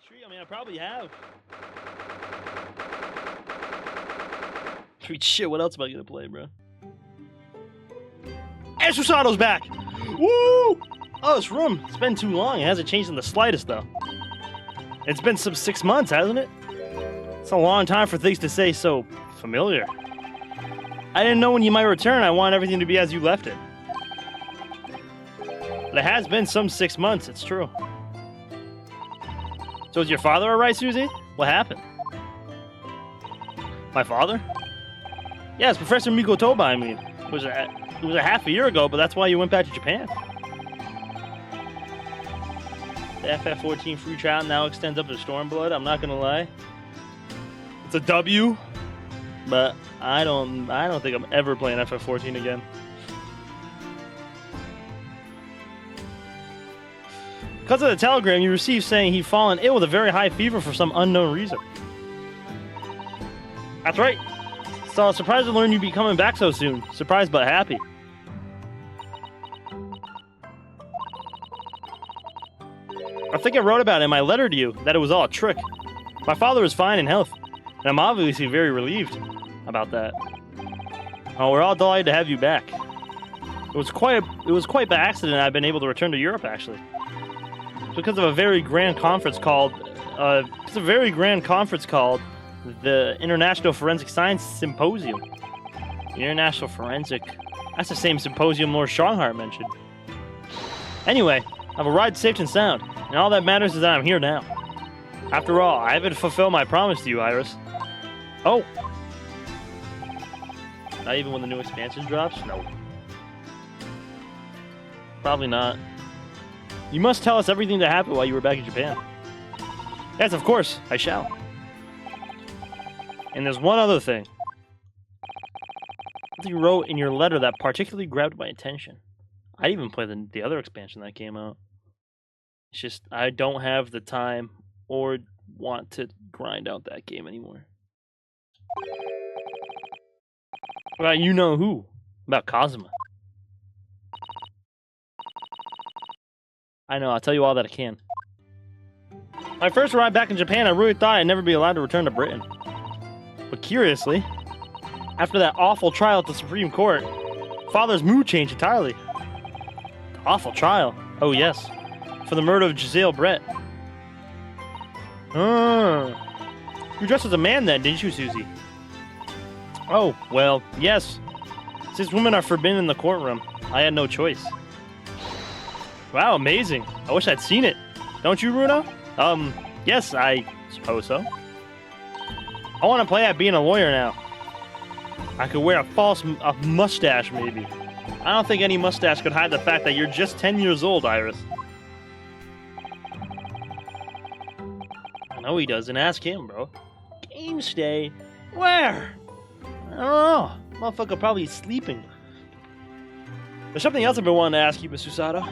Street? I mean, I probably have. Sweet shit, what else am I gonna play, bro? And Susano's back! Woo! Oh, this room, it's been too long. It hasn't changed in the slightest, though. It's been some 6 months, hasn't it? It's a long time for things to stay so familiar. I didn't know when you might return. I want everything to be as you left it. But it has been some 6 months, it's true. So is your father alright, Susie? What happened? My father? Yeah, it's Professor Mikotoba, I mean. It was a half a year ago, but that's why you went back to Japan. The FF14 free trial now extends up to Stormblood. I'm not gonna lie. It's a W, but I don't think I'm ever playing FF14 again. Because of the telegram you received saying he'd fallen ill with a very high fever for some unknown reason. That's right. So I was surprised to learn you'd be coming back so soon. Surprised but happy. I think I wrote about it in my letter to you, that it was all a trick. My father is fine in health, and I'm obviously very relieved about that. Oh, we're all delighted to have you back. It was quite by accident I've been able to return to Europe, actually. It's because of a very grand conference called the International Forensic Science Symposium. The International Forensic... That's the same symposium Lord Strongheart mentioned. Anyway, I've arrived safe and sound, and all that matters is that I'm here now. After all, I haven't fulfilled my promise to you, Iris. Oh! Not even when the new expansion drops? No. Probably not. You must tell us everything that happened while you were back in Japan. Yes, of course, I shall. And there's one other thing. Something you wrote in your letter that particularly grabbed my attention. I didn't even play the other expansion that came out. It's just, I don't have the time or want to grind out that game anymore. About you-know-who. About Kazuma. I know, I'll tell you all that I can. When I first arrived back in Japan, I really thought I'd never be allowed to return to Britain. But curiously, after that awful trial at the Supreme Court, Father's mood changed entirely. The awful trial? Oh yes. For the murder of Giselle Brett. You dressed as a man then, didn't you, Susie? Oh, well, yes. Since women are forbidden in the courtroom, I had no choice. Wow, amazing. I wish I'd seen it. Don't you, Runo? Yes, I suppose so. I want to play at being a lawyer now. I could wear a mustache, maybe. I don't think any mustache could hide the fact that you're just 10 years old, Iris. I know he doesn't. Ask him, bro. Game stay? Where? I don't know. Motherfucker probably sleeping. There's something else I've been wanting to ask you, Miss Susato.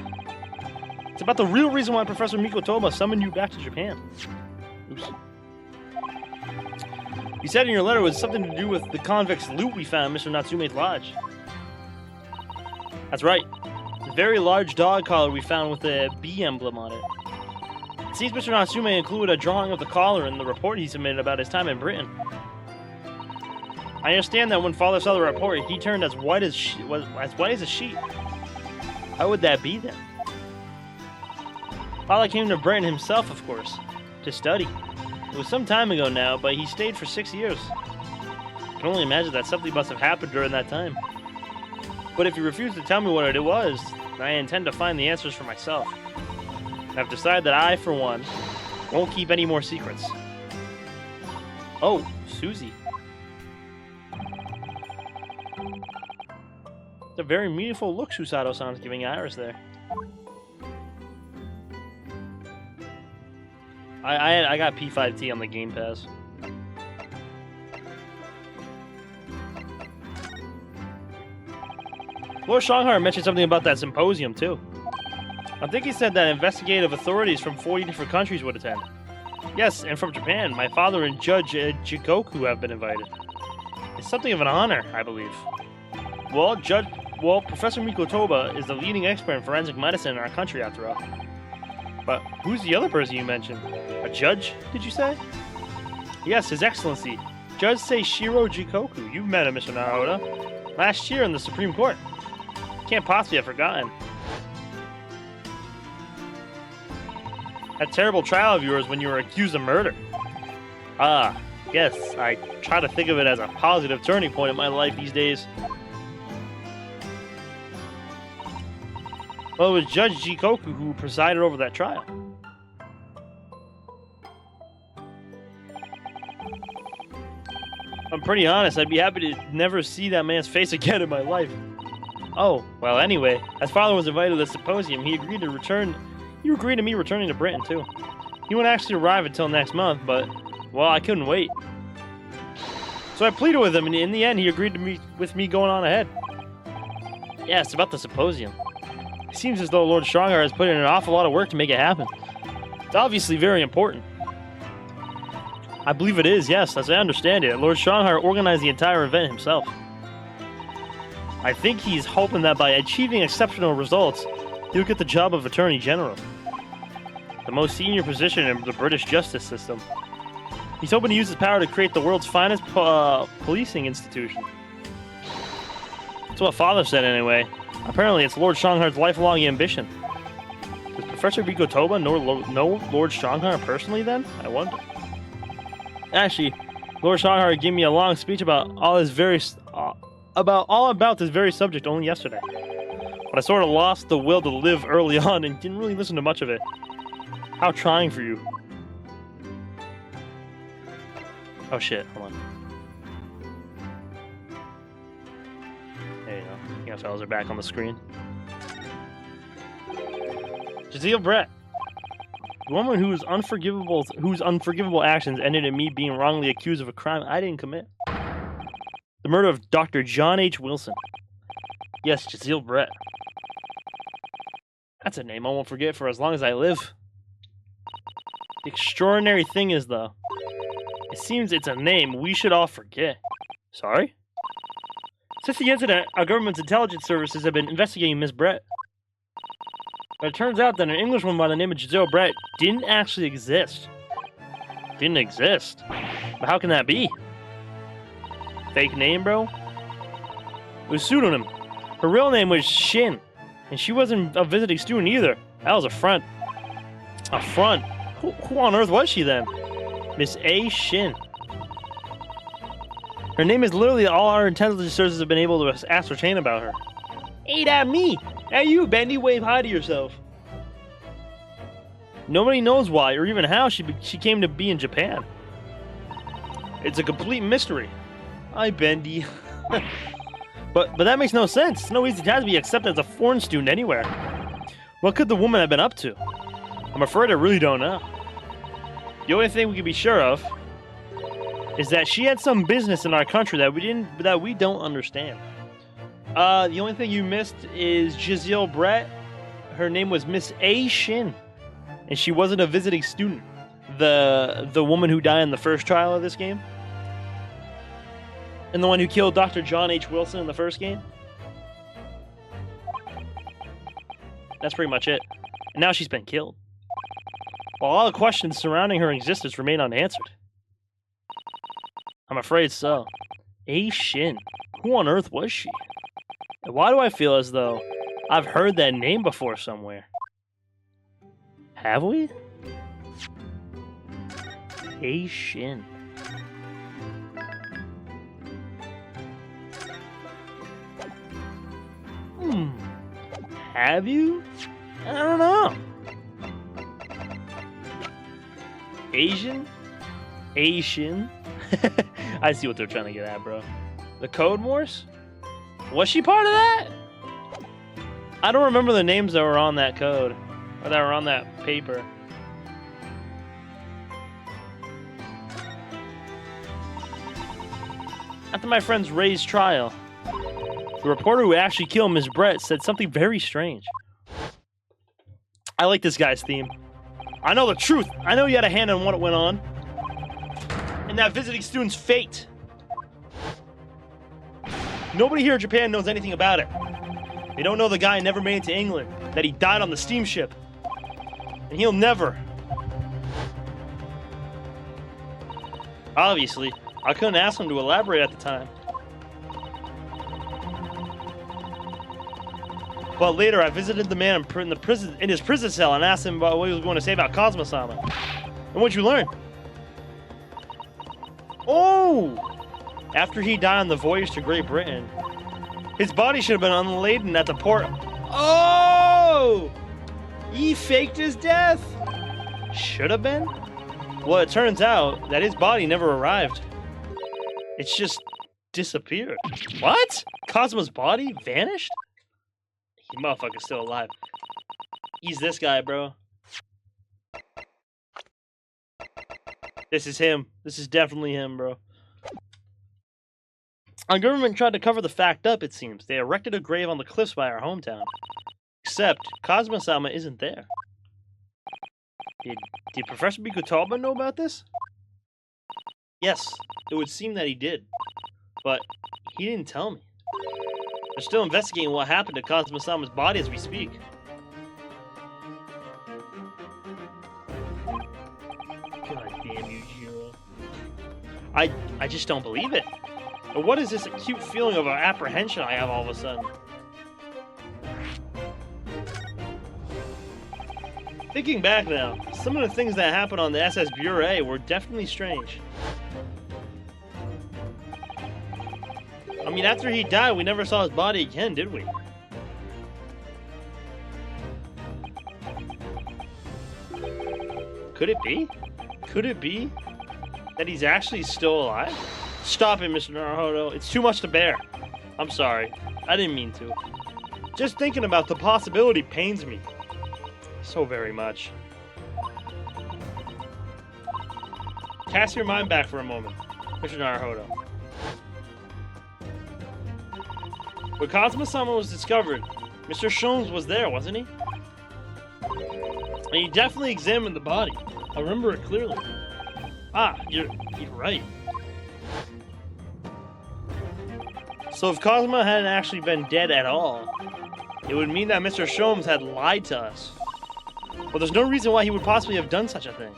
It's about the real reason why Professor Mikotoba summoned you back to Japan. Oops. You said in your letter it was something to do with the convict's loot we found in Mr. Natsume's lodge. That's right. The very large dog collar we found with a bee emblem on it. It seems Mr. Natsume included a drawing of the collar in the report he submitted about his time in Britain. I understand that when Father saw the report, he turned as white as a sheet. How would that be then? Father came to Britain himself, of course, to study. It was some time ago now, but he stayed for 6 years. I can only imagine that something must have happened during that time. But if you refuse to tell me what it was, I intend to find the answers for myself. I've decided that I, for one, won't keep any more secrets. Oh, Susie. It's a very meaningful look Susato-san's giving Iris there. I got P5T on the Game Pass. Lord Strongheart mentioned something about that symposium, too. I think he said that investigative authorities from 40 different countries would attend. Yes, and from Japan, my father and Judge Jigoku have been invited. It's something of an honor, I believe. Well, Professor Mikotoba is the leading expert in forensic medicine in our country, after all. But who's the other person you mentioned? A judge, did you say? Yes, His Excellency. Judge Seishiro Jikoku. You've met him, Mr. Naruto. Last year in the Supreme Court. Can't possibly have forgotten. That terrible trial of yours when you were accused of murder. Ah, yes, I try to think of it as a positive turning point in my life these days. Well, it was Judge Jikoku who presided over that trial. I'm pretty honest, I'd be happy to never see that man's face again in my life. Oh, well, anyway, as father was invited to the symposium, he agreed to me returning to Britain, too. He wouldn't actually arrive until next month, but, well, I couldn't wait. So I pleaded with him, and in the end, he agreed with me going on ahead. Yeah, it's about the symposium. It seems as though Lord Strongheart has put in an awful lot of work to make it happen. It's obviously very important. I believe it is, yes, as I understand it. Lord Strongheart organized the entire event himself. I think he's hoping that by achieving exceptional results, he'll get the job of Attorney General. The most senior position in the British justice system. He's hoping to use his power to create the world's finest policing institution. That's what Father said anyway. Apparently, it's Lord Strongheart's lifelong ambition. Does Professor Rico Toba know Lord Strongheart personally then? I wonder. Actually, Lord Strongheart gave me a long speech about all this very about this very subject only yesterday. But I sort of lost the will to live early on and didn't really listen to much of it. How trying for you. Oh shit, hold on. There you go. Yeah, fellas are back on the screen. Jazeel Brett. The woman whose unforgivable actions ended in me being wrongly accused of a crime I didn't commit. The murder of Dr. John H. Wilson. Yes, Jazeel Brett. That's a name I won't forget for as long as I live. The extraordinary thing is, though, it seems it's a name we should all forget. Sorry? Since the incident, our government's intelligence services have been investigating Miss Brett. But it turns out that an Englishwoman by the name of Jazeel Brett didn't actually exist. Didn't exist? But how can that be? Fake name, bro? It was a pseudonym. Her real name was Shin. And she wasn't a visiting student either. That was a front. A front? Who on earth was she then? Miss A. Shin. Her name is literally all our intelligence services have been able to ascertain about her. Hey, that me! Hey, you, Bendy, wave hi to yourself. Nobody knows why or even how she came to be in Japan. It's a complete mystery. Hi, Bendy. But that makes no sense. It's no easy task to be accepted as a foreign student anywhere. What could the woman have been up to? I'm afraid I really don't know. The only thing we can be sure of is that she had some business in our country that we don't understand. The only thing you missed is Jazeel Brett. Her name was Miss A. Shin, and she wasn't a visiting student. The woman who died in the first trial of this game, and the one who killed Dr. John H. Wilson in the first game. That's pretty much it. And now she's been killed. While all the questions surrounding her existence remain unanswered. I'm afraid so. A. Shin. Who on earth was she? And why do I feel as though I've heard that name before somewhere? Have we? A. Shin. Have you? I don't know. Asian? Asian? I see what they're trying to get at, bro. The Code Wars? Was she part of that? I don't remember the names that were on that code. Or that were on that paper. After my friend's Ray's trial, the reporter who actually killed Miss Brett said something very strange. I like this guy's theme. I know the truth. I know you had a hand on what went on. And that visiting student's fate. Nobody here in Japan knows anything about it. They don't know the guy never made it to England, that he died on the steamship. And he'll never. Obviously, I couldn't ask him to elaborate at the time. But later, I visited the man in his prison cell and asked him about what he was going to say about Kazuma-sama. And what'd you learn? Oh! After he died on the voyage to Great Britain, his body should have been unladen at the port. Oh! He faked his death! Should have been? Well, it turns out that his body never arrived. It's just disappeared. What? Kazuma's body vanished? He motherfucker's still alive. He's this guy, bro. This is him. This is definitely him, bro. Our government tried to cover the fact up, it seems. They erected a grave on the cliffs by our hometown. Except, Kazuma-sama isn't there. Did Professor Bikutalba know about this? Yes, it would seem that he did. But he didn't tell me. They're still investigating what happened to Kazuma-sama's body as we speak. God damn you, Jiro. I just don't believe it. But what is this acute feeling of apprehension I have all of a sudden? Thinking back now, some of the things that happened on the SS Bureau were definitely strange. I mean, after he died, we never saw his body again, did we? Could it be? Could it be that he's actually still alive? Stop it, Mr. Naruhodo. It's too much to bear. I'm sorry. I didn't mean to. Just thinking about the possibility pains me. So very much. Cast your mind back for a moment, Mr. Naruhodo. When Kazuma-sama was discovered, Mr. Sholmes was there, wasn't he? And he definitely examined the body. I remember it clearly. Ah, you're right. So if Kazuma hadn't actually been dead at all, it would mean that Mr. Sholmes had lied to us. But there's no reason why he would possibly have done such a thing.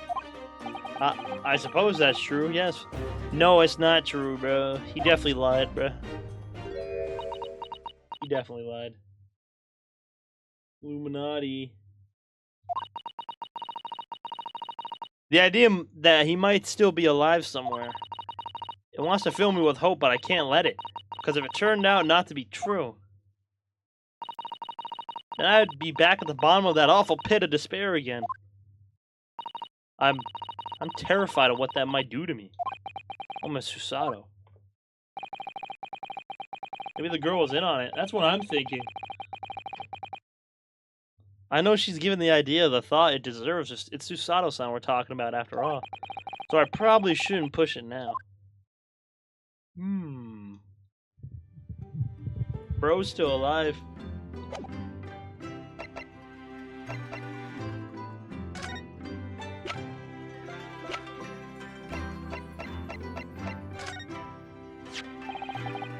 I suppose that's true, yes. No, it's not true, bro. He definitely lied, bro. He definitely lied. Illuminati. The idea that he might still be alive somewhere. It wants to fill me with hope, but I can't let it. Because if it turned out not to be true, then I'd be back at the bottom of that awful pit of despair again. I'm terrified of what that might do to me. Oh, Miss Susato. Maybe the girl was in on it. That's what I'm thinking. I know she's given the idea the thought it deserves. It's Susato-san we're talking about after all. So I probably shouldn't push it now. Bro's still alive.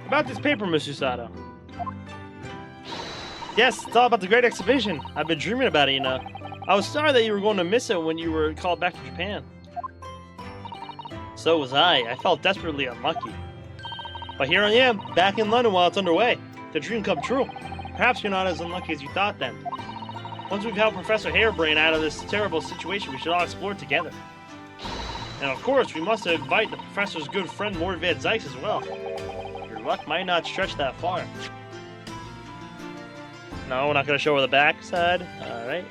About this paper, Miss Susato. Yes, it's all about the Great Exhibition. I've been dreaming about it, you know. I was sorry that you were going to miss it when you were called back to Japan. So was I. I felt desperately unlucky. But here I am, back in London while it's underway. The dream come true. Perhaps you're not as unlucky as you thought then. Once we've helped Professor Harebrain out of this terrible situation, we should all explore it together. And of course, we must invite the Professor's good friend Mort Van Zykes as well. Your luck might not stretch that far. No, we're not going to show her the backside. Alright.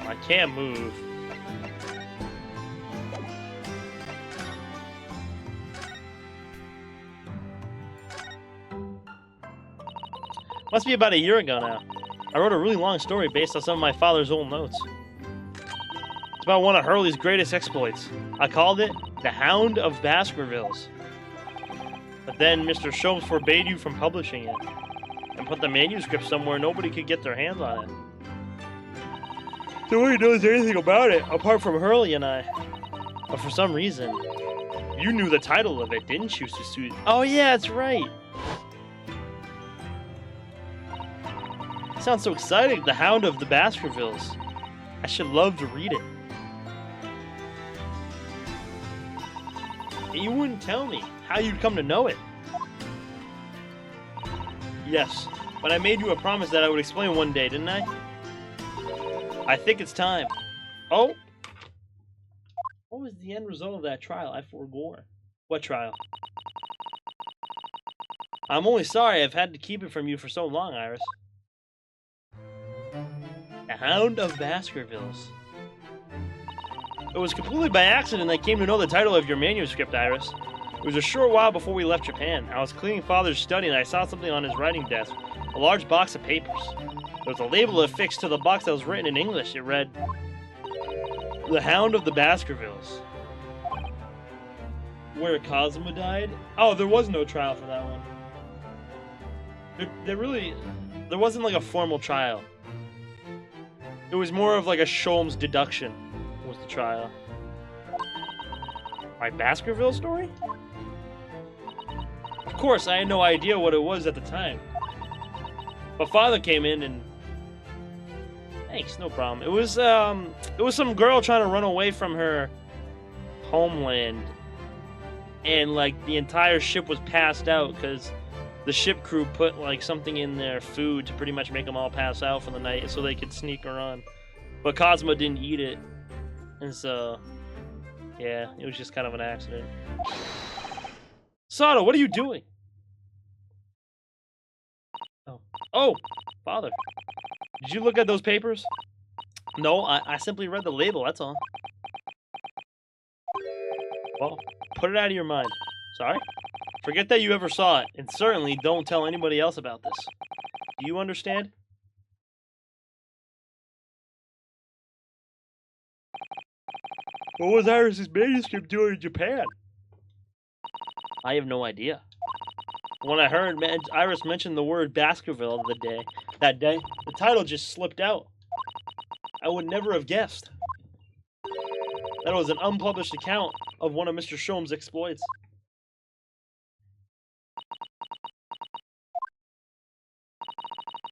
I can't move. Must be about a year ago now. I wrote a really long story based on some of my father's old notes. It's about one of Hurley's greatest exploits. I called it The Hound of Baskervilles. But then Mr. Sholmes forbade you from publishing it and put the manuscript somewhere nobody could get their hands on it. Nobody knows anything about it apart from Hurley and I. But for some reason, you knew the title of it, didn't you, Susie? Oh yeah, that's right. sounds so exciting. The Hound of the Baskervilles. I should love to read it. You wouldn't tell me how you'd come to know it. Yes, but I made you a promise that I would explain one day, didn't I? I think it's time. Oh? What was the end result of that trial? I forgot. What trial? I'm only sorry I've had to keep it from you for so long, Iris. The Hound of Baskervilles. It was completely by accident I came to know the title of your manuscript, Iris. It was a short while before we left Japan. I was cleaning Father's study and I saw something on his writing desk. A large box of papers. There was a label affixed to the box that was written in English. It read, The Hound of the Baskervilles. Where Cosmo died? Oh, there was no trial for that one. There wasn't like a formal trial. It was more of like a Sholmes deduction was the trial. My Baskerville story? Of course, I had no idea what it was at the time. But Father came in and... Thanks, no problem. It was some girl trying to run away from her homeland. And like the entire ship was passed out because the ship crew put like something in their food to pretty much make them all pass out for the night so they could sneak her on. But Cosmo didn't eat it. And so, yeah, it was just kind of an accident. Sato, what are you doing? Oh, Father. Did you look at those papers? No, I simply read the label, that's all. Well, put it out of your mind. Sorry? Forget that you ever saw it, and certainly don't tell anybody else about this. Do you understand? What was Iris's manuscript doing in Japan? I have no idea. When I heard Iris mention the word Baskerville that day, the title just slipped out. I would never have guessed. That was an unpublished account of one of Mr. Sholmes' exploits.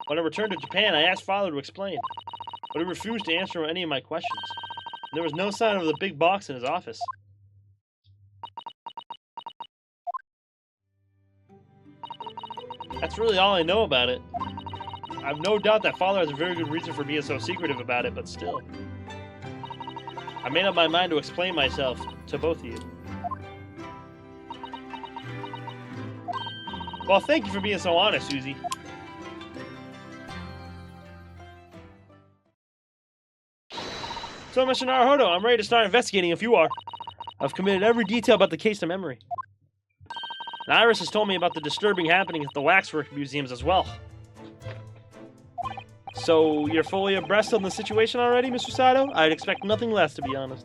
When I returned to Japan, I asked Father to explain, but he refused to answer any of my questions. There was no sign of the big box in his office. That's really all I know about it. I have no doubt that Father has a very good reason for being so secretive about it, but still. I made up my mind to explain myself to both of you. Well, thank you for being so honest, Susie. So, Mr. Naruhodo, I'm ready to start investigating if you are. I've committed every detail about the case to memory. And Iris has told me about the disturbing happenings at the waxwork museums as well. So, you're fully abreast on the situation already, Mr. Sato? I'd expect nothing less, to be honest.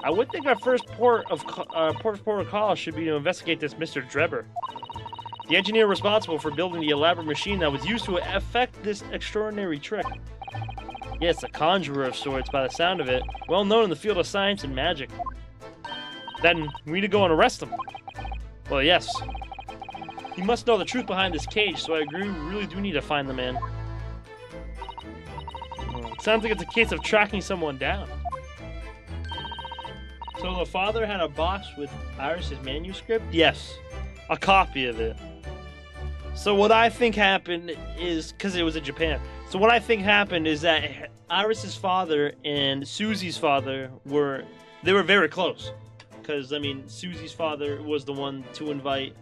I would think our first port of call should be to investigate this Mr. Drebber. The engineer responsible for building the elaborate machine that was used to effect this extraordinary trick. Yes, a conjurer of sorts by the sound of it, well known in the field of science and magic. Then, we need to go and arrest him. Well, yes. He must know the truth behind this cage, so I agree we really do need to find the man. It sounds like it's a case of tracking someone down. So the father had a box with Iris's manuscript? Yes, a copy of it. So what I think happened is, because it was in Japan, so what I think happened is that Iris's father and Susie's father were very close. Because, I mean, Susie's father was the one to invite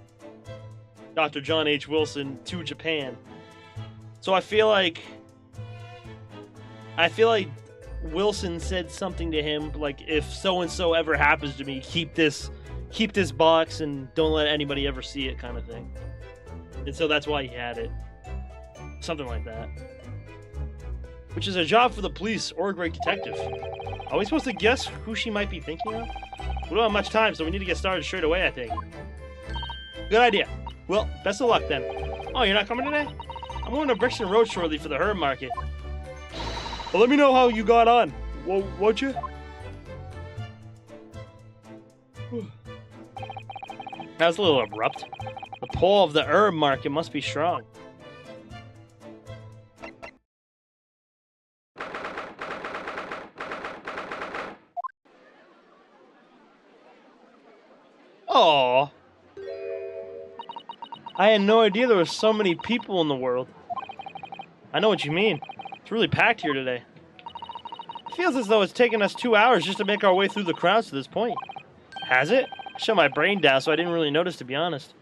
Dr. John H. Wilson to Japan. So I feel like Wilson said something to him, like, if so-and-so ever happens to me, keep this box and don't let anybody ever see it, kind of thing. And so that's why he had it. Something like that. Which is a job for the police or a great detective. Are we supposed to guess who she might be thinking of? We don't have much time, so we need to get started straight away, I think. Good idea. Well, best of luck then. Oh, you're not coming today? I'm going to Brixton Road shortly for the herb market. Well, let me know how you got on. Won't you? That was a little abrupt. The pull of the herb market must be strong. Aww. I had no idea there were so many people in the world. I know what you mean. It's really packed here today. It feels as though it's taken us 2 hours just to make our way through the crowds to this point. Has it? I shut my brain down, so I didn't really notice, to be honest.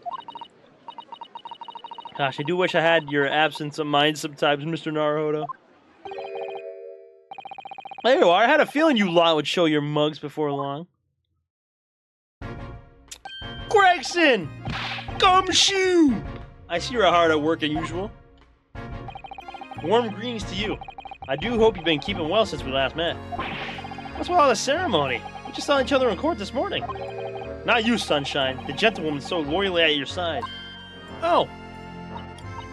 Gosh, I do wish I had your absence of mind sometimes, Mr. Naruhodo. There you are. I had a feeling you lot would show your mugs before long. Gregson! Gumshoe! I see you're hard at work than usual. Warm greetings to you. I do hope you've been keeping well since we last met. What's with all the ceremony? We just saw each other in court this morning. Not you, Sunshine. The gentlewoman so loyally at your side. Oh.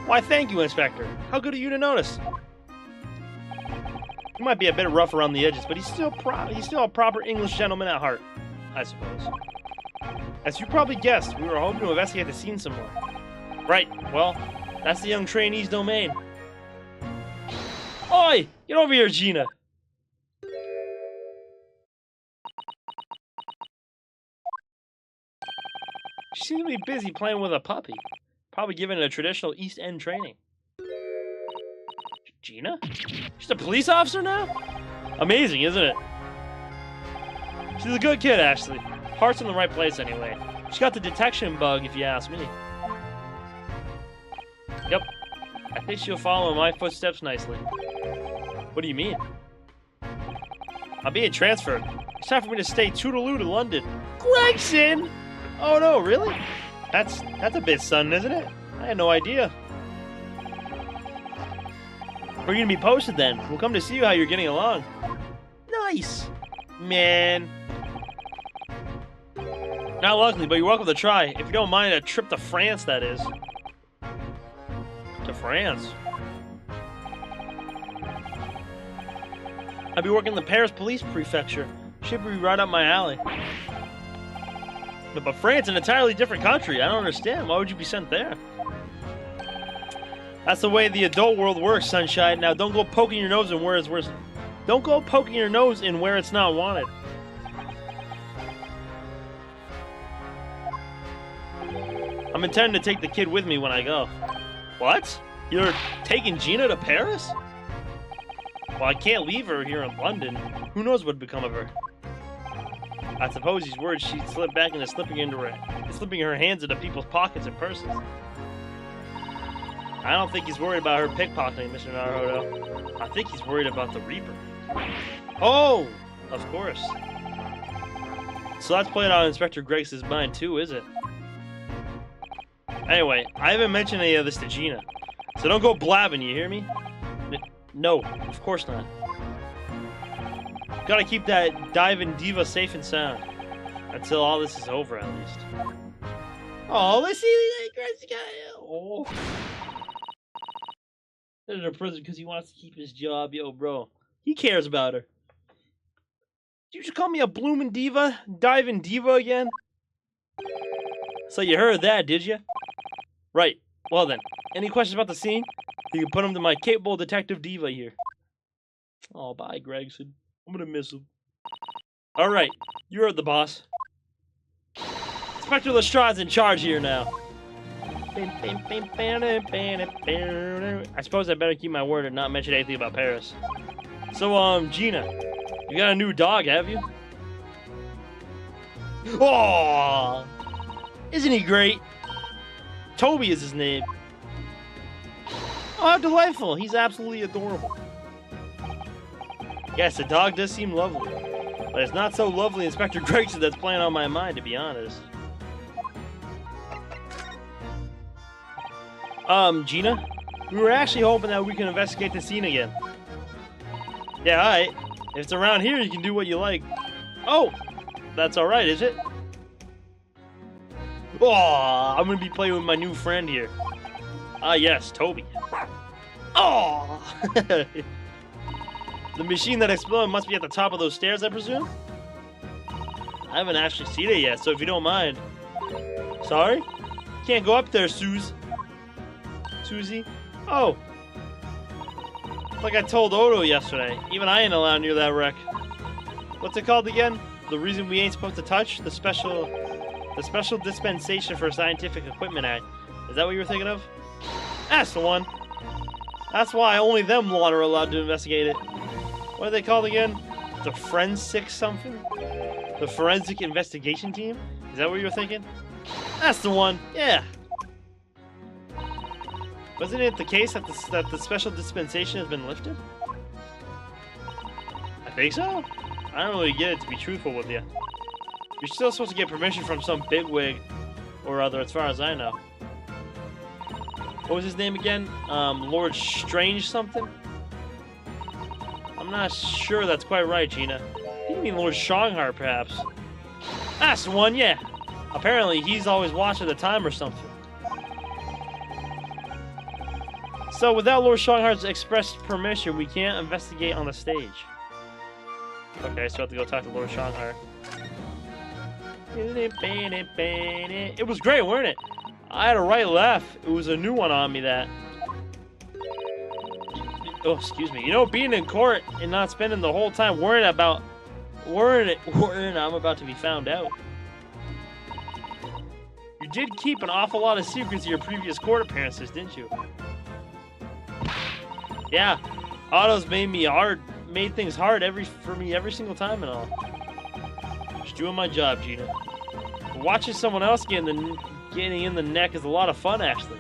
Why, thank you, Inspector. How good of you to notice. He might be a bit rough around the edges, but he's still a proper English gentleman at heart, I suppose. As you probably guessed, we were hoping to investigate the scene some more. Right, well, that's the young trainee's domain. Oi! Get over here, Gina! She seems to be busy playing with a puppy. Probably giving it a traditional East End training. Gina? She's a police officer now? Amazing, isn't it? She's a good kid, Ashley. Heart's in the right place, anyway. She got the detection bug, if you ask me. Yep. I think she'll follow in my footsteps nicely. What do you mean? I'm being transferred. It's time for me to stay toodaloo to London. Gregson! Oh no, really? That's a bit sudden, isn't it? I had no idea. We're gonna be posted then. We'll come to see you how you're getting along. Nice! Man. Not luckily, but you're welcome to try. If you don't mind a trip to France, that is. To France? I'll be working in the Paris Police Prefecture. Should be right up my alley. But France is an entirely different country. I don't understand. Why would you be sent there? That's the way the adult world works, Sunshine. Now don't go poking your nose in where it's worse. Don't go poking your nose in where it's not wanted. I'm intending to take the kid with me when I go. What? You're taking Gina to Paris? Well, I can't leave her here in London. Who knows what'd become of her? I suppose he's worried she'd slip back into slipping her hands into people's pockets and purses. I don't think he's worried about her pickpocketing, Mr. Naruhodo. I think he's worried about the Reaper. Oh! Of course. So that's playing on Inspector Gregson's mind too, is it? Anyway, I haven't mentioned any of this to Gina. So don't go blabbing, you hear me? No, of course not. Gotta keep that diving diva safe and sound. Until all this is over, at least. Oh, let's see that crazy guy. Oh. He's in prison because he wants to keep his job. Yo, bro. He cares about her. Did you just call me a bloomin' diva? Diving diva again? So you heard that, did you? Right. Well then, any questions about the scene? You can put them to my capable detective diva here. Oh, bye, Gregson. I'm gonna miss him. Alright, you heard the boss. Inspector Lestrade's in charge here now. I suppose I better keep my word and not mention anything about Paris. So, Gina, you got a new dog, have you? Oh, isn't he great? Toby is his name. Oh, how delightful. He's absolutely adorable. Yes, the dog does seem lovely. But it's not so lovely Inspector Gregson that's playing on my mind, to be honest. Gina? We were actually hoping that we can investigate the scene again. Yeah, alright. If it's around here, you can do what you like. Oh! That's alright, is it? Oh, I'm gonna be playing with my new friend here. Ah, yes, Toby. Oh! The machine that exploded must be at the top of those stairs, I presume? I haven't actually seen it yet, so if you don't mind. Sorry? Can't go up there, Susie? Oh. Like I told Odo yesterday, even I ain't allowed near that wreck. What's it called again? The reason we ain't supposed to touch? The special The Special Dispensation for Scientific Equipment Act. Is that what you were thinking of? That's the one. That's why only them lot are allowed to investigate it. What are they called again? The Forensic something? The Forensic Investigation Team? Is that what you were thinking? That's the one. Yeah. Wasn't it the case that the Special Dispensation has been lifted? I think so. I don't really get it, to be truthful with you. You're still supposed to get permission from some bigwig or other, as far as I know. What was his name again? Lord Strange something? I'm not sure that's quite right, Gina. You mean Lord Strongheart, perhaps? That's the one, yeah. Apparently, he's always watching the time or something. So, without Lord Strongheart's express permission, we can't investigate on the stage. Okay, so I have to go talk to Lord Strongheart. It was great, weren't it? I had a right laugh. It was a new one on me that... Oh, excuse me. You know, being in court and not spending the whole time worrying I'm about to be found out. You did keep an awful lot of secrets in your previous court appearances, didn't you? Yeah. Otto's made things hard for me every single time and all. Just doing my job, Gina. Watching someone else getting in the neck is a lot of fun, actually.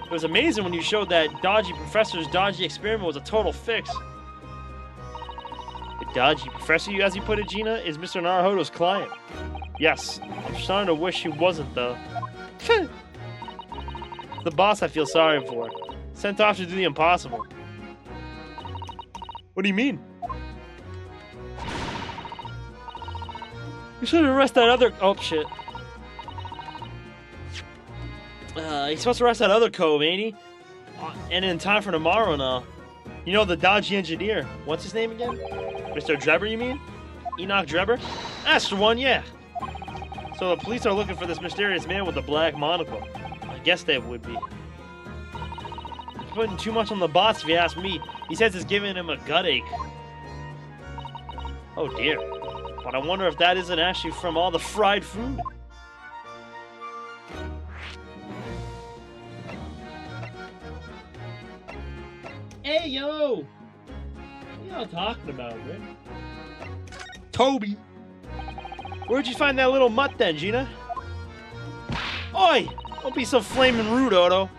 It was amazing when you showed that dodgy professor's dodgy experiment was a total fix. The dodgy professor, as you put it, Gina, is Mr. Naruhodo's client. Yes, I'm starting to wish he wasn't, though. The boss I feel sorry for. Sent off to do the impossible. What do you mean? You should arrest that other... Oh, shit. He's supposed to arrest that other cove, ain't he? And in time for tomorrow and all. You know, the dodgy engineer. What's his name again? Mr. Drebber, you mean? Enoch Drebber? That's the one, yeah. So the police are looking for this mysterious man with the black monocle. I guess they would be. He's putting too much on the boss, if you ask me. He says it's giving him a gut ache. Oh, dear. But I wonder if that isn't actually from all the fried food. Hey, yo! What are y'all talking about, Rick? Toby! Where'd you find that little mutt then, Gina? Oi! Don't be so flaming rude, Otto.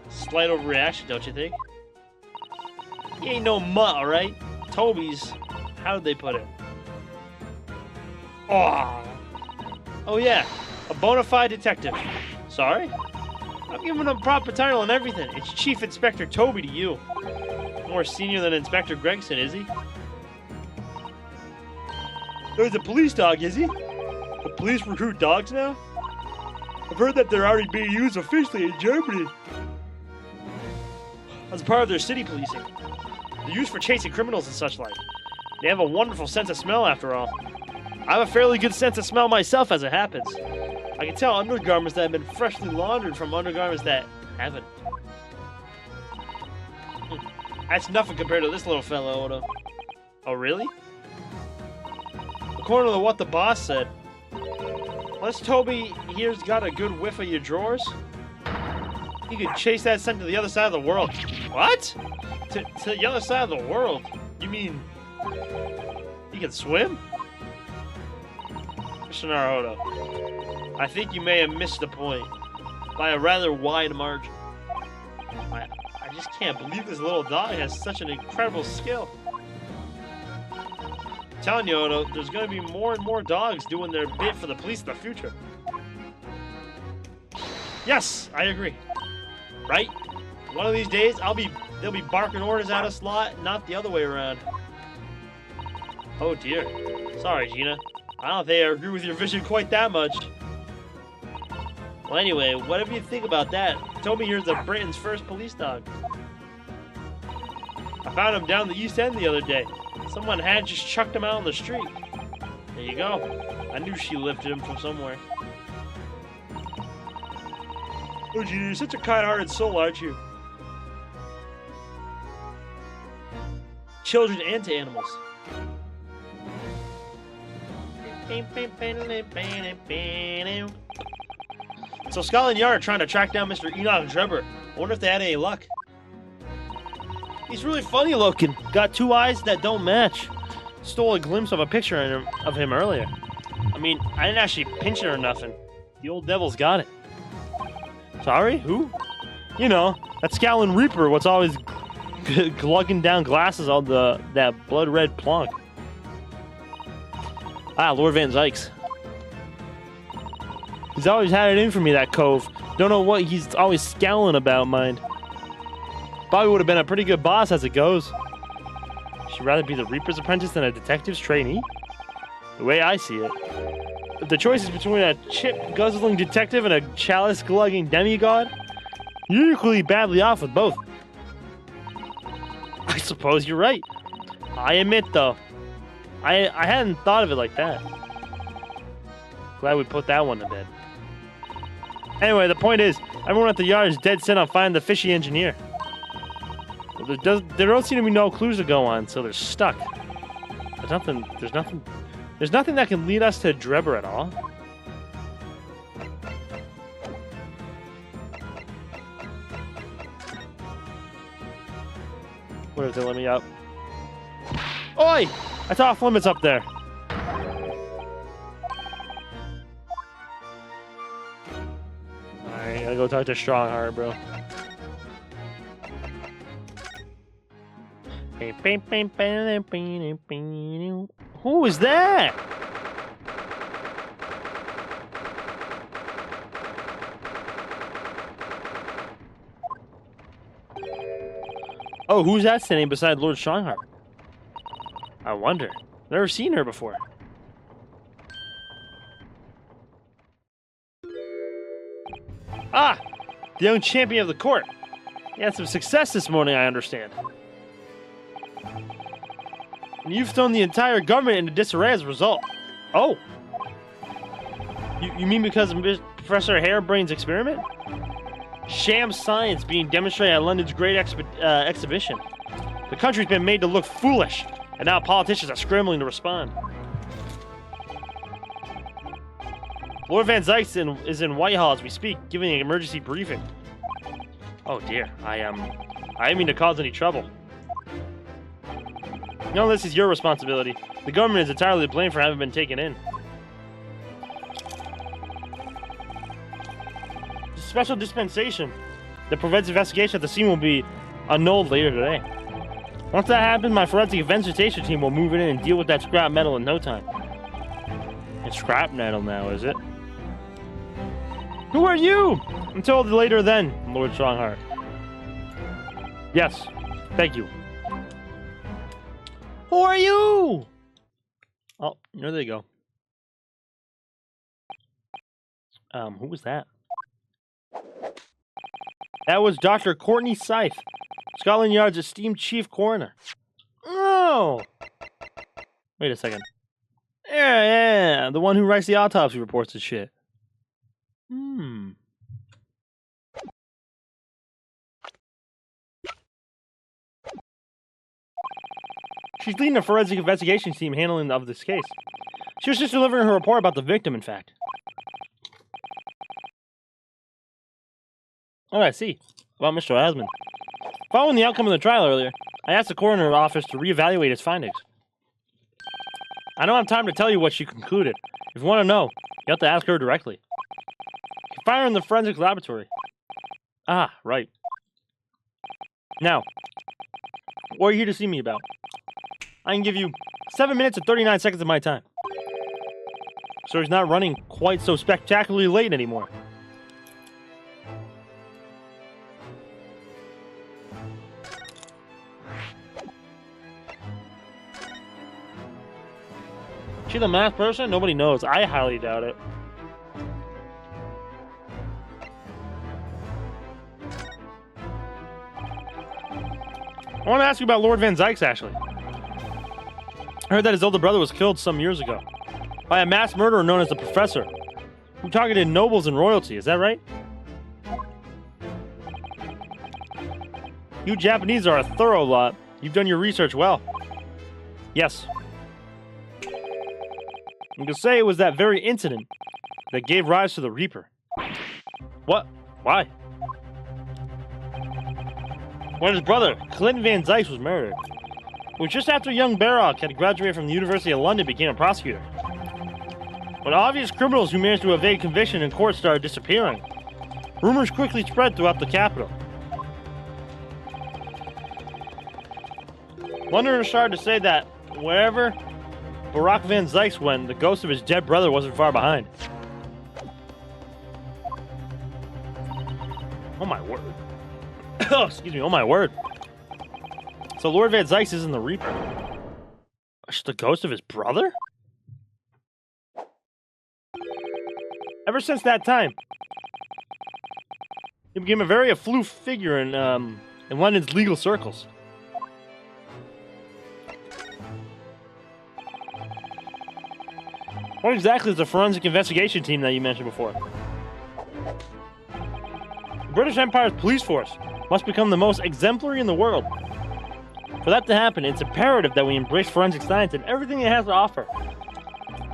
Slight overreaction, don't you think? He ain't no mutt, alright? Toby's... How'd they put it? Oh yeah, a bona fide detective. Sorry? I'm giving him proper title and everything. It's Chief Inspector Toby to you. More senior than Inspector Gregson, is he? Oh, he's a police dog, is he? The police recruit dogs now? I've heard that they're already being used officially in Germany. As part of their city policing. They're used for chasing criminals and such like. They have a wonderful sense of smell, after all. I have a fairly good sense of smell myself, as it happens. I can tell undergarments that have been freshly laundered from undergarments that haven't. That's nothing compared to this little fellow, Odo. Oh, really? According to what the boss said, unless Toby here's got a good whiff of your drawers, he could chase that scent to the other side of the world. What? To the other side of the world? You mean he can swim? Mr. Naruhodo, I think you may have missed the point by a rather wide margin. I just can't believe this little dog has such an incredible skill. I'm telling you, Odo, there's going to be more and more dogs doing their bit for the police in the future. Yes, I agree. Right? One of these days, they'll be barking orders at us lot, not the other way around. Oh dear. Sorry, Gina. I don't think I agree with your vision quite that much. Well, anyway, whatever you think about that, Toby here's Britain's first police dog. I found him down the East End the other day. Someone had just chucked him out on the street. There you go. I knew she lifted him from somewhere. Oh, Gina, you're such a kind-hearted soul, aren't you? Children and to animals. So Scotland Yard are trying to track down Mr. Enoch Drebber. I wonder if they had any luck. He's really funny looking. Got two eyes that don't match. Stole a glimpse of a picture of him earlier. I mean, I didn't actually pinch it or nothing. The old devil's got it. Sorry? Who? You know, that Scowling Reaper what's always glugging down glasses on that blood-red plonk. Ah, Lord Van Zykes. He's always had it in for me, that cove. Don't know what he's always scowling about, mind. Bobby would have been a pretty good boss as it goes. She'd rather be the Reaper's apprentice than a detective's trainee? The way I see it. If the choice is between a chip-guzzling detective and a chalice-glugging demigod, you're equally badly off with both. I suppose you're right. I admit, though, I hadn't thought of it like that. Glad we put that one to bed. Anyway, the point is, everyone at the yard is dead set on finding the fishy engineer. Well, there don't seem to be no clues to go on, so they're stuck. There's nothing that can lead us to Drebber at all. What if they let me up? Oi! That's off limits up there. Alright, gotta go talk to Strongheart, bro. Who is that? Oh, who's that standing beside Lord Strongheart? I wonder. Never seen her before. Ah! The young champion of the court. You had some success this morning, I understand. And you've thrown the entire government into disarray as a result. Oh. You mean because of Professor Harebrain's experiment? Sham science being demonstrated at London's great exhibition. The country's been made to look foolish, and now politicians are scrambling to respond. Lord Van Zykes is in Whitehall as we speak, giving an emergency briefing. Oh dear, I didn't mean to cause any trouble. No, this is your responsibility. The government is entirely to blame for having been taken in. The special dispensation that prevents investigation at the scene will be annulled later today. Once that happens, my forensic investigation team will move in and deal with that scrap metal in no time. It's scrap metal now, is it? Who are you? Until later then, Lord Strongheart. Yes, thank you. Who are you? Oh, there they go. Who was that? That was Dr. Courtney Scythe, Scotland Yard's esteemed chief coroner. Oh! Wait a second. Yeah, the one who writes the autopsy reports and shit. She's leading a forensic investigation team handling of this case. She was just delivering her report about the victim, in fact. Oh, I see. About Mr. Asmund. Following the outcome of the trial earlier, I asked the coroner's office to reevaluate its findings. I don't have time to tell you what she concluded. If you want to know, you have to ask her directly. You can find her in the forensic laboratory. Ah, right. Now, what are you here to see me about? I can give you 7 minutes and 39 seconds of my time. So he's not running quite so spectacularly late anymore. Is she the masked person? Nobody knows. I highly doubt it. I want to ask you about Lord Van Zykes, actually. I heard that his older brother was killed some years ago by a mass murderer known as the Professor, who targeted nobles and royalty. Is that right? You Japanese are a thorough lot. You've done your research well. Yes. You can say it was that very incident that gave rise to the Reaper. What? Why? When his brother, Clinton Van Zyke, was murdered. It was just after young Barrock had graduated from the University of London and became a prosecutor. When obvious criminals who managed to evade conviction in court started disappearing, rumors quickly spread throughout the capital. Londoners started to say that wherever Barrock Van Zyke went, the ghost of his dead brother wasn't far behind. Oh my word. Oh, excuse me, oh my word. So Lord Van Zyke isn't the Reaper. It's the ghost of his brother? Ever since that time, he became a very aloof figure in London's legal circles. What exactly is the forensic investigation team that you mentioned before? The British Empire's police force must become the most exemplary in the world. For that to happen, it's imperative that we embrace forensic science and everything it has to offer.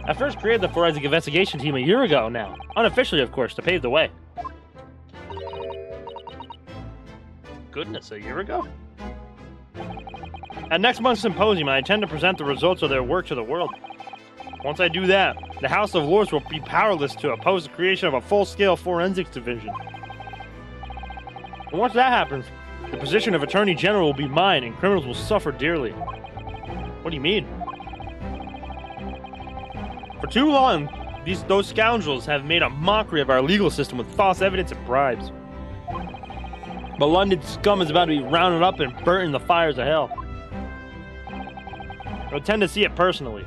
I first created the forensic investigation team a year ago now, unofficially of course, to pave the way. Goodness, a year ago? At next month's symposium, I intend to present the results of their work to the world. Once I do that, the House of Lords will be powerless to oppose the creation of a full-scale forensics division. And once that happens, the position of Attorney General will be mine and criminals will suffer dearly. What do you mean? For too long, those scoundrels have made a mockery of our legal system with false evidence and bribes. But London scum is about to be rounded up and burnt in the fires of hell. I tend to see it personally.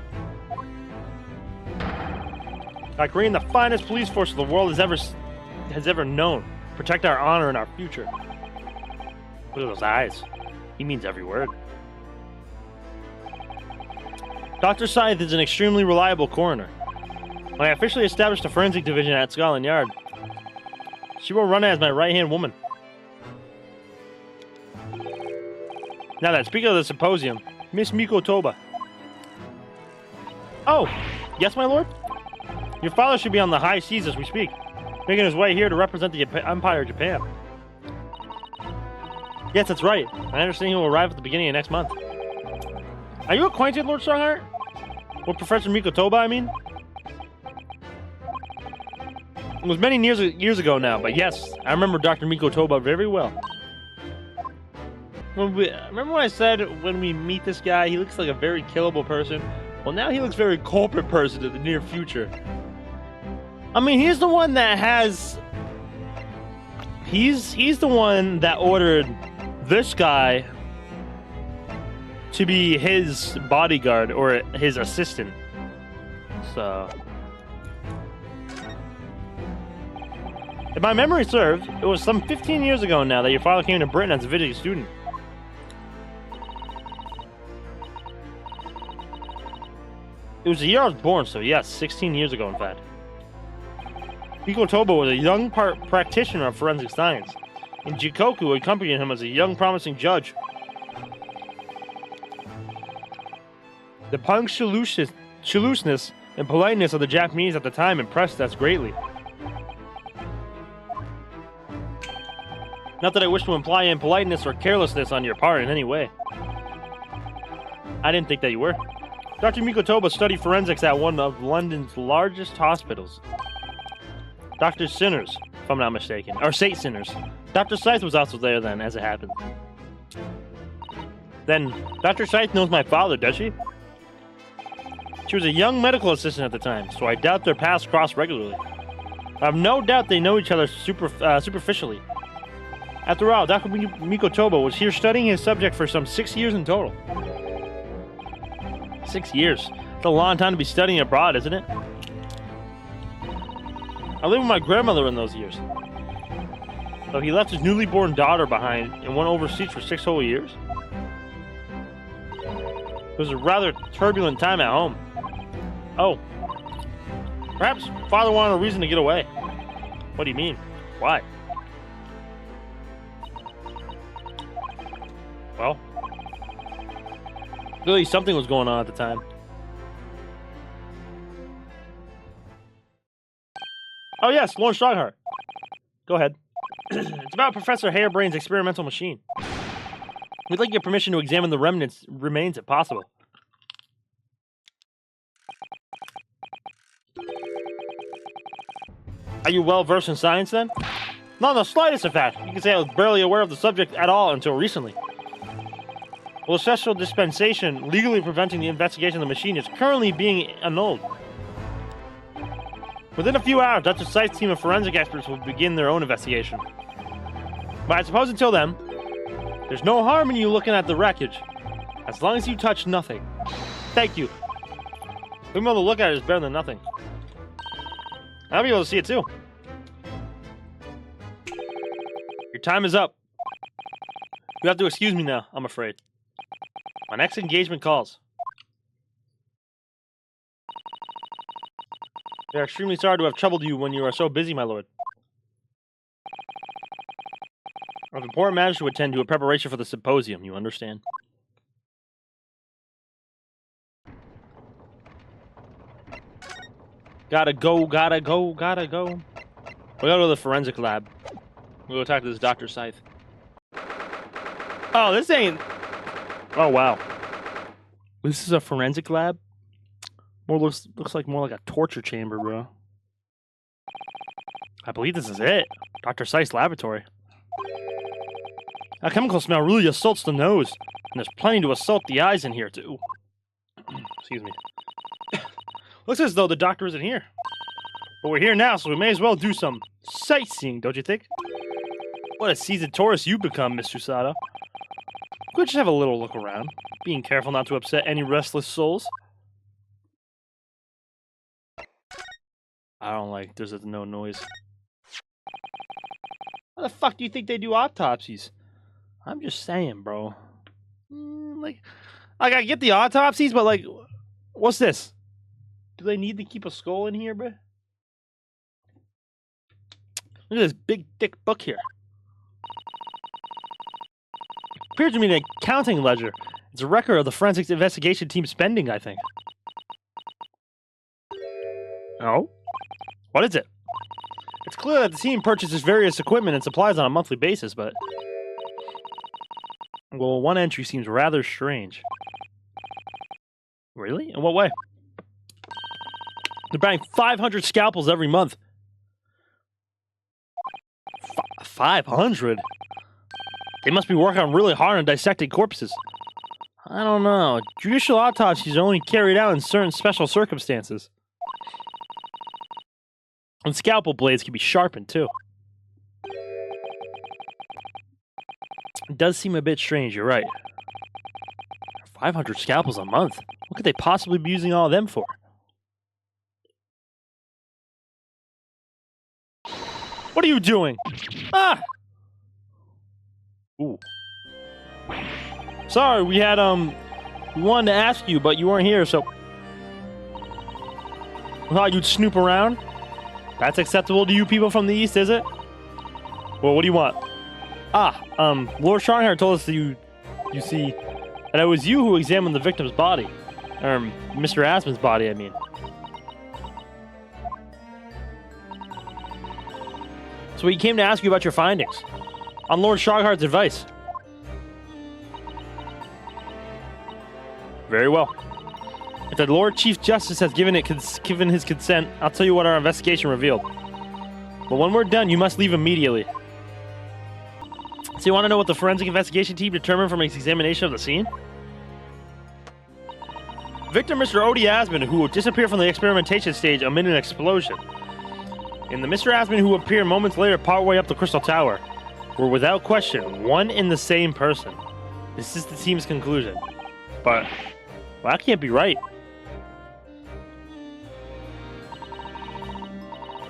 By creating the finest police force the world has ever known, protect our honor and our future. Look at those eyes. He means every word. Dr. Scythe is an extremely reliable coroner. When I officially established the forensic division at Scotland Yard, she will run as my right-hand woman. Now then, speaking of the symposium, Miss Miko Toba. Oh, yes, my lord? Your father should be on the high seas as we speak, making his way here to represent the Empire of Japan. Yes, that's right. I understand he will arrive at the beginning of next month. Are you acquainted, Lord Strongheart? With Professor Miko Toba, I mean? It was many years ago now, but yes, I remember Dr. Miko Toba very well. Remember when I said when we meet this guy, he looks like a very killable person? Well, now he looks very culprit person in the near future. I mean, he's the one that has... He's the one that ordered this guy to be his bodyguard or his assistant. So... if my memory serves, it was some 15 years ago now that your father came to Britain as a visiting student. It was the year I was born, so yes, 16 years ago in fact. Miko Toba was a young practitioner of forensic science, and Jikoku accompanied him as a young promising judge. The punctiliousness and politeness of the Japanese at the time impressed us greatly. Not that I wish to imply impoliteness or carelessness on your part in any way. I didn't think that you were. Dr. Miko Toba studied forensics at one of London's largest hospitals. Dr. Sinners, if I'm not mistaken. Or St. Sinners. Dr. Scythe was also there then, as it happened. Then, Dr. Scythe knows my father, does she? She was a young medical assistant at the time, so I doubt their paths cross regularly. I have no doubt they know each other superficially. After all, Dr. Miko Toba was here studying his subject for some 6 years in total. 6 years. It's a long time to be studying abroad, isn't it? I lived with my grandmother in those years. So he left his newly born daughter behind and went overseas for 6 whole years? It was a rather turbulent time at home. Oh. Perhaps father wanted a reason to get away. What do you mean? Why? Well, clearly something was going on at the time. Oh, yes, Lord Strongheart. Go ahead. It's about Professor Harebrain's experimental machine. We'd like your permission to examine the remains if possible. Are you well versed in science then? Not in the slightest, in fact. You can say I was barely aware of the subject at all until recently. Well, a special dispensation legally preventing the investigation of the machine is currently being annulled. Within a few hours, Dr. Scythe's team of forensic experts will begin their own investigation. But I suppose until then, there's no harm in you looking at the wreckage, as long as you touch nothing. Thank you. Being able to look at it is better than nothing. I'll be able to see it too. Your time is up. You have to excuse me now, I'm afraid. My next engagement calls. We are extremely sorry to have troubled you when you are so busy, my lord. I have important matters to attend to a preparation for the symposium, you understand? Gotta go, gotta go, gotta go. We gotta go to the forensic lab. We'll go talk to this Dr. Scythe. Oh, this ain't... Oh, wow. This is a forensic lab? Looks like more like a torture chamber, bro. I believe this is it. Dr. Scythe's laboratory. That chemical smell really assaults the nose. And there's plenty to assault the eyes in here, too. Excuse me. Looks as though the doctor isn't here. But we're here now, so we may as well do some sightseeing, don't you think? What a seasoned tourist you've become, Mr. Sada. Could just have a little look around, being careful not to upset any restless souls. I don't like there's no noise. How the fuck do you think they do autopsies? I'm just saying, bro. Like, I get the autopsies, but like, what's this? Do they need to keep a skull in here, bro? Look at this big, thick book here. Appears to be an accounting ledger. It's a record of the forensics investigation team's spending, I think. Oh? What is it? It's clear that the team purchases various equipment and supplies on a monthly basis, but... Well, one entry seems rather strange. Really? In what way? They're buying 500 scalpels every month. 500? They must be working really hard on dissecting corpses. I don't know. Judicial autopsies are only carried out in certain special circumstances. And scalpel blades can be sharpened, too. It does seem a bit strange, you're right. 500 scalpels a month? What could they possibly be using all of them for? What are you doing? Ah! Ooh. Sorry, we wanted to ask you, but you weren't here, so... We thought you'd snoop around? That's acceptable to you people from the East, is it? Well, what do you want? Lord Strongheart told us that you see, that it was you who examined the victim's body. Or, Mr. Aspen's body, I mean. So we came to ask you about your findings. On Lord Strongheart's advice. Very well. If the Lord Chief Justice has given his consent, I'll tell you what our investigation revealed. But when we're done, you must leave immediately. So you want to know what the forensic investigation team determined from its examination of the scene? Victim Mr. Odie Asman, who disappeared from the experimentation stage amid an explosion, and the Mr. Asman who appeared moments later partway up the Crystal Tower, were without question one and the same person. This is the team's conclusion. But, well, that can't be right.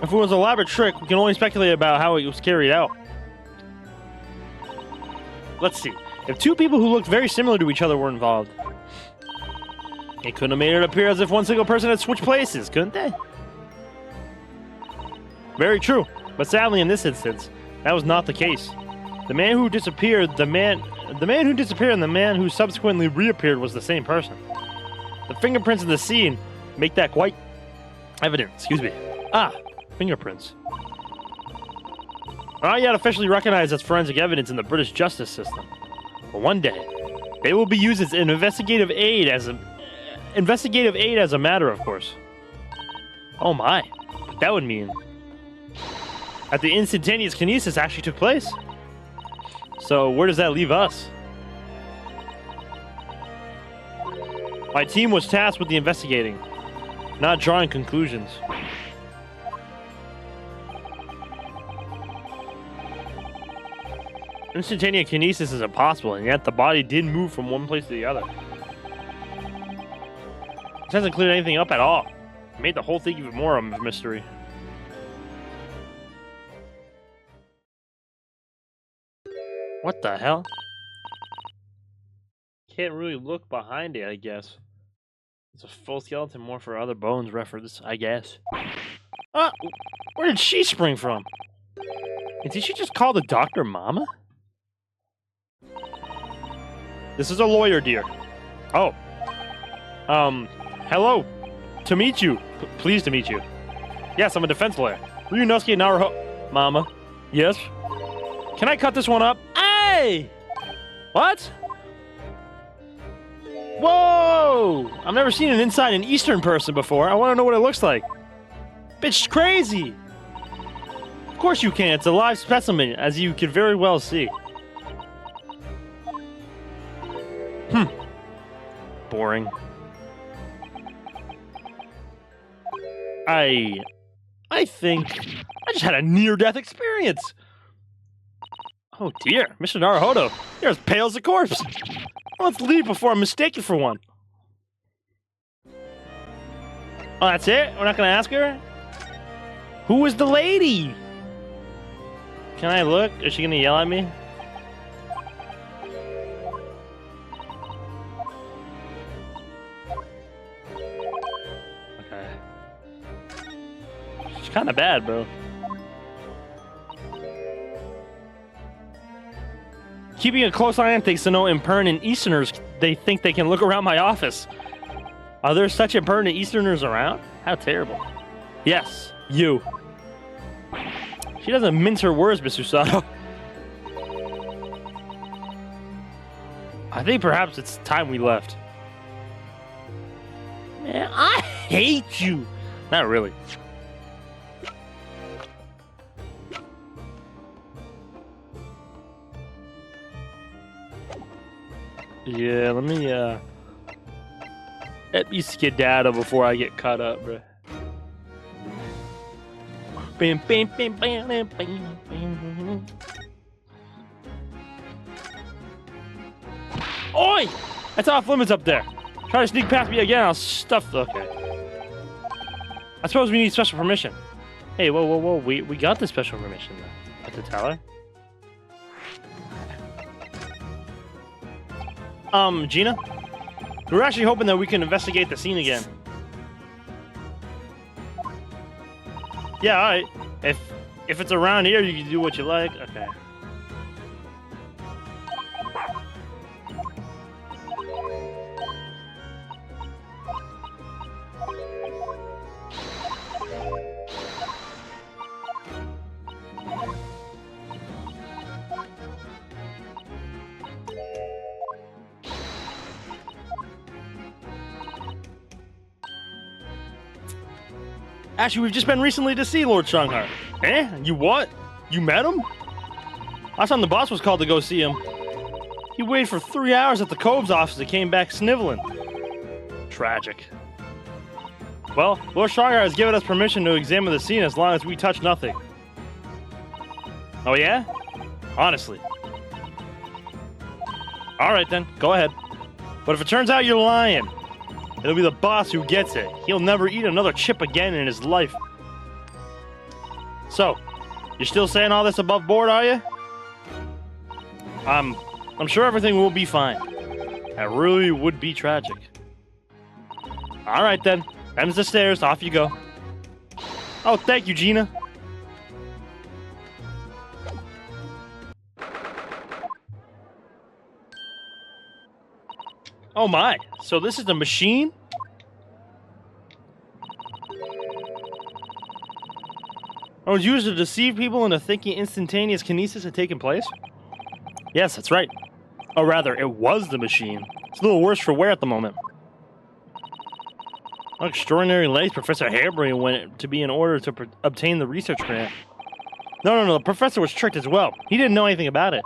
If it was an elaborate trick, we can only speculate about how it was carried out. Let's see. If two people who looked very similar to each other were involved, they couldn't have made it appear as if one single person had switched places, couldn't they? Very true. But sadly, in this instance, that was not the case. The man who disappeared, the man who disappeared and the man who subsequently reappeared was the same person. The fingerprints in the scene make that quite evident. Excuse me. fingerprints. Not yet officially recognized as forensic evidence in the British justice system. But one day, they will be used as an investigative aid as a matter, of course. Oh my. That would mean that the instantaneous kinesis actually took place. So where does that leave us? My team was tasked with the investigating, not drawing conclusions. Instantaneous kinesis is impossible, and yet the body did move from one place to the other. This hasn't cleared anything up at all. It made the whole thing even more of a mystery. What the hell? Can't really look behind it, I guess. It's a full skeleton, more for other bones reference, I guess. Where did she spring from? And did she just call the doctor Mama? This is a lawyer, dear. Oh. Hello. To meet you. Pleased to meet you. Yes, I'm a defense lawyer. Ryunosuke Naruhodo. Mama. Yes? Can I cut this one up? Hey! What? Whoa! I've never seen an inside an Eastern person before. I want to know what it looks like. Bitch, crazy! Of course you can. It's a live specimen, as you can very well see. Boring. I think I just had a near-death experience. Oh dear, Mr. Naruhodo, you're as pale as a corpse. Let's leave before I'm mistaken for one. Oh, that's it? We're not gonna ask her? Who is the lady? Can I look? Is she gonna yell at me? Okay. She's kinda bad, bro. Keeping a close eye on things to know impertinent Easterners, they think they can look around my office. Are there such impertinent Easterners around? How terrible. Yes, you. She doesn't mince her words, Miss Usato. I think perhaps it's time we left. Man, I hate you. Not really. Yeah, let me skedaddle before I get caught up, bro. Bam, bam, bam, bam, bam, bam. Oi! That's off limits up there. Try to sneak past me again, I'll stuff. Okay. I suppose we need special permission. Hey, whoa, whoa, whoa. We got the special permission though. At the tower. Gina? We're actually hoping that we can investigate the scene again. Yeah, alright. If it's around here, you can do what you like. Okay. Actually, we've just been recently to see Lord Shanghai. Eh? You what? You met him? Last time the boss was called to go see him. He waited for 3 hours at the Cove's office and came back sniveling. Tragic. Well, Lord Shanghai has given us permission to examine the scene as long as we touch nothing. Oh yeah? Honestly. Alright then, go ahead. But if it turns out you're lying, it'll be the boss who gets it. He'll never eat another chip again in his life. So, you're still saying all this above board, are you? I'm sure everything will be fine. That really would be tragic. Alright then. Them's the stairs. Off you go. Oh, thank you, Gina. Oh my. So this is the machine? I was used to deceive people into thinking instantaneous kinesis had taken place? Yes, that's right. Or rather, it was the machine. It's a little worse for wear at the moment. How extraordinary lengths Professor Harebree went to be in order to obtain the research grant. No, the professor was tricked as well. He didn't know anything about it.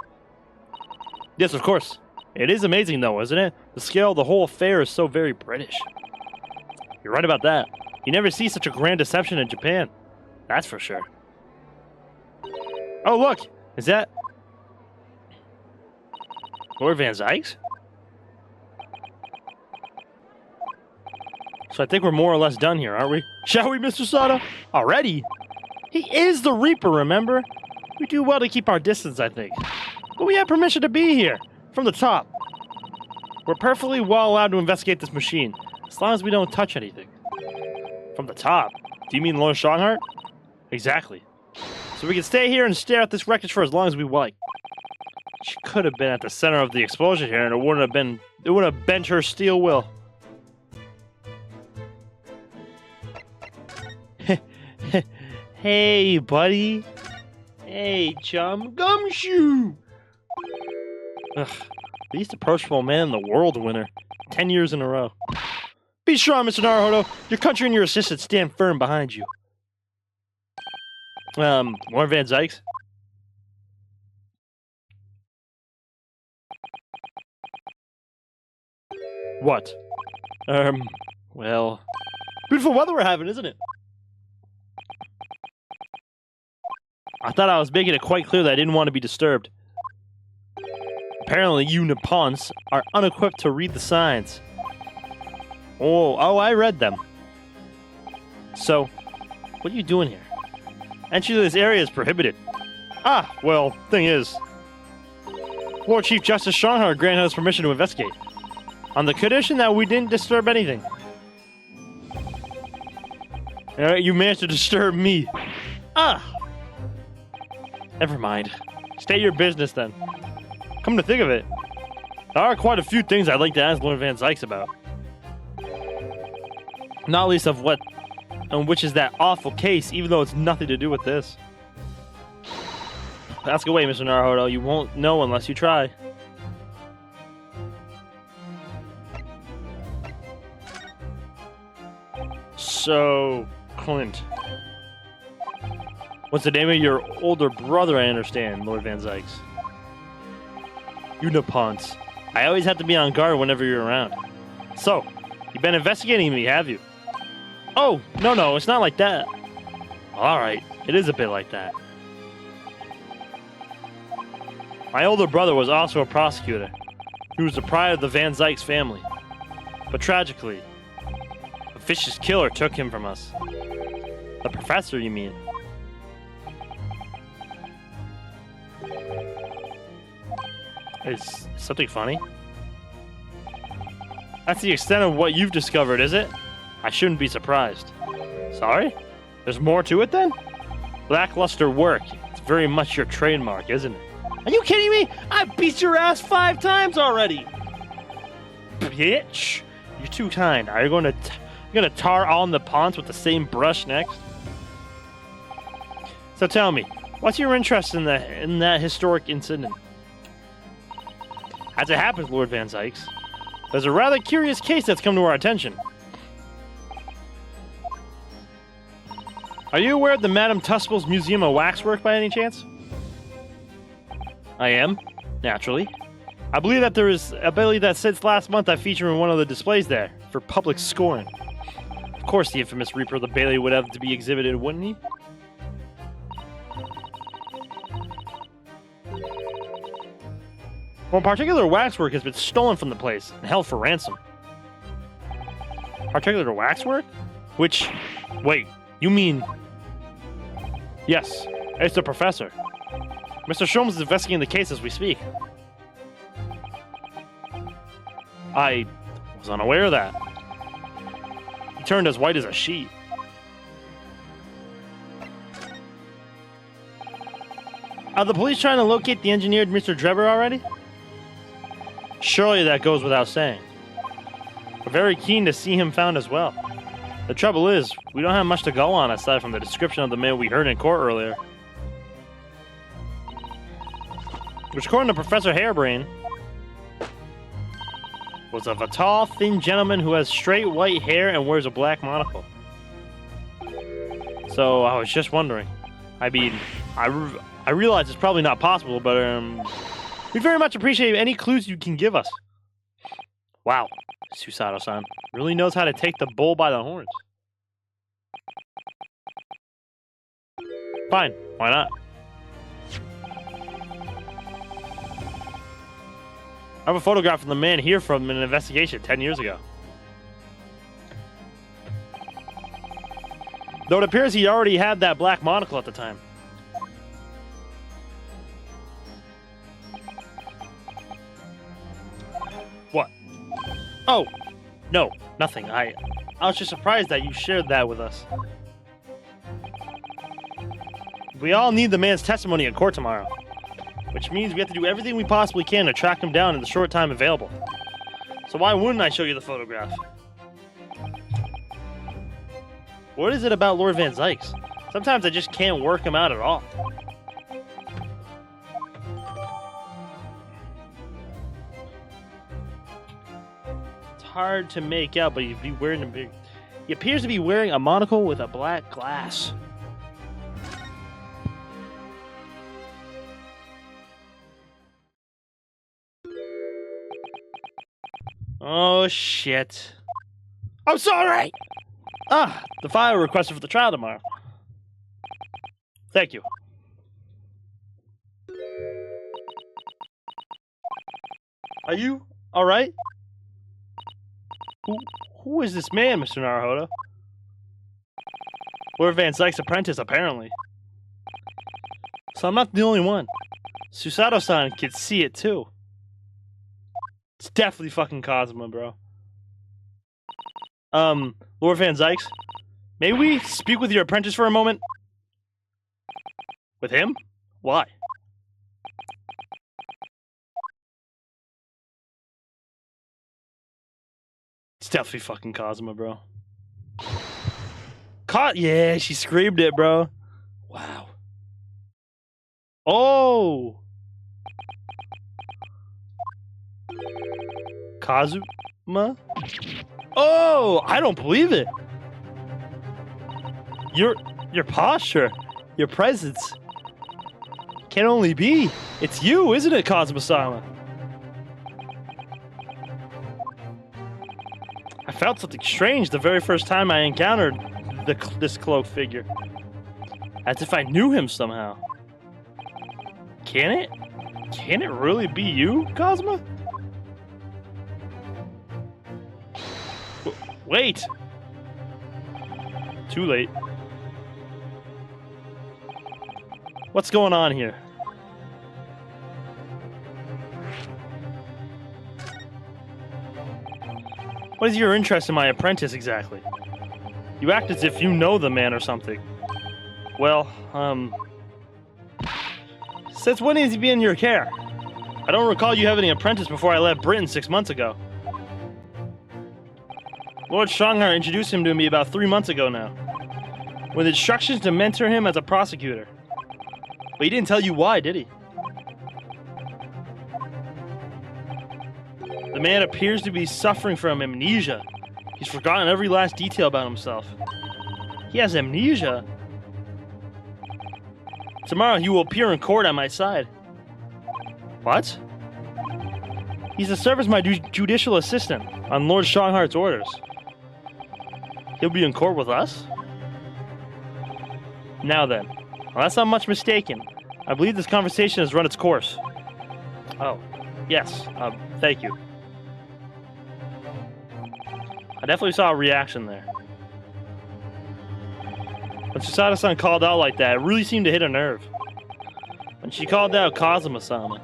Yes, of course. It is amazing though, isn't it? The scale of the whole affair is so very British. You're right about that. You never see such a grand deception in Japan. That's for sure. Oh, look! Is that Lord Van Zykes? So I think we're more or less done here, aren't we? Shall we, Mr. Sada? Already? He is the Reaper, remember? We do well to keep our distance, I think. But we have permission to be here, from the top. We're perfectly well allowed to investigate this machine, as long as we don't touch anything. From the top? Do you mean Lord Strongheart? Exactly. So we can stay here and stare at this wreckage for as long as we like. She could have been at the center of the explosion here, and it would have bent her steel will. Hey, buddy. Hey, chum. Gumshoe! Ugh. Least approachable man in the world winner. 10 years in a row. Be strong, Mr. Naruhodo. Your country and your assistants stand firm behind you. Lord Van Zykes? What? Well... Beautiful weather we're having, isn't it? I thought I was making it quite clear that I didn't want to be disturbed. Apparently you Nippons are unequipped to read the signs. Oh, I read them. So, what are you doing here? Entry to this area is prohibited. Ah, well, thing is, Lord Chief Justice Strongheart granted us permission to investigate, on the condition that we didn't disturb anything. You managed to disturb me. Ah! Never mind. State your business then. Come to think of it, there are quite a few things I'd like to ask Lord Van Zykes about. Not least of which is that awful case, even though it's nothing to do with this. Ask away, Mr. Naruhodo. You won't know unless you try. So, Clint. What's the name of your older brother, I understand, Lord Van Zykes? You Nippons. I always have to be on guard whenever you're around. So, you've been investigating me, have you? Oh, no, it's not like that. Alright, it is a bit like that. My older brother was also a prosecutor. He was the pride of the Van Zykes family. But tragically, a vicious killer took him from us. The professor, you mean? Is something funny? That's the extent of what you've discovered, is it? I shouldn't be surprised. Sorry? There's more to it then? Lackluster work. It's very much your trademark, isn't it? Are you kidding me? I beat your ass 5 times already! Bitch! You're too kind. Are you gonna tar all the ponds with the same brush next? So tell me, what's your interest in that historic incident? As it happens, Lord Van Zykes, there's a rather curious case that's come to our attention. Are you aware of the Madame Tuspel's Museum of Waxwork by any chance? I am, naturally. I believe that since last month I feature in one of the displays there, for public scorn. Of course the infamous Reaper of the Bailey would have to be exhibited, wouldn't he? Well, particular waxwork has been stolen from the place and held for ransom. Particular waxwork? Which... Wait, you mean... Yes, it's the professor. Mr. Sholmes is investigating the case as we speak. I was unaware of that. He turned as white as a sheet. Are the police trying to locate the engineered Mr. Drebber already? Surely that goes without saying. We're very keen to see him found as well. The trouble is, we don't have much to go on aside from the description of the man we heard in court earlier. Which, according to Professor Hairbrain, was of a tall, thin gentleman who has straight white hair and wears a black monocle. So, I was just wondering. I mean, I realize it's probably not possible, but we very much appreciate any clues you can give us. Wow, Susato-san really knows how to take the bull by the horns. Fine, why not? I have a photograph of the man here from an investigation 10 years ago. Though it appears he already had that black monocle at the time. What? Oh, no, nothing. I was just surprised that you shared that with us. We all need the man's testimony in court tomorrow, which means we have to do everything we possibly can to track him down in the short time available. So why wouldn't I show you the photograph? What is it about Lord Van Zykes? Sometimes I just can't work him out at all. It's hard to make out, but he appears to be wearing a monocle with a black glass. Oh, shit. I'm sorry! Ah, the file requested for the trial tomorrow. Thank you. Are you alright? Who is this man, Mr. Naruhodo? Lord Van Zykes' apprentice, apparently. So I'm not the only one. Susato-san can see it, too. It's definitely fucking Kazuma, bro. Lord Van Zykes, may we speak with your apprentice for a moment? With him? Why? It's definitely fucking Kazuma, bro. Yeah, she screamed it, bro. Wow. Oh! Kazuma? Oh, I don't believe it. Your posture, your presence. Can only be. It's you, isn't it, Kazuma-sama? I felt something strange the very first time I encountered this cloaked figure. As if I knew him somehow. Can it? Can it really be you, Kazuma? Wait! Too late. What's going on here? What is your interest in my apprentice exactly? You act as if you know the man or something. Well, since when has he been in your care? I don't recall you having an apprentice before I left Britain 6 months ago. Lord Stronghart introduced him to me about 3 months ago now, with instructions to mentor him as a prosecutor. But he didn't tell you why, did he? The man appears to be suffering from amnesia. He's forgotten every last detail about himself. He has amnesia? Tomorrow he will appear in court at my side. What? He's to serve as my judicial assistant on Lord Strongheart's orders. He'll be in court with us? Now then, unless I'm much mistaken, I believe this conversation has run its course. Oh, yes, thank you. I definitely saw a reaction there. When Susato-san called out like that, it really seemed to hit a nerve. When she called out Kazuma-sama.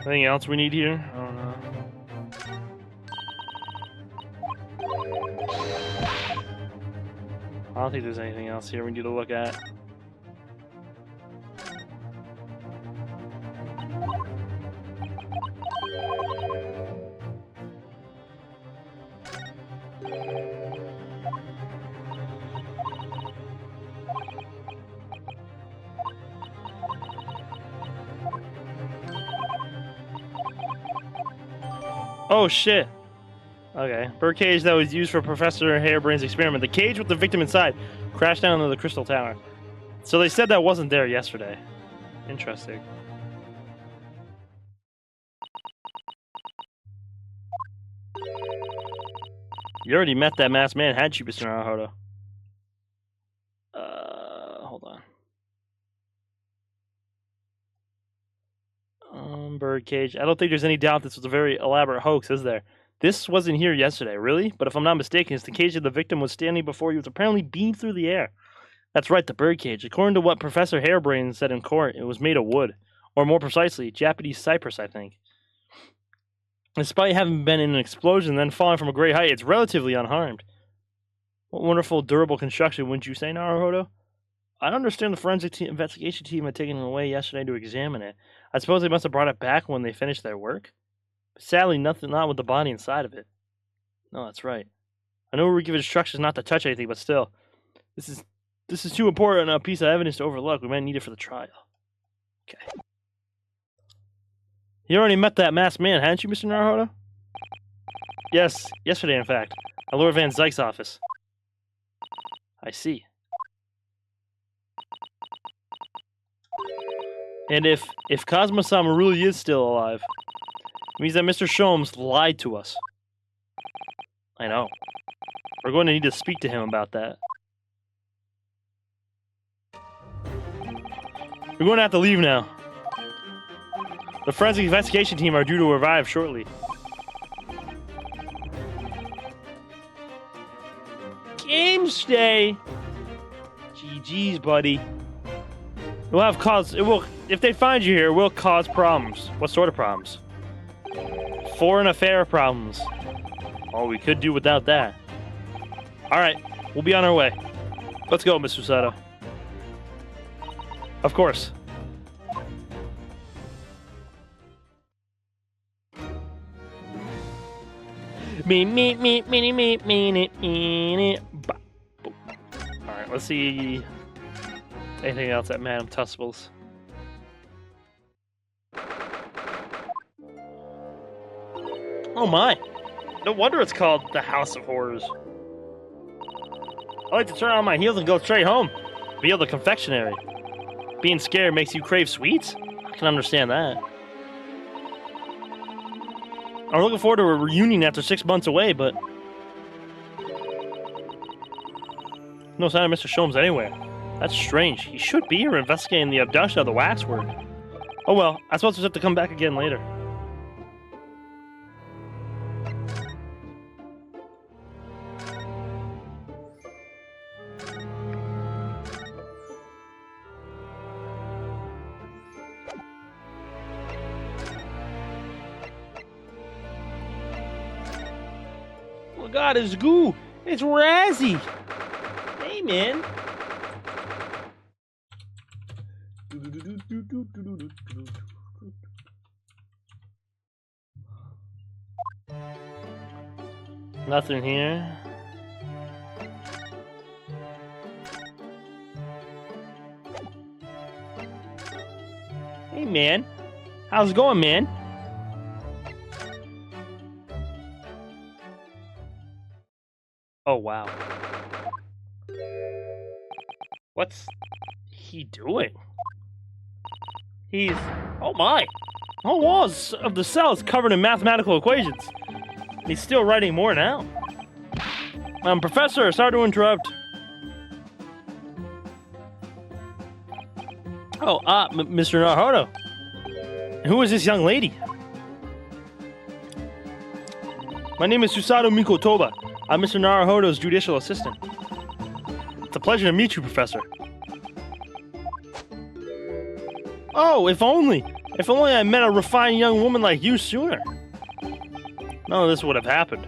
Anything else we need here? I don't know. I don't think there's anything else here we need to look at. Oh shit. Okay. Birdcage that was used for Professor Harebrain's experiment. The cage with the victim inside crashed down into the Crystal Tower. So they said that wasn't there yesterday. Interesting. You already met that masked man, hadn't you, Mr. Naruhodo? Hold on. Birdcage. I don't think there's any doubt this was a very elaborate hoax, is there? This wasn't here yesterday, really? But if I'm not mistaken, it's the cage that the victim was standing before you was apparently beamed through the air. That's right, the birdcage. According to what Professor Harebrain said in court, it was made of wood. Or more precisely, Japanese cypress, I think. Despite having been in an explosion and then falling from a great height, it's relatively unharmed. What wonderful, durable construction, wouldn't you say, Naruhodo? I don't understand the forensic investigation team had taken it away yesterday to examine it. I suppose they must have brought it back when they finished their work? But sadly, not with the body inside of it. No, that's right. I know we were given instructions not to touch anything, but still. This is too important a piece of evidence to overlook. We might need it for the trial. Okay. You already met that masked man, hadn't you, Mr. Naruhodo? Yes, yesterday, in fact. At Lord Van Zyke's office. I see. And if Cosmo-sama really is still alive, it means that Mr. Sholmes lied to us. I know. We're going to need to speak to him about that. We're going to have to leave now. The forensic investigation team are due to arrive shortly. Game stay. GG's, buddy. We'll have cause. If they find you here, we'll cause problems. What sort of problems? Foreign affair problems. Oh, we could do without that. All right, we'll be on our way. Let's go, Mr. Susato. Of course. Alright, let's see anything else at Madame Tussible's. Oh my! No wonder it's called the House of Horrors. I like to turn on my heels and go straight home. Via the confectionery. Being scared makes you crave sweets? I can understand that. I'm looking forward to a reunion after 6 months away, but no sign of Mr. Sholmes anywhere. That's strange. He should be here investigating the abduction of the waxwork. Oh well, I suppose we'll have to come back again later. Oh god, it's Goo! It's Razzie! Hey, man! Nothing here. Hey, man. How's it going, man? Oh, wow. What's he doing? He's... Oh, my! The whole walls of the cell is covered in mathematical equations. He's still writing more now. Professor, sorry to interrupt. Oh, Mr. Naruhodo. Who is this young lady? My name is Susato Mikotoba. I'm Mr. Naruhodo's judicial assistant. It's a pleasure to meet you, Professor. Oh, if only! If only I met a refined young woman like you sooner. None of this would have happened.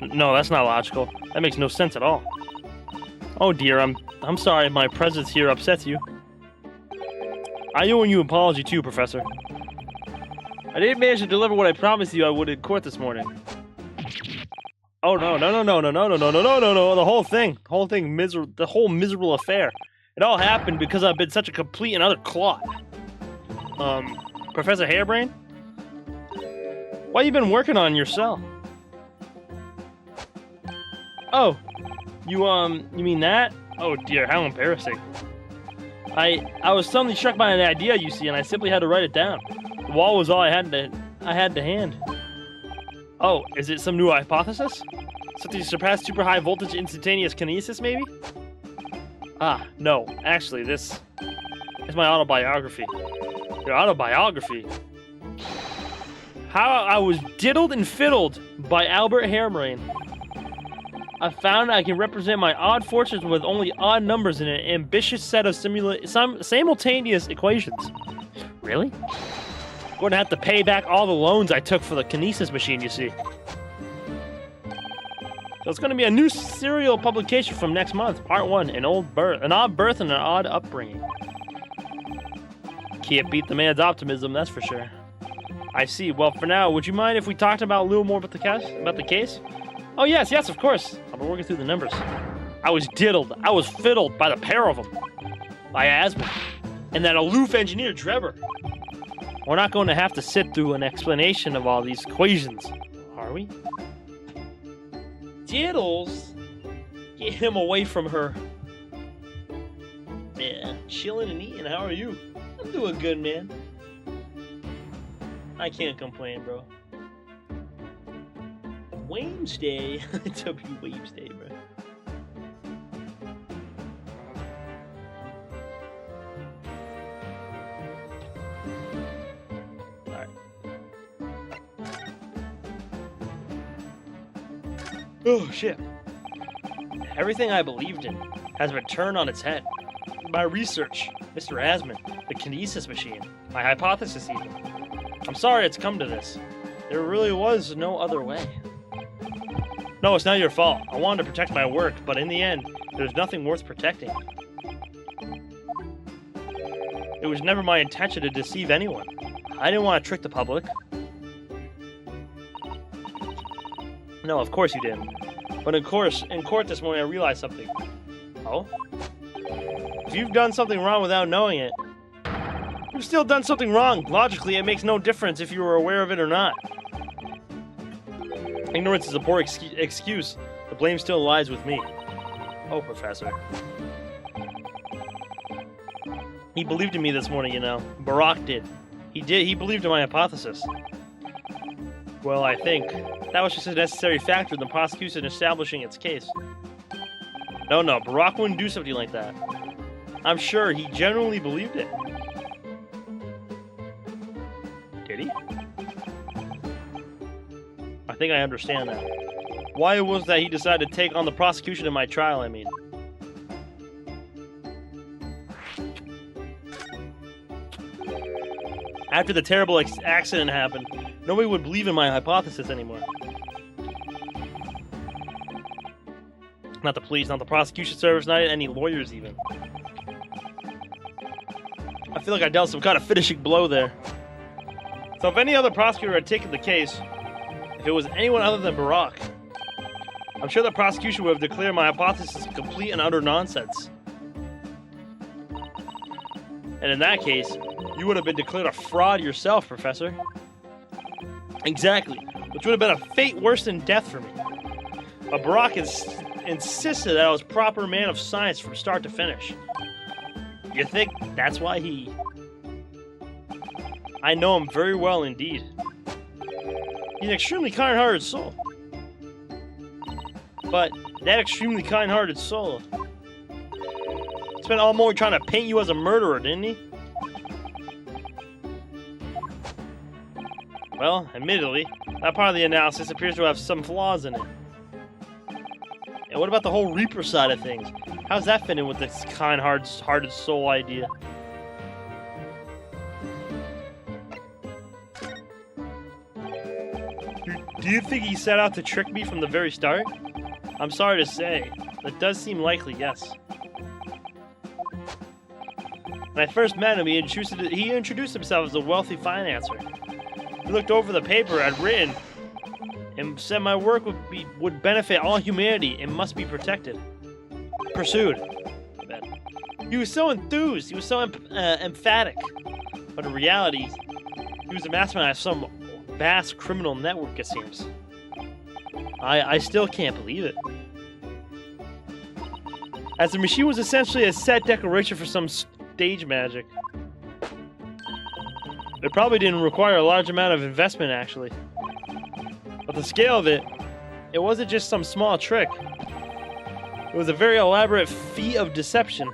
No, that's not logical. That makes no sense at all. Oh dear, I'm sorry my presence here upsets you. I owe you an apology too, Professor. I didn't manage to deliver what I promised you I would in court this morning. Oh no, the whole thing, the whole miserable affair. It all happened because I've been such a complete and utter clot. Professor Hairbrain? What you been working on yourself? Oh, you mean that? Oh dear, how embarrassing. I was suddenly struck by an idea, you see, and I simply had to write it down. The wall was all I had to hand. Oh, is it some new hypothesis? Something to surpass super high voltage instantaneous kinesis, maybe? Ah, no. Actually, this is my autobiography. Your autobiography? How I was diddled and fiddled by Albert Hairbrain. I found I can represent my odd fortunes with only odd numbers in an ambitious set of simultaneous equations. Really? I'm going to have to pay back all the loans I took for the kinesis machine, you see. So it's going to be a new serial publication from next month, Part 1, an odd birth and an odd upbringing. Can't beat the man's optimism, that's for sure. I see. Well, for now, would you mind if we talked about a little more about the case? Oh, yes, of course. I've been working through the numbers. I was diddled. I was fiddled by the pair of them. By Asmund. And that aloof engineer, Drebber. We're not going to have to sit through an explanation of all these equations, are we? Diddles? Get him away from her. Yeah, chilling and eating. How are you? I'm doing good, man. I can't complain, bro. Wednesday. W Wednesday, bro. Alright. Oh, shit. Everything I believed in has been turned on its head. My research, Mr. Asmund, the kinesis machine, my hypothesis even. I'm sorry it's come to this. There really was no other way. No, it's not your fault. I wanted to protect my work, but in the end, there's nothing worth protecting. It was never my intention to deceive anyone. I didn't want to trick the public. No, of course you didn't. But in court this morning, I realized something. Oh? If you've done something wrong without knowing it, you've still done something wrong. Logically, it makes no difference if you were aware of it or not. Ignorance is a poor excuse. The blame still lies with me. Oh, Professor. He believed in me this morning, you know. Barak did. He believed in my hypothesis. Well, I think that was just a necessary factor in the prosecution establishing its case. No, Barak wouldn't do something like that. I'm sure he genuinely believed it. Did he? I think I understand that. Why it was that he decided to take on the prosecution in my trial, I mean. After the terrible accident happened, nobody would believe in my hypothesis anymore. Not the police, not the prosecution service, not any lawyers even. I feel like I dealt some kind of finishing blow there. So if any other prosecutor had taken the case, if it was anyone other than Barak, I'm sure the prosecution would have declared my hypothesis complete and utter nonsense. And in that case, you would have been declared a fraud yourself, Professor. Exactly, which would have been a fate worse than death for me. But Barak insisted that I was proper man of science from start to finish. You think that's why he... I know him very well indeed. He's an extremely kind-hearted soul. But that extremely kind-hearted soul spent all morning trying to paint you as a murderer, didn't he? Well, admittedly, that part of the analysis appears to have some flaws in it. And what about the whole Reaper side of things? How's that fit in with this kind-hearted soul idea? Do you think he set out to trick me from the very start? I'm sorry to say, that does seem likely, yes. When I first met him, he introduced himself as a wealthy financer. He looked over the paper I'd written and said my work would benefit all humanity and must be protected. Pursued. I bet. He was so enthused, he was so emphatic. But in reality, he was a mastermind of some vast criminal network, it seems. I still can't believe it. As the machine was essentially a set decoration for some stage magic. It probably didn't require a large amount of investment, actually. But the scale of it, it wasn't just some small trick. It was a very elaborate feat of deception.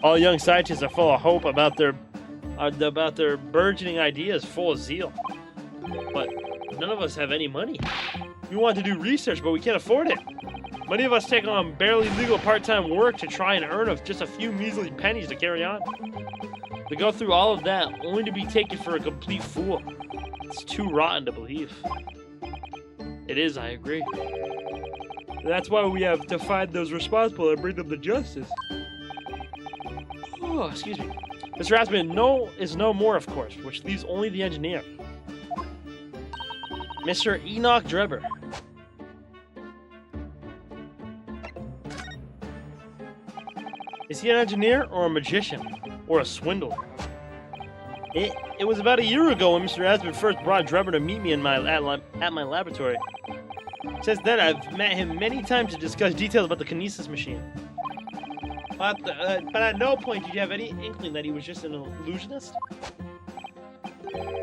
All young scientists are full of hope about their burgeoning ideas, full of zeal. But none of us have any money. We want to do research, but we can't afford it. Many of us take on barely legal part-time work to try and earn just a few measly pennies to carry on. To go through all of that only to be taken for a complete fool. It's too rotten to believe. It is, I agree. That's why we have to find those responsible and bring them to justice. Oh, excuse me. Mr. Aspen is no more, of course, which leaves only the engineer. Mr. Enoch Drebber. Is he an engineer or a magician? Or a swindler? It was about a year ago when Mr. Aspen first brought Drebber to meet me at my laboratory. Since then, I've met him many times to discuss details about the Kinesis machine. But at no point did you have any inkling that he was just an illusionist?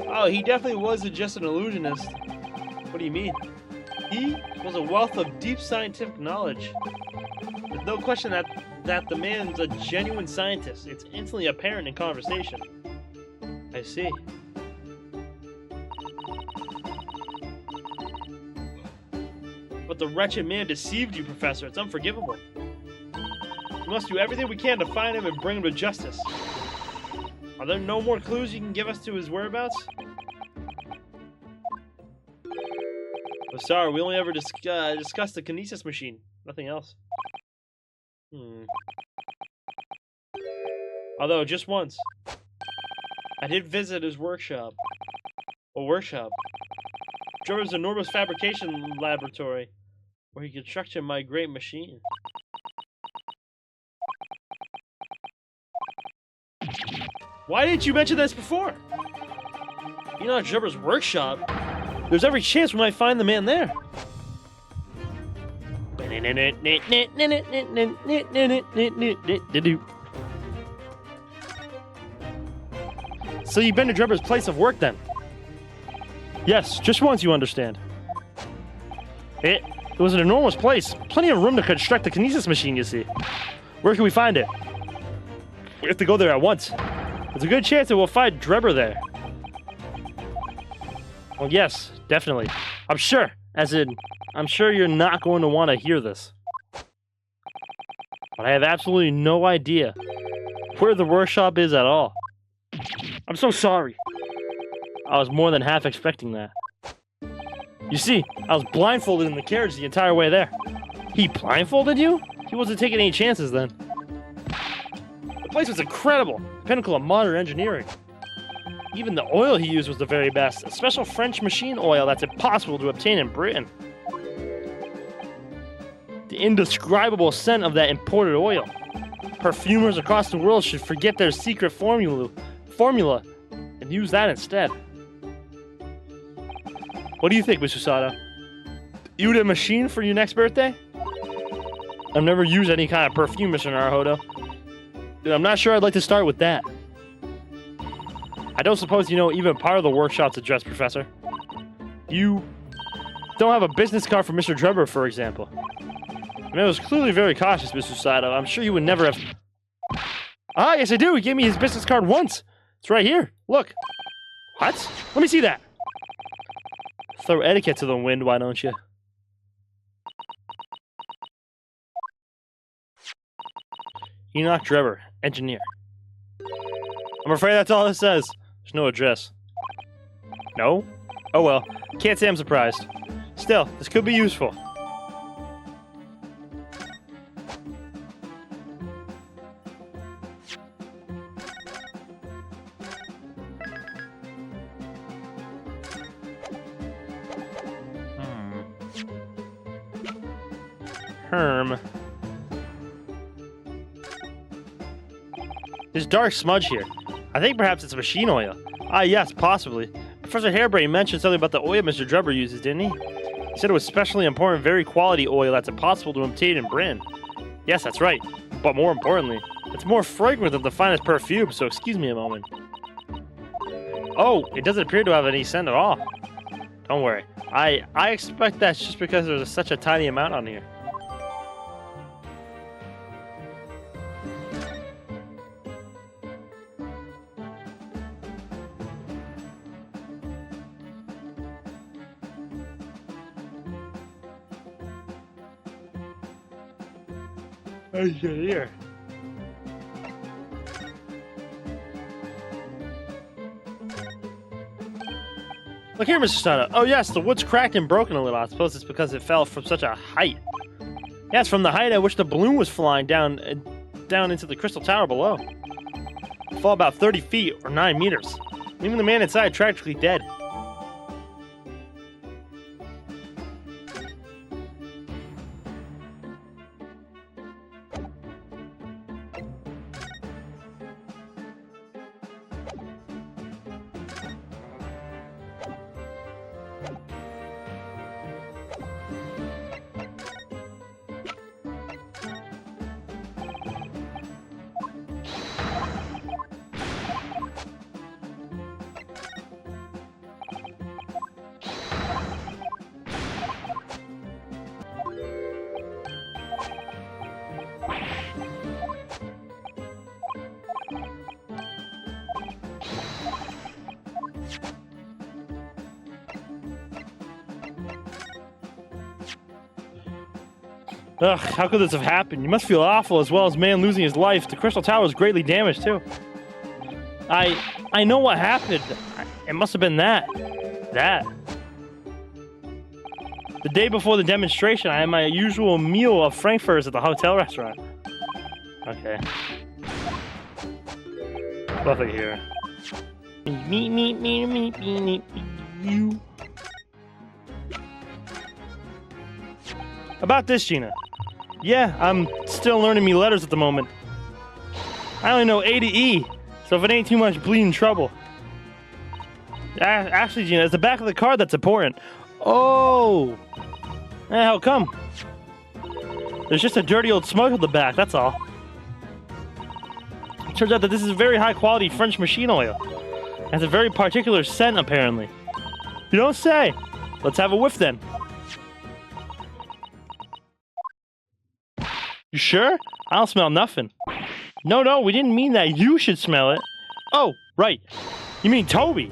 Oh, he definitely wasn't just an illusionist. What do you mean? He was a wealth of deep scientific knowledge. There's no question that the man's a genuine scientist. It's instantly apparent in conversation. I see. But the wretched man deceived you, Professor. It's unforgivable. We must do everything we can to find him and bring him to justice. Are there no more clues you can give us to his whereabouts? Oh, sorry, we only ever discussed the Kinesis machine. Nothing else. Although, just once. I did visit his workshop. Drebber's enormous fabrication laboratory, where he constructed my great machine. Why didn't you mention this before? You know, Drebber's workshop. There's every chance we might find the man there. So you've been to Drebber's place of work then? Yes, just once, you understand. It was an enormous place. Plenty of room to construct the Kinesis machine, you see. Where can we find it? We have to go there at once. There's a good chance that we'll find Drebber there. Well, yes, definitely. I'm sure. As in, I'm sure you're not going to want to hear this. But I have absolutely no idea where the workshop is at all. I'm so sorry. I was more than half expecting that. You see, I was blindfolded in the carriage the entire way there. He blindfolded you? He wasn't taking any chances then. The place was incredible. Pinnacle of modern engineering. Even the oil he used was the very best. A special French machine oil that's impossible to obtain in Britain. The indescribable scent of that imported oil. Perfumers across the world should forget their secret formula and use that instead. What do you think, Mr. Sato? You need a machine for your next birthday? I've never used any kind of perfume, Mr. Naruhodo. I'm not sure I'd like to start with that. I don't suppose you know even part of the workshop's address, Professor. You don't have a business card for Mr. Drebber, for example. I mean, I was clearly very cautious, Mr. Sato. I'm sure you would never have... Ah, yes I do! He gave me his business card once! It's right here. Look. What? Let me see that. Throw etiquette to the wind, why don't you? Enoch Drebber, engineer. I'm afraid that's all it says. There's no address. No? Oh well, can't say I'm surprised. Still, this could be useful. Herm. There's dark smudge here. I think perhaps it's machine oil. Ah, yes, possibly. Professor Harebrained mentioned something about the oil Mr. Drebber uses, didn't he? He said it was specially important, very quality oil that's impossible to obtain in Bryn. Yes, that's right. But more importantly, it's more fragrant than the finest perfume, so excuse me a moment. Oh, it doesn't appear to have any scent at all. Don't worry. I expect that's just because there's such a tiny amount on here. Here. Look here, Mr. Stunner. Oh yes, the wood's cracked and broken a little. I suppose it's because it fell from such a height. Yeah, it's from the height at which the balloon was flying down into the crystal tower below. It fell about 30 feet or 9 meters, leaving the man inside tragically dead. Ugh, how could this have happened? You must feel awful as well as man losing his life. The crystal tower was greatly damaged too. I know what happened. It must have been that. The day before the demonstration, I had my usual meal of frankfurters at the hotel restaurant. Okay. Nothing here. You. About this, Gina. Yeah, I'm still learning me letters at the moment. I only know A to E, so if it ain't too much bleeding trouble. Actually, Gina, it's the back of the card that's important. Oh! How come? There's just a dirty old smudge on the back, that's all. It turns out that this is very high quality French machine oil. It has a very particular scent, apparently. You don't say! Let's have a whiff then. You sure? I don't smell nothing. No, we didn't mean that. You should smell it. Oh, right. You mean Toby?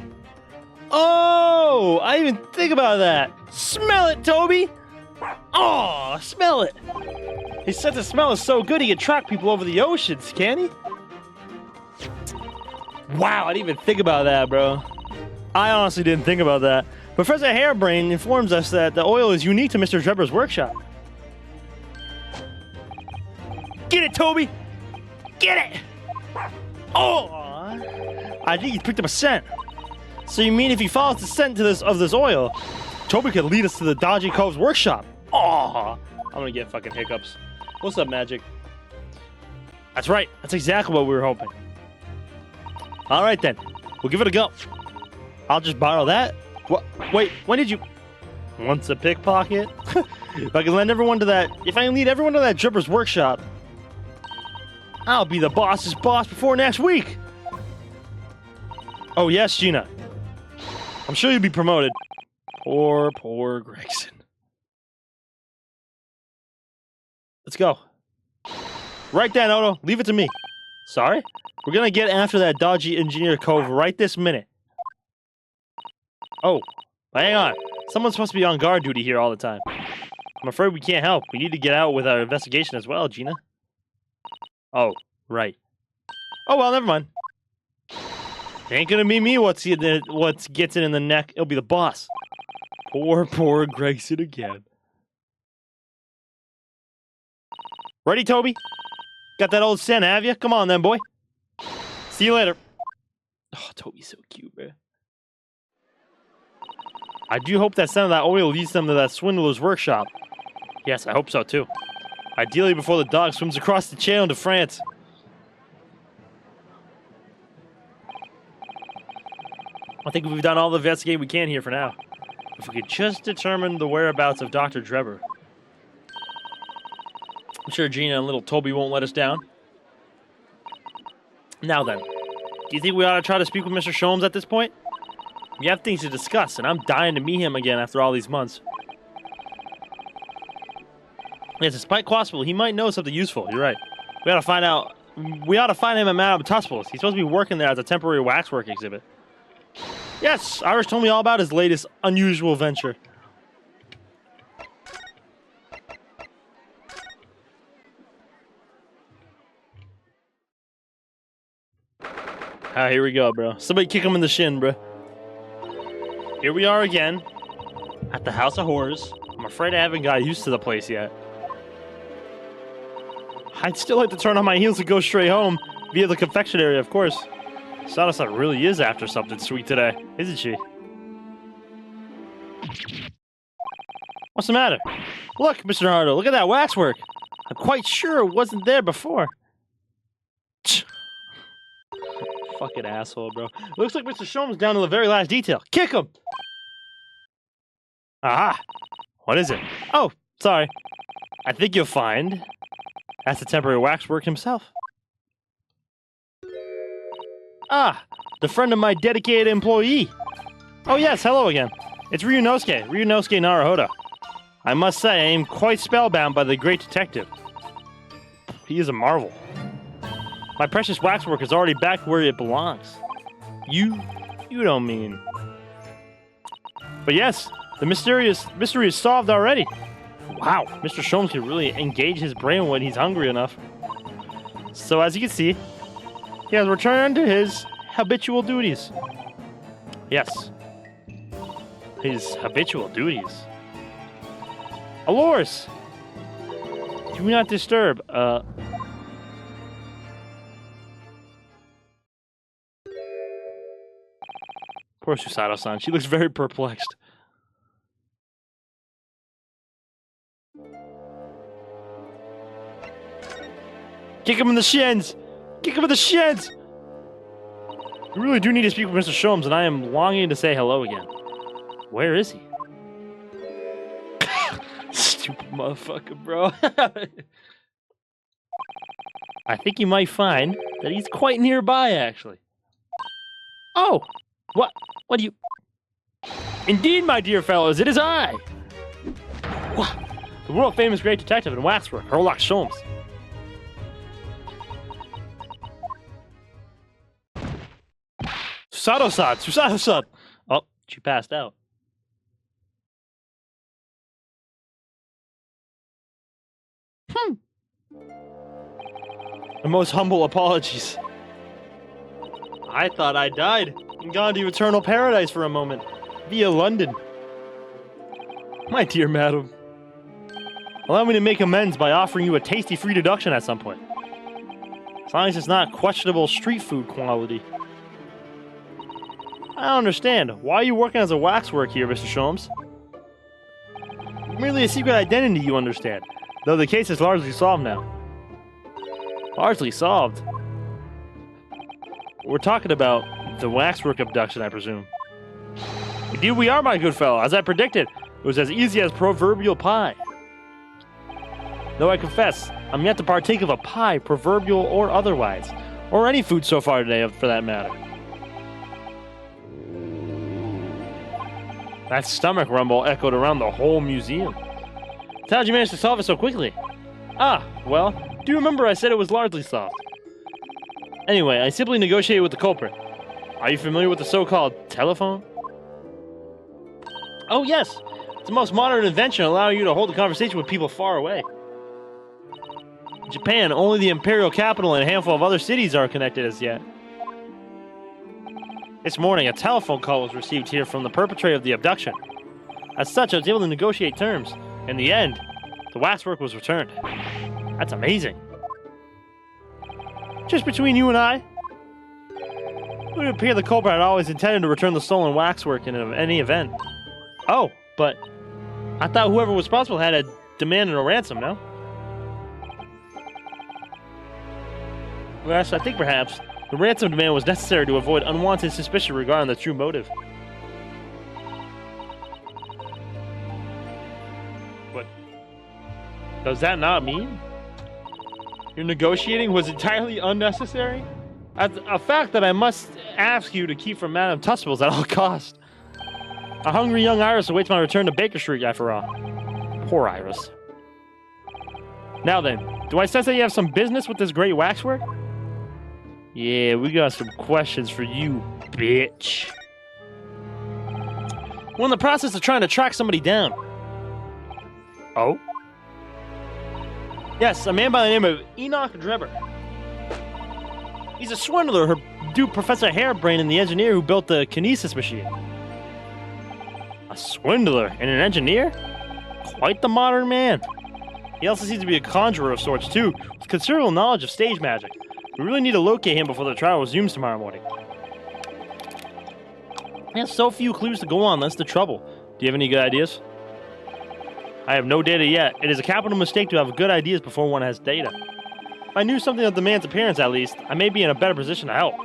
Oh, I didn't even think about that. Smell it, Toby. Oh, smell it. His sense of smell is so good he can track people over the oceans, can he? Wow, I didn't even think about that, bro. I honestly didn't think about that. Professor Harebrained informs us that the oil is unique to Mr. Drebber's workshop. Get it, Toby! Get it! Oh! I think he picked up a scent. So you mean if he follows the scent to of this oil, Toby could lead us to the Dodgy Cove's workshop? Oh! I'm gonna get fucking hiccups. What's up, Magic? That's right. That's exactly what we were hoping. All right, then. We'll give it a go. I'll just borrow that. What? Wait, when did you... Once a pickpocket? If I can lead everyone to that Drebber's workshop, I'll be the boss's boss before next week. Oh, yes, Gina. I'm sure you'll be promoted. Poor Gregson. Let's go. Right then, Odo. Leave it to me. Sorry? We're gonna get after that dodgy Engineer Cove right this minute. Oh, hang on. Someone's supposed to be on guard duty here all the time. I'm afraid we can't help. We need to get out with our investigation as well, Gina. Oh, right. Oh, well, never mind. Ain't gonna be me what gets it in the neck. It'll be the boss. Poor Gregson again. Ready, Toby? Got that old scent, have you? Come on then, boy. See you later. Oh, Toby's so cute, man. I do hope that some of that oil leads them to that swindler's workshop. Yes, I hope so too. Ideally before the dog swims across the channel to France. I think we've done all the investigating we can here for now. If we could just determine the whereabouts of Dr. Drebber. I'm sure Gina and little Toby won't let us down. Now then, do you think we ought to try to speak with Mr. Sholmes at this point? We have things to discuss, and I'm dying to meet him again after all these months. Yes, it's quite possible he might know something useful. You're right. We ought to find him at Madame Tussville's. He's supposed to be working there as a temporary waxwork exhibit. Yes, Irish told me all about his latest unusual venture. Here we go, bro. Somebody kick him in the shin, bro. Here we are again, at the House of Horrors. I'm afraid I haven't got used to the place yet. I'd still like to turn on my heels and go straight home, via the confectionery, of course. Sadasat really is after something sweet today, isn't she? What's the matter? Look, Mr. Naruto, look at that waxwork. I'm quite sure it wasn't there before. Fucking asshole, bro. Looks like Mr. Sholmes down to the very last detail. Kick him! Aha! What is it? Oh, sorry. I think you'll find that's the temporary waxwork himself. Ah, the friend of my dedicated employee. Oh yes, hello again. It's Ryunosuke Naruhodo. I must say, I am quite spellbound by the great detective. He is a marvel. My precious waxwork is already back where it belongs. You don't mean... But yes, the mystery is solved already. Wow, Mr. Sholmes can really engage his brain when he's hungry enough. So as you can see, he has returned to his habitual duties. Yes. His habitual duties. Allures! Do not disturb, Poor Susato-san. She looks very perplexed. Kick him in the shins! Kick him in the shins! We really do need to speak with Mr. Sholmes, and I am longing to say hello again. Where is he? Stupid motherfucker, bro. I think you might find that he's quite nearby, actually. Oh! What do you... Indeed, my dear fellows, it is I! What? The world-famous great detective in waxwork, Herlock Sholmes. Susato-san! Oh, she passed out. The most humble apologies. I thought I died and gone to eternal paradise for a moment, via London. My dear madam, allow me to make amends by offering you a tasty free deduction at some point. As long as it's not questionable street food quality. I don't understand. Why are you working as a waxwork here, Mr. Sholmes? Merely a secret identity, you understand. Though the case is largely solved now. Largely solved? We're talking about the waxwork abduction, I presume. Indeed we are, my good fellow. As I predicted, it was as easy as proverbial pie. Though I confess, I'm yet to partake of a pie, proverbial or otherwise. Or any food so far today, for that matter. That stomach rumble echoed around the whole museum. How'd you manage to solve it so quickly? Ah, well, do you remember I said it was largely solved? Anyway, I simply negotiated with the culprit. Are you familiar with the so-called telephone? Oh yes, it's the most modern invention allowing you to hold a conversation with people far away. In Japan, only the imperial capital and a handful of other cities are connected as yet. This morning, a telephone call was received here from the perpetrator of the abduction. As such, I was able to negotiate terms. In the end, the waxwork was returned. That's amazing. Just between you and I, it would appear the culprit had always intended to return the stolen waxwork in any event. Oh, but I thought whoever was responsible had a demand and a ransom, no? Well, I think perhaps the ransom demand was necessary to avoid unwanted suspicion regarding the true motive. But does that not mean your negotiating was entirely unnecessary? A fact that I must ask you to keep from Madame Tustable's at all costs. A hungry young Iris awaits my return to Baker Street, after all. Poor Iris. Now then, do I sense that you have some business with this great waxwork? Yeah, we got some questions for you, bitch. We're in the process of trying to track somebody down. Oh? Yes, a man by the name of Enoch Drebber. He's a swindler who duped Professor Harebrain and the engineer who built the kinesis machine. A swindler and an engineer? Quite the modern man. He also seems to be a conjurer of sorts, too, with considerable knowledge of stage magic. We really need to locate him before the trial resumes tomorrow morning. We have so few clues to go on, that's the trouble. Do you have any good ideas? I have no data yet. It is a capital mistake to have good ideas before one has data. If I knew something of the man's appearance, at least, I may be in a better position to help.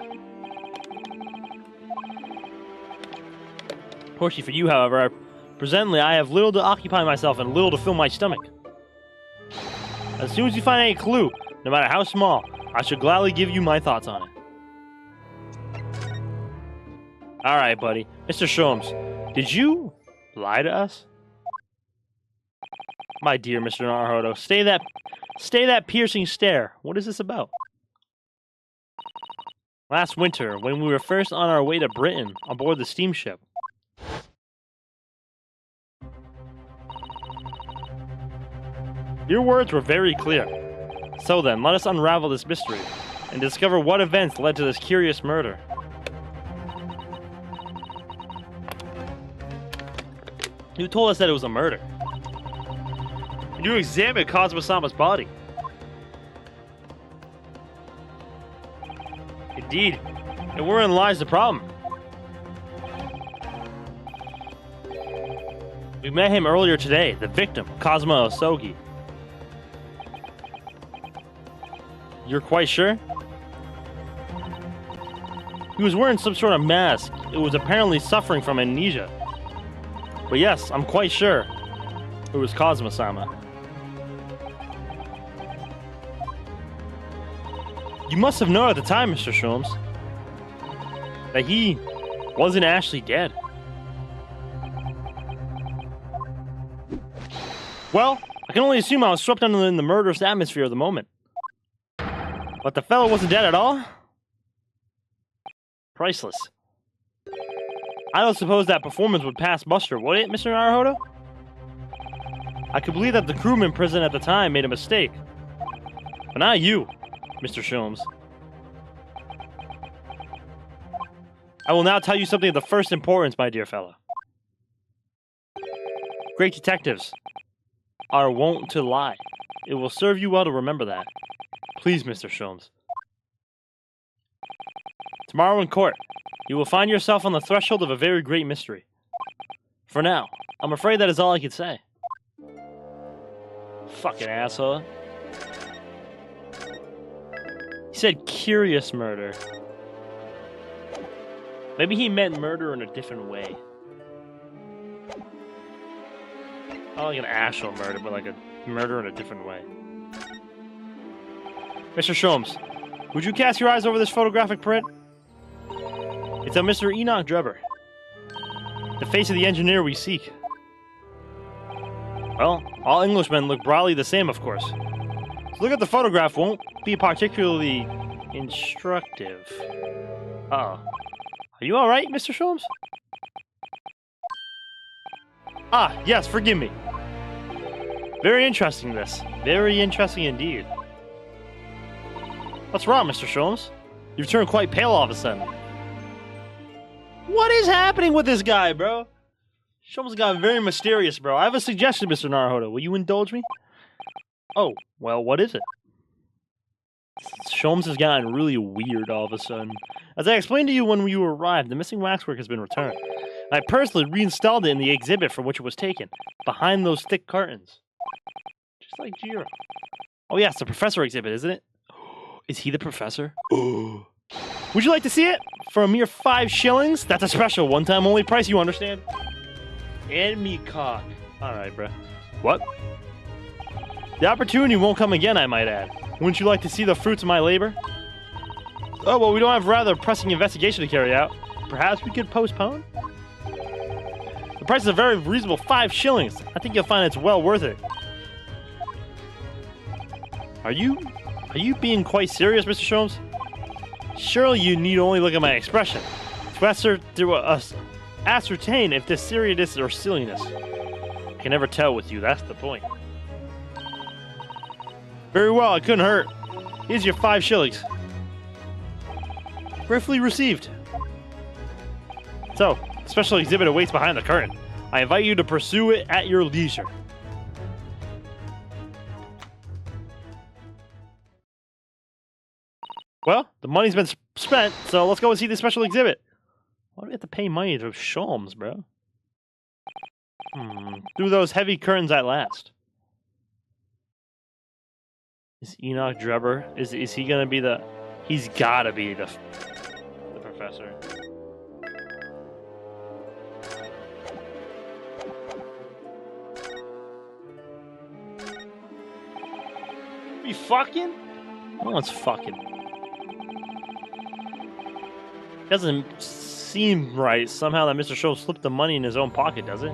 Fortunately for you, however, presently I have little to occupy myself and little to fill my stomach. As soon as you find any clue, no matter how small, I shall gladly give you my thoughts on it. Alright, buddy. Mr. Sholmes, did you lie to us? My dear Mr. Naruhodo, stay that piercing stare. What is this about? Last winter, when we were first on our way to Britain, on board the steamship. Your words were very clear. So then, let us unravel this mystery, and discover what events led to this curious murder. You told us that it was a murder. And you examined Kazuma-sama's body. Indeed, and wherein lies the problem. We met him earlier today, the victim, Kazuma Osogi. You're quite sure? He was wearing some sort of mask. It was apparently suffering from amnesia. But yes, I'm quite sure it was Kazuma-sama. You must have known at the time, Mr. Sholmes, that he wasn't actually dead. Well, I can only assume I was swept under in the murderous atmosphere of the moment. But the fellow wasn't dead at all? Priceless. I don't suppose that performance would pass muster, would it, Mr. Naruhodo? I could believe that the crewman present at the time made a mistake. But not you, Mr. Sholmes. I will now tell you something of the first importance, my dear fellow. Great detectives are wont to lie. It will serve you well to remember that. Please, Mr. Sholmes. Tomorrow in court, you will find yourself on the threshold of a very great mystery. For now, I'm afraid that is all I can say. Fucking asshole. He said curious murder. Maybe he meant murder in a different way. Not like an actual murder, but like a murder in a different way. Mr. Sholmes, would you cast your eyes over this photographic print? It's of Mr. Enoch Drebber, the face of the engineer we seek. Well, all Englishmen look broadly the same, of course. So look at the photograph won't be particularly instructive. Uh-oh. Are you alright, Mr. Sholmes? Ah, yes, forgive me. Very interesting, this. Very interesting indeed. What's wrong, Mr. Sholmes? You've turned quite pale all of a sudden. What is happening with this guy, bro? Sholmes got very mysterious, bro. I have a suggestion, Mr. Naruhodo. Will you indulge me? Oh, well, what is it? Sholmes has gotten really weird all of a sudden. As I explained to you when you arrived, the missing waxwork has been returned. I personally reinstalled it in the exhibit from which it was taken, behind those thick curtains. Just like Jiro. Oh yeah, it's the professor exhibit, isn't it? Is he the professor? Would you like to see it? For a mere 5 shillings? That's a special one-time only price, you understand? And me cock. Alright, bruh. What? The opportunity won't come again, I might add. Wouldn't you like to see the fruits of my labor? Oh, well, we don't have a rather pressing investigation to carry out. Perhaps we could postpone? The price is a very reasonable 5 shillings. I think you'll find it's well worth it. Are you being quite serious, Mr. Sholmes? Surely you need only look at my expression to ascertain if this seriousness or silliness. I can never tell with you, that's the point. Very well, it couldn't hurt. Here's your 5 shillings. Gratefully received. So, the special exhibit awaits behind the curtain. I invite you to pursue it at your leisure. Well, the money's been spent, so let's go and see the special exhibit. Why do we have to pay money to Sholmes, bro? Through those heavy curtains at last. Is Enoch Drebber? Is he gonna be the? He's gotta be the professor. Are you fucking? No one's fucking. Doesn't seem right somehow that Mr. Sholmes slipped the money in his own pocket, does it?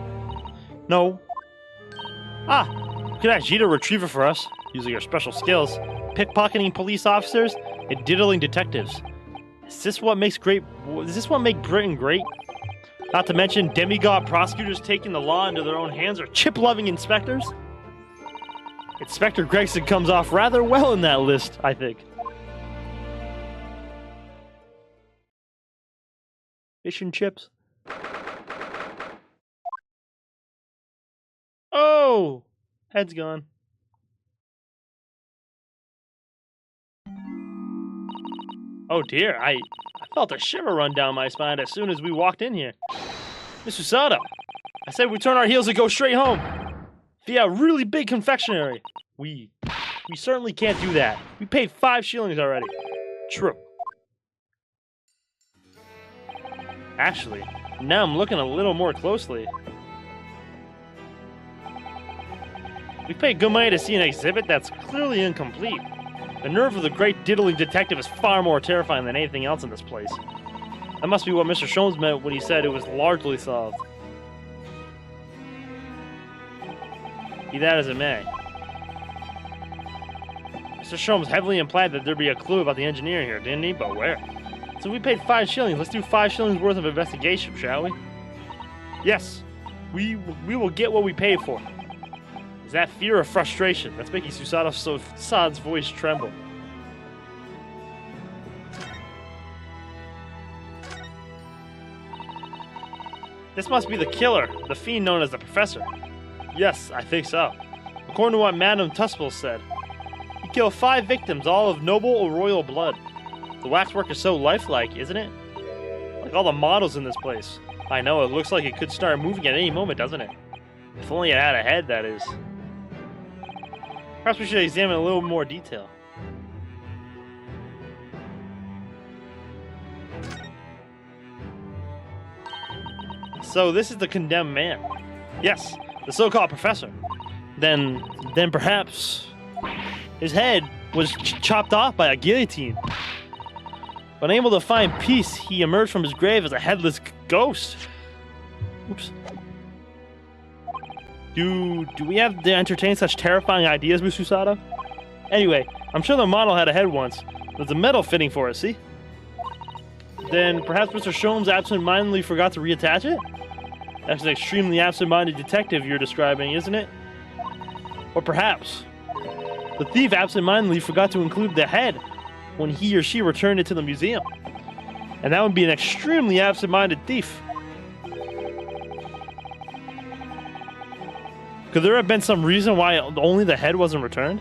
No. Ah, could ask you to retrieve it for us, using your special skills. Pickpocketing police officers and diddling detectives. Is this what makes Britain great? Not to mention demigod prosecutors taking the law into their own hands or chip-loving inspectors? Inspector Gregson comes off rather well in that list, I think. Fish and chips. Oh! Head's gone. Oh dear, I felt a shiver run down my spine as soon as we walked in here. Miss Susato, I said we turn our heels and go straight home. Via a really big confectionery. We certainly can't do that. We paid 5 shillings already. True. Actually, now I'm looking a little more closely. We paid good money to see an exhibit that's clearly incomplete. The nerve of the great diddling detective is far more terrifying than anything else in this place. That must be what Mr. Sholmes meant when he said it was largely solved. Be that as it may. Mr. Sholmes heavily implied that there'd be a clue about the engineer here, didn't he? But where? So we paid 5 shillings. Let's do 5 shillings worth of investigation, shall we? Yes. We will get what we paid for. Is that fear or frustration that's making Susato's voice tremble? This must be the killer, the fiend known as the Professor. Yes, I think so. According to what Madame Tuspel said, he killed 5 victims, all of noble or royal blood. The waxwork is so lifelike, isn't it? Like all the models in this place. I know, it looks like it could start moving at any moment, doesn't it? If only it had a head, that is. Perhaps we should examine a little more detail. So this is the condemned man. Yes, the so-called professor. Then perhaps his head was chopped off by a guillotine. Unable to find peace, he emerged from his grave as a headless ghost. Oops. Do we have to entertain such terrifying ideas, Miss Susato? Anyway, I'm sure the model had a head once. There's a metal fitting for it, see? Then perhaps Mr. Sholmes absent-mindedly forgot to reattach it? That's an extremely absent-minded detective you're describing, isn't it? Or perhaps the thief absent-mindedly forgot to include the head when he or she returned it to the museum. And that would be an extremely absent-minded thief. Could there have been some reason why only the head wasn't returned?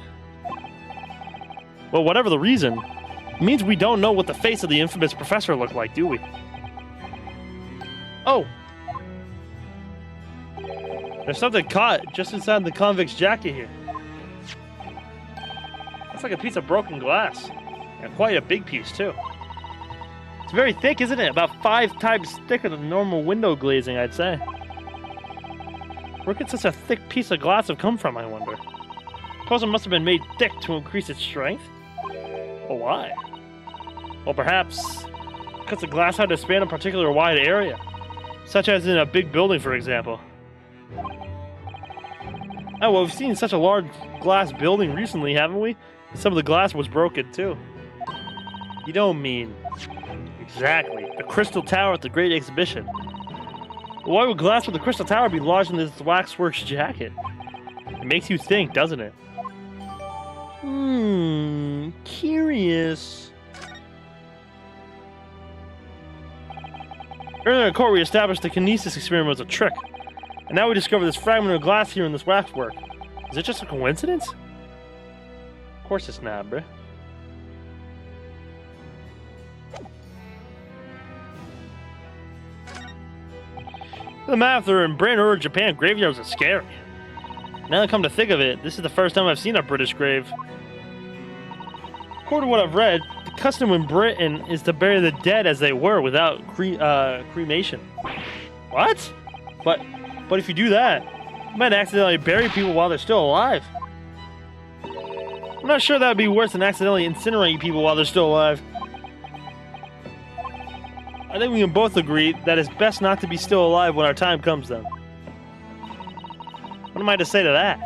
Well, whatever the reason, it means we don't know what the face of the infamous professor looked like, do we? Oh! There's something caught just inside the convict's jacket here. It's like a piece of broken glass. And quite a big piece, too. It's very thick, isn't it? About 5 times thicker than normal window glazing, I'd say. Where could such a thick piece of glass have come from, I wonder? Suppose it must have been made thick to increase its strength? But why? Well, perhaps because the glass had to span a particular wide area, such as in a big building, for example. Oh, well, we've seen such a large glass building recently, haven't we? Some of the glass was broken, too. You don't mean... Exactly. The Crystal Tower at the Great Exhibition. Why would glass from the Crystal Tower be lodged in this waxworks jacket? It makes you think, doesn't it? Curious. Earlier in court, we established the kinesis experiment was a trick. And now we discover this fragment of glass here in this waxwork. Is it just a coincidence? Of course it's not, bruh. The math are in Brand-New Japan, graveyards are scary. Now that I come to think of it, this is the first time I've seen a British grave. According to what I've read, the custom in Britain is to bury the dead as they were without cremation. What? But if you do that, you might accidentally bury people while they're still alive. I'm not sure that would be worse than accidentally incinerating people while they're still alive. I think we can both agree that it's best not to be still alive when our time comes then. What am I to say to that?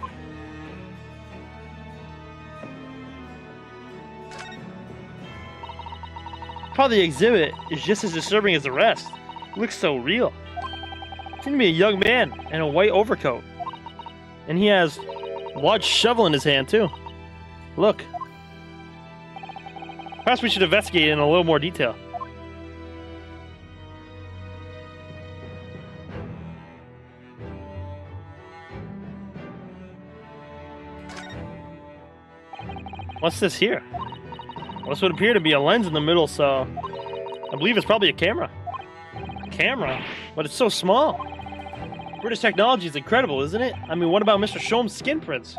Probably the exhibit is just as disturbing as the rest. It looks so real. It seems to be a young man in a white overcoat. And he has a large shovel in his hand too. Look. Perhaps we should investigate it in a little more detail. What's this here? Well, this would appear to be a lens in the middle, so I believe it's probably a camera. A camera? But it's so small. British technology is incredible, isn't it? I mean, what about Mr. Sholmes' skin prints?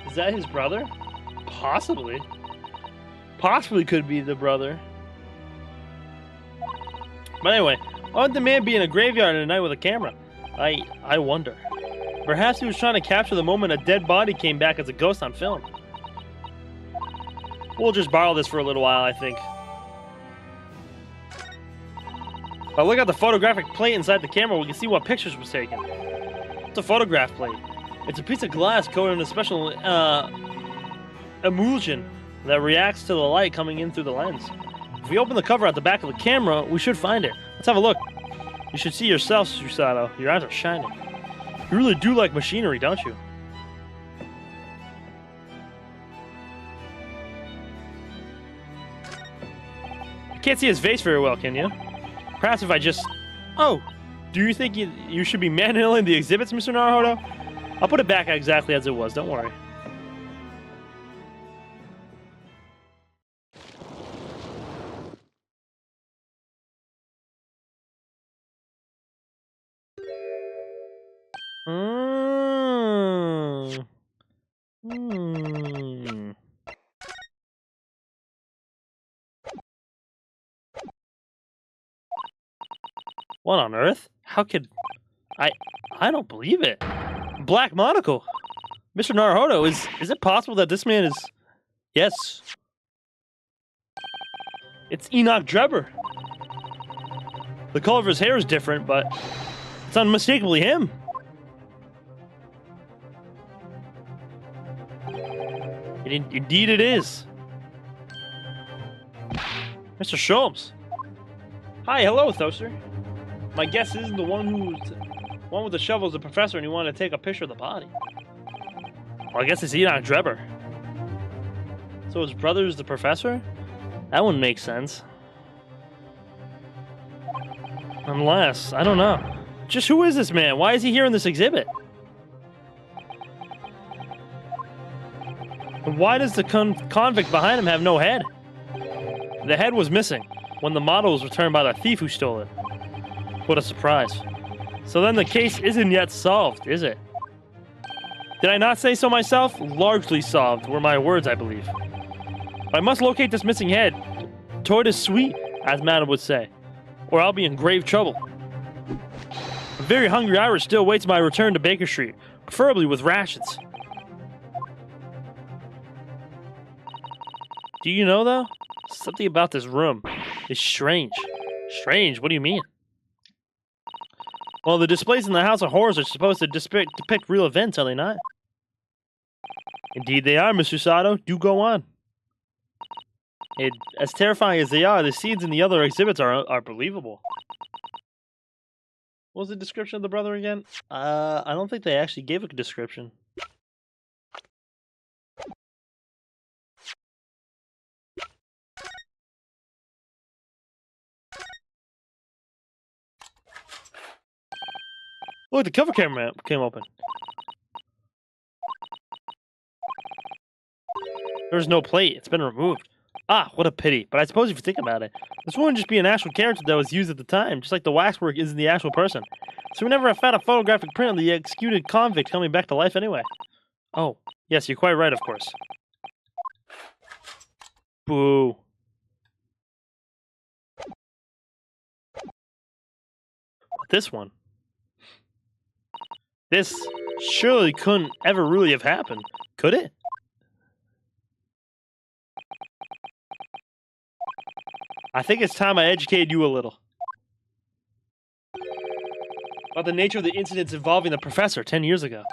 Is that his brother? Possibly. Possibly could be the brother. But anyway, why would the man be in a graveyard at night with a camera? I wonder. Perhaps he was trying to capture the moment a dead body came back as a ghost on film. We'll just borrow this for a little while, I think. But look at the photographic plate inside the camera. We can see what pictures was taken. It's a photograph plate. It's a piece of glass coated in a special emulsion that reacts to the light coming in through the lens. If we open the cover at the back of the camera, we should find it. Let's have a look. You should see yourself, Susato. Your eyes are shining. You really do like machinery, don't you? Can't see his face very well, can you? Perhaps if I just... Oh! Do you think you should be manhandling the exhibits, Mr. Naruhodo? I'll put it back exactly as it was, don't worry. What on earth? How could... I don't believe it. Black Monocle! Mr. Naruhodo, is it possible that this man is... Yes. It's Enoch Drebber. The color of his hair is different, but it's unmistakably him. Indeed it is. Mr. Sholmes. Hi, hello, Thoster. My guess isn't the one with the shovel is the professor and he wanted to take a picture of the body. Well, I guess it's Enoch Drebber. So his brother is the professor? That wouldn't make sense. Unless, I don't know. Just who is this man? Why is he here in this exhibit? And why does the convict behind him have no head? The head was missing when the model was returned by the thief who stole it. What a surprise. So then the case isn't yet solved, is it? Did I not say so myself? Largely solved were my words, I believe. But I must locate this missing head. Toit is sweet, as Madame would say, or I'll be in grave trouble. A very hungry Irish still waits my return to Baker Street, preferably with rations. Do you know, though? Something about this room is strange. Strange? What do you mean? Well, the displays in the House of Horrors are supposed to depict real events, are they not? Indeed they are, Mr. Sato. Do go on. As terrifying as they are, the scenes in the other exhibits are believable. What was the description of the brother again? I don't think they actually gave a description. Look, the cover camera came open. There's no plate. It's been removed. Ah, what a pity. But I suppose if you think about it, this wouldn't just be an actual character that was used at the time, just like the waxwork isn't the actual person. So we never have found a photographic print of the executed convict coming back to life anyway. Oh, yes, you're quite right, of course. Boo. This one. This surely couldn't ever really have happened, could it? I think it's time I educated you a little about the nature of the incidents involving the professor 10 years ago.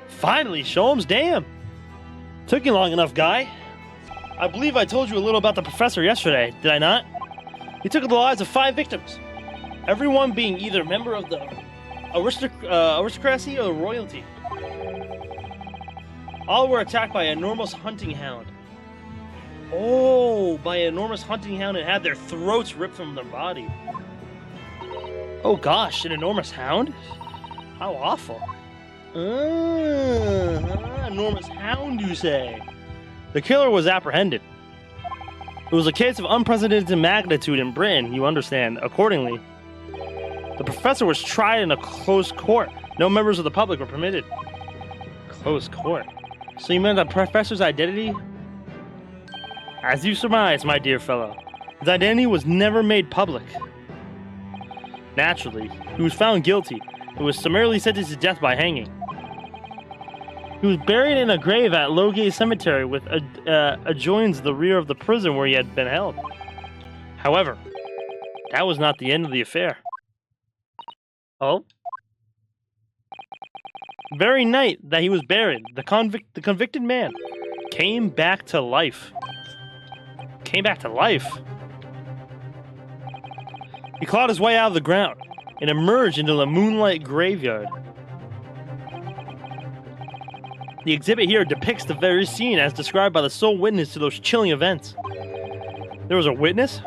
Finally, Sholmes, damn! Took you long enough, guy. I believe I told you a little about the professor yesterday, did I not? He took the lives of 5 victims, everyone being either a member of the aristocracy or royalty. All were attacked by an enormous hunting hound. Oh, by an enormous hunting hound and had their throats ripped from their body. Oh gosh, an enormous hound? How awful. Enormous hound, you say? The killer was apprehended. It was a case of unprecedented magnitude in Britain, you understand. Accordingly, the professor was tried in a closed court. No members of the public were permitted. Closed court? So you meant the professor's identity? As you surmise, my dear fellow, his identity was never made public. Naturally, he was found guilty and was summarily sentenced to death by hanging. He was buried in a grave at Lowgate Cemetery, which adjoins the rear of the prison where he had been held. However, that was not the end of the affair. Oh? Very night that he was buried, the convicted man came back to life. Came back to life? He clawed his way out of the ground and emerged into the moonlight graveyard. The exhibit here depicts the very scene as described by the sole witness to those chilling events. There was a witness?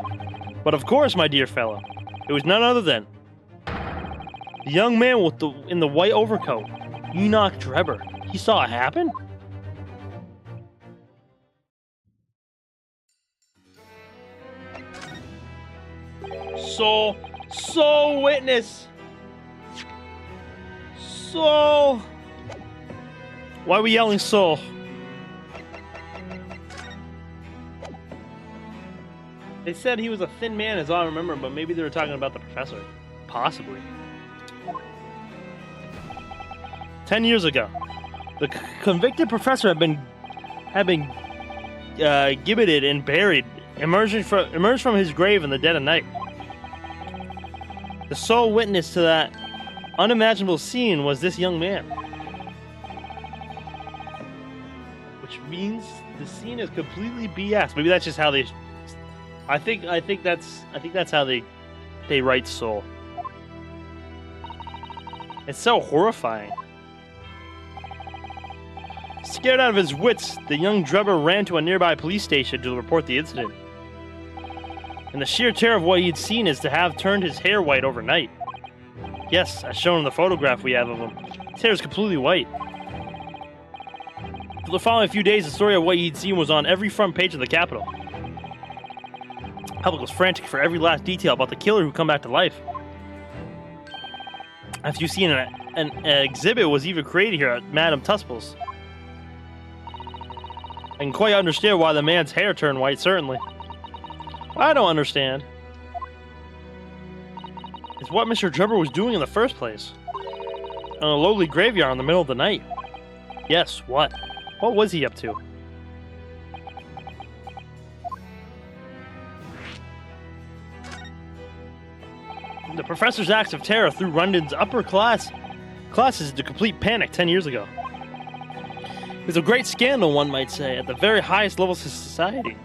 But of course, my dear fellow, it was none other than the young man in the white overcoat, Enoch Drebber. He saw it happen? Sole witness. Soul. Why are we yelling soul? They said he was a thin man, as I remember, but maybe they were talking about the professor. Possibly. 10 years ago, the convicted professor had been gibbeted and buried, emerged from his grave in the dead of night. The sole witness to that unimaginable scene was this young man. Which means the scene is completely BS. Maybe that's just how they. I think that's how they write Soul. It's so horrifying. Scared out of his wits, the young Drebber ran to a nearby police station to report the incident. And the sheer terror of what he'd seen is to have turned his hair white overnight. Yes, as shown in the photograph we have of him. His hair is completely white. For the following few days, the story of what he'd seen was on every front page of the Capitol. The public was frantic for every last detail about the killer who come back to life. As you've seen, an exhibit was even created here at Madame Tussauds. I can quite understand why the man's hair turned white, certainly. What I don't understand is what Mr. Drebber was doing in the first place. On a lowly graveyard in the middle of the night. Yes, what? What was he up to? The professor's acts of terror threw London's upper classes into complete panic 10 years ago. It was a great scandal, one might say, at the very highest levels of society.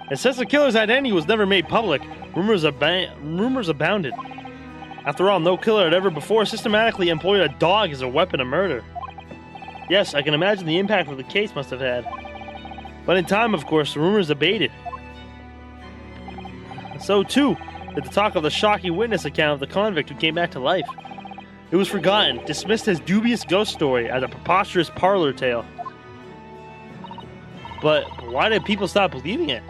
And since the killer's identity was never made public, rumors abounded. After all, no killer had ever before systematically employed a dog as a weapon of murder. Yes, I can imagine the impact that the case must have had. But in time, of course, the rumors abated. So, too, did the talk of the shocking witness account of the convict who came back to life. It was forgotten, dismissed as dubious ghost story, as a preposterous parlor tale. But why did people stop believing it?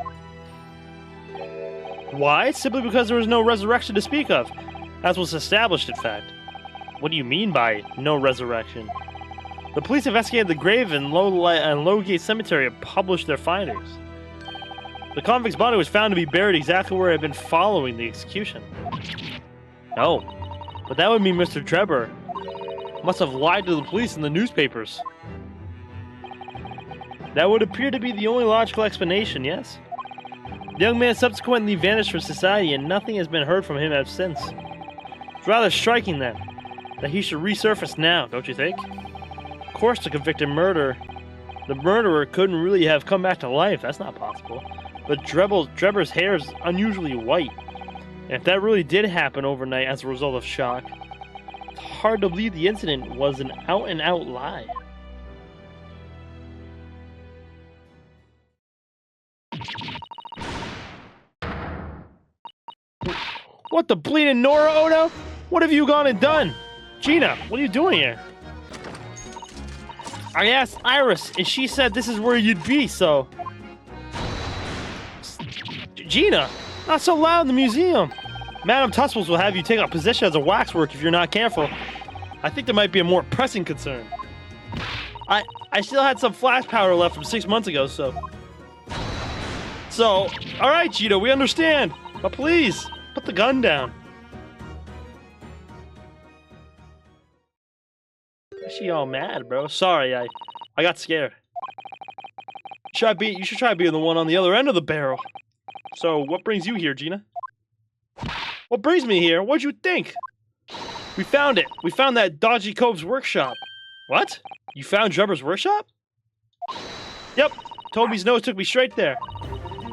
Why? Simply because there was no resurrection to speak of, as was established, in fact. What do you mean by no resurrection? The police investigated the grave in Lowgate Cemetery and published their findings. The convict's body was found to be buried exactly where it had been following the execution. Oh, but that would mean Mr. Drebber must have lied to the police and the newspapers. That would appear to be the only logical explanation, yes? The young man subsequently vanished from society and nothing has been heard from him ever since. It's rather striking, then, that he should resurface now, don't you think? Of course, the convicted the murderer couldn't really have come back to life. That's not possible. But Drebber's hair is unusually white. And if that really did happen overnight as a result of shock, it's hard to believe the incident was an out-and-out lie. What the bleeding Nora, Odo? What have you gone and done? Gina, what are you doing here? I asked Iris, and she said this is where you'd be, so... Gina, not so loud in the museum. Madame Tussauds will have you take a position as a waxwork if you're not careful. I think there might be a more pressing concern. I still had some flash powder left from 6 months ago, so... alright, Gina, we understand. But please, put the gun down. Is she all mad, bro? Sorry, I got scared. You should try being the one on the other end of the barrel. So, what brings you here, Gina? What brings me here? What'd you think? We found it. We found that dodgy Cove's workshop. What? You found Drebber's workshop? Yep. Toby's nose took me straight there.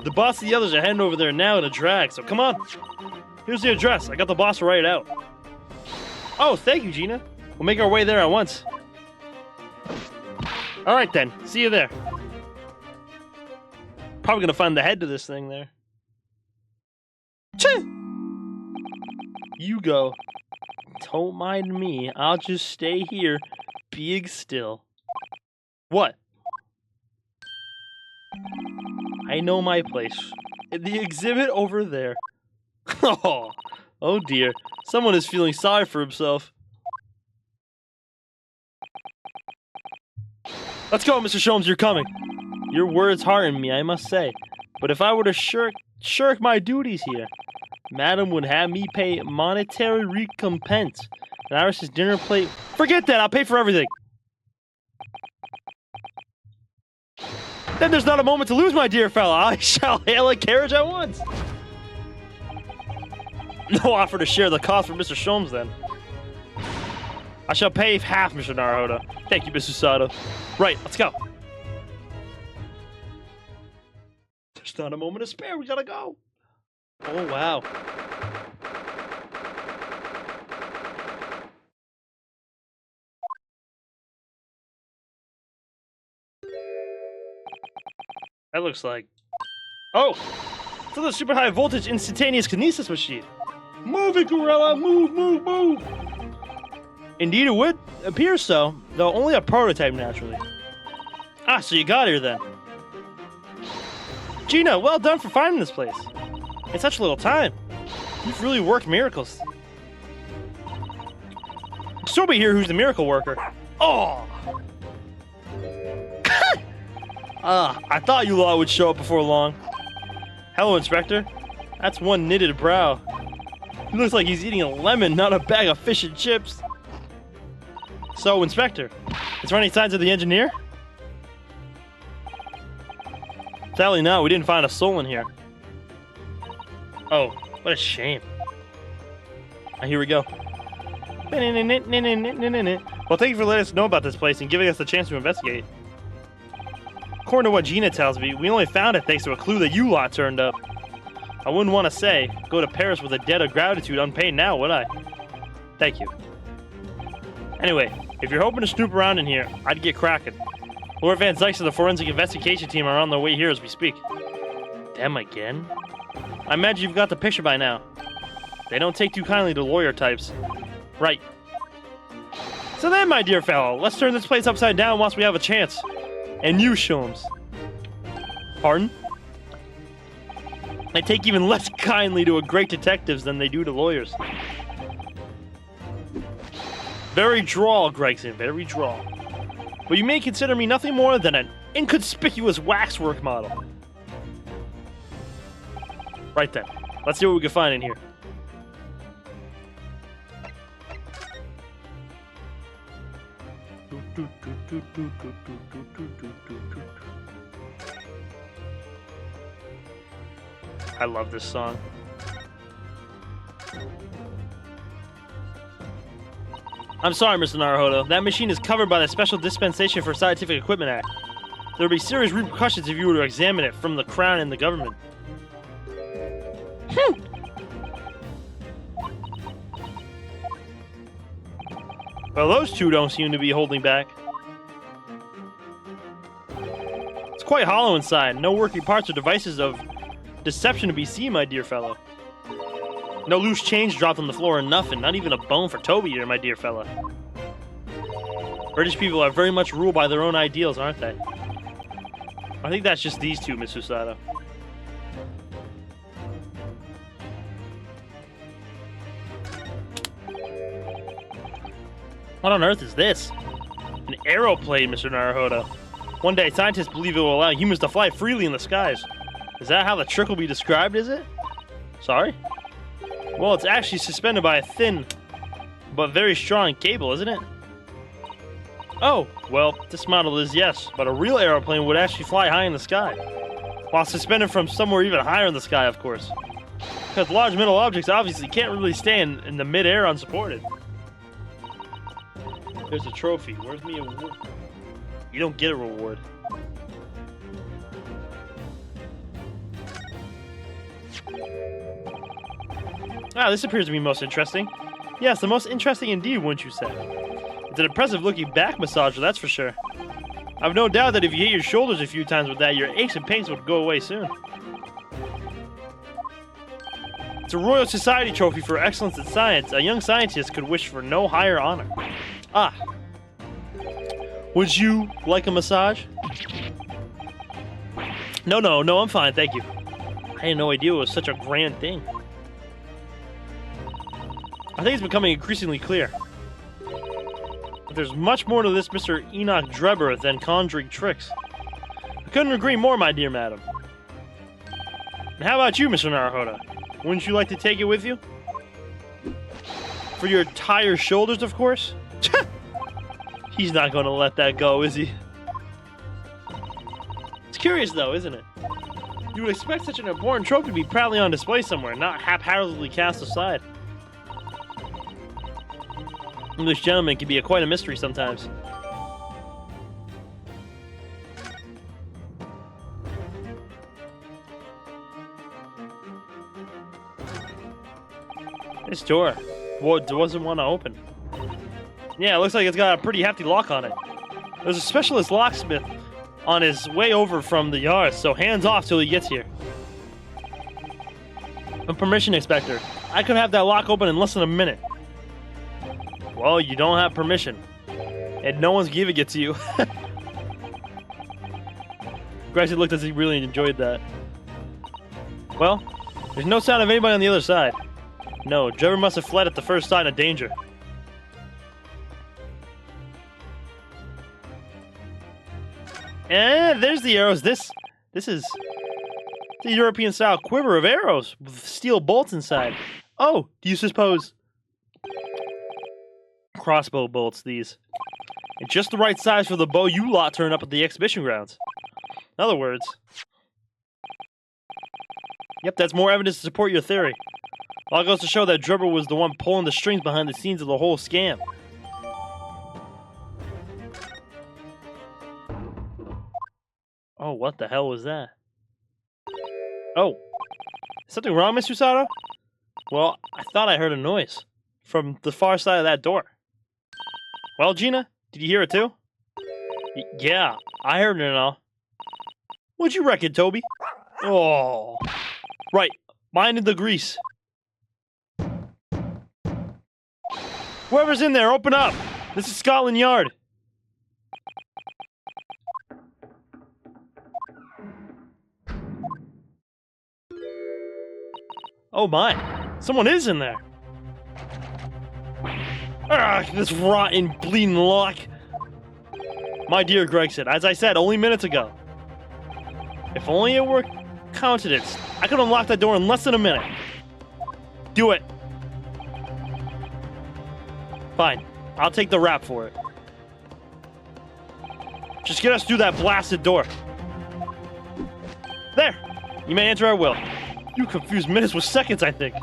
The boss and the others are heading over there now in a drag, so come on. Here's the address. I got the boss to write it out. Oh, thank you, Gina. We'll make our way there at once. Alright then. See you there. Probably gonna find the head to this thing there. Cheh! You go. Don't mind me. I'll just stay here, being still. What? I know my place. In the exhibit over there. Oh dear. Someone is feeling sorry for himself. Let's go, Mr. Sholmes, you're coming. Your words hearten me, I must say. But if I were to shirk my duties here, Madam would have me pay monetary recompense. And Iris's dinner plate... Forget that! I'll pay for everything! Then there's not a moment to lose, my dear fellow. I shall hail a carriage at once. No offer to share the cost for Mr. Sholmes, then. I shall pay half, Mr. Naruhodo. Thank you, Mr. Sato. Right, let's go. There's not a moment to spare. We gotta go. Oh, wow. That looks like... Oh! It's a super high voltage instantaneous kinesis machine. Move it, Gorilla! Move, move, move! Indeed it would appear so, though only a prototype naturally. Ah, so you got here then. Gina, well done for finding this place. In such little time. You've really worked miracles. Sobi here, who's the miracle worker. Oh! I thought you lot would show up before long. Hello, Inspector. That's one knitted brow. He looks like he's eating a lemon, not a bag of fish and chips. So, Inspector, is there any signs of the engineer? Sadly not, we didn't find a soul in here. Oh, what a shame. Here we go. Well, thank you for letting us know about this place and giving us the chance to investigate. According to what Gina tells me, we only found it thanks to a clue that you lot turned up. I wouldn't want to say, go to Paris with a debt of gratitude unpaid now, would I? Thank you. Anyway, if you're hoping to snoop around in here, I'd get cracking. Lord Van Zykes and the forensic investigation team are on their way here as we speak. Them again? I imagine you've got the picture by now. They don't take too kindly to lawyer types. Right. So then, my dear fellow, let's turn this place upside down once we have a chance. And you, Sholmes. Pardon? They take even less kindly to great detectives than they do to lawyers. Very droll, Gregson, very droll. But you may consider me nothing more than an inconspicuous waxwork model. Right then. Let's see what we can find in here. I love this song. I'm sorry, Mr. Naruhodo. That machine is covered by the Special Dispensation for Scientific Equipment Act. There will be serious repercussions if you were to examine it from the Crown and the government. Well, those two don't seem to be holding back. It's quite hollow inside. No working parts or devices of deception to be seen, my dear fellow. No loose change dropped on the floor or nothing. Not even a bone for Toby here, my dear fella. British people are very much ruled by their own ideals, aren't they? I think that's just these two, Miss Susato. What on earth is this? An aeroplane, Mr. Naruhodo. One day, scientists believe it will allow humans to fly freely in the skies. Is that how the trick will be described, is it? Sorry? Well, it's actually suspended by a thin, but very strong cable, isn't it? Oh, well, this model is yes, but a real aeroplane would actually fly high in the sky. While suspended from somewhere even higher in the sky, of course. Because large metal objects obviously can't really stay in the mid-air unsupported. There's a trophy. Where's me award? You don't get a reward. Ah, this appears to be most interesting. Yes, the most interesting indeed, wouldn't you say? It's an impressive looking back massager, that's for sure. I've no doubt that if you hit your shoulders a few times with that, your aches and pains would go away soon. It's a Royal Society trophy for excellence in science. A young scientist could wish for no higher honor. Ah. Would you like a massage? No, I'm fine, thank you. I had no idea it was such a grand thing. I think it's becoming increasingly clear. But there's much more to this Mr. Enoch Drebber than conjuring tricks. I couldn't agree more, my dear madam. And how about you, Mr. Naruhodo? Wouldn't you like to take it with you? For your tired shoulders, of course? He's not going to let that go, is he? It's curious, though, isn't it? You would expect such an important trophy to be proudly on display somewhere, not haphazardly cast aside. English gentlemen can be quite a mystery sometimes. This door doesn't want to open. Yeah, it looks like it's got a pretty hefty lock on it. There's a specialist locksmith on his way over from the yard, so hands off till he gets here. A permission inspector. I could have that lock open in less than a minute. Well, you don't have permission. And no one's giving it to you. Gregson looked as he really enjoyed that. Well, there's no sign of anybody on the other side. No, Drebber must have fled at the first sign of danger. And there's the arrows. This is the European-style quiver of arrows with steel bolts inside. Oh, do you suppose? Crossbow bolts, these. And just the right size for the bow you lot turn up at the exhibition grounds. In other words... Yep, that's more evidence to support your theory. All goes to show that Drebber was the one pulling the strings behind the scenes of the whole scam. Oh, what the hell was that? Oh. Is something wrong, Mr. Sato? Well, I thought I heard a noise. From the far side of that door. Well, Gina, did you hear it too? Yeah, I heard it and all. What'd you reckon, Toby? Oh. Right, mine in the grease. Whoever's in there, open up! This is Scotland Yard. Oh my, someone is in there. Ugh, this rotten, bleeding lock. My dear Gregson, as I said only minutes ago, if only it were countenance, I could unlock that door in less than a minute. Do it. Fine, I'll take the rap for it. Just get us through that blasted door. There! You may enter at will. You confuse minutes with seconds, I think.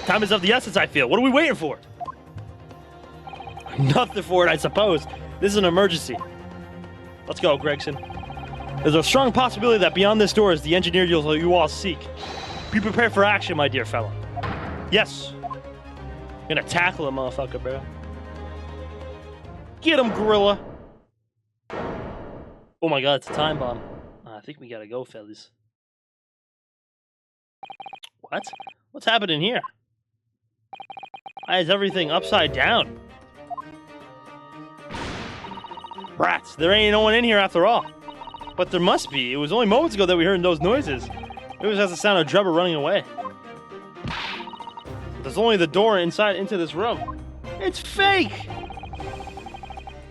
Time is of the essence, I feel. What are we waiting for? Nothing for it, I suppose. This is an emergency. Let's go, Gregson. There's a strong possibility that beyond this door is the engineer you all seek. Be prepared for action, my dear fellow. Yes. I'm gonna tackle a motherfucker, bro. Get him, gorilla. Oh my god, it's a time bomb. I think we gotta go, fellas. What? What's happening here? Why is everything upside down? Rats, there ain't no one in here after all. But there must be. It was only moments ago that we heard those noises. It was just the sound of Drebber running away. There's only the door inside into this room. It's fake!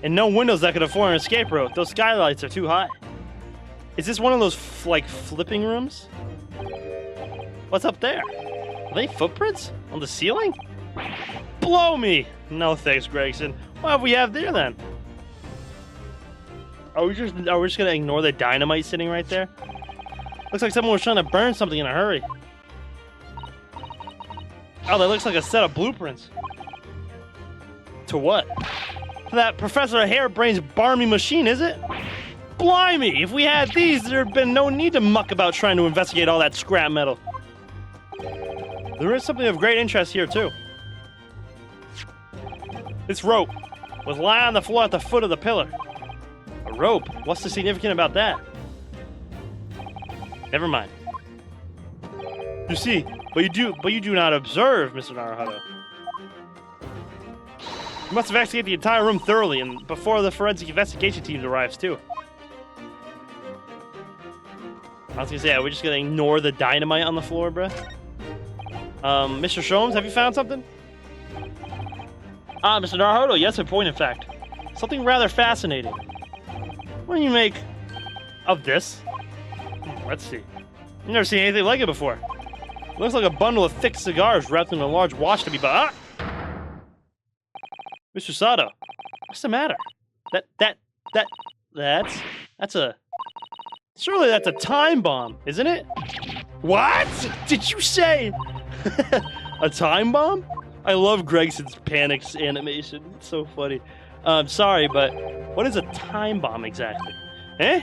And no windows that could afford an escape route. Those skylights are too high. Is this one of those, like, flipping rooms? What's up there? Are they footprints? On the ceiling? Blow me! No thanks, Gregson. What have we have there, then? Are we just gonna ignore the dynamite sitting right there? Looks like someone was trying to burn something in a hurry. Oh, that looks like a set of blueprints. To what? To that Professor Hairbrain's Barmy machine, is it? Blimey! If we had these, there'd been no need to muck about trying to investigate all that scrap metal. There is something of great interest here, too. This rope was lying on the floor at the foot of the pillar. A rope? What's the significance about that? Never mind. You see, but you do not observe, Mr. Naruhodo. You must investigate the entire room thoroughly, and before the forensic investigation team arrives, too. I was gonna say, are we just gonna ignore the dynamite on the floor, bruh? Mr. Sholmes, have you found something? Ah, Mr. Naruhodo, yes, a point in fact. Something rather fascinating. What do you make of this? Let's see. I've never seen anything like it before. It looks like a bundle of thick cigars wrapped in a large watch to be bought. Ah! Mr. Sato, what's the matter? That's a... Surely that's a time bomb, isn't it? What? Did you say? A time bomb? I love Gregson's panics animation. It's so funny. Sorry, but what is a time bomb exactly? Eh?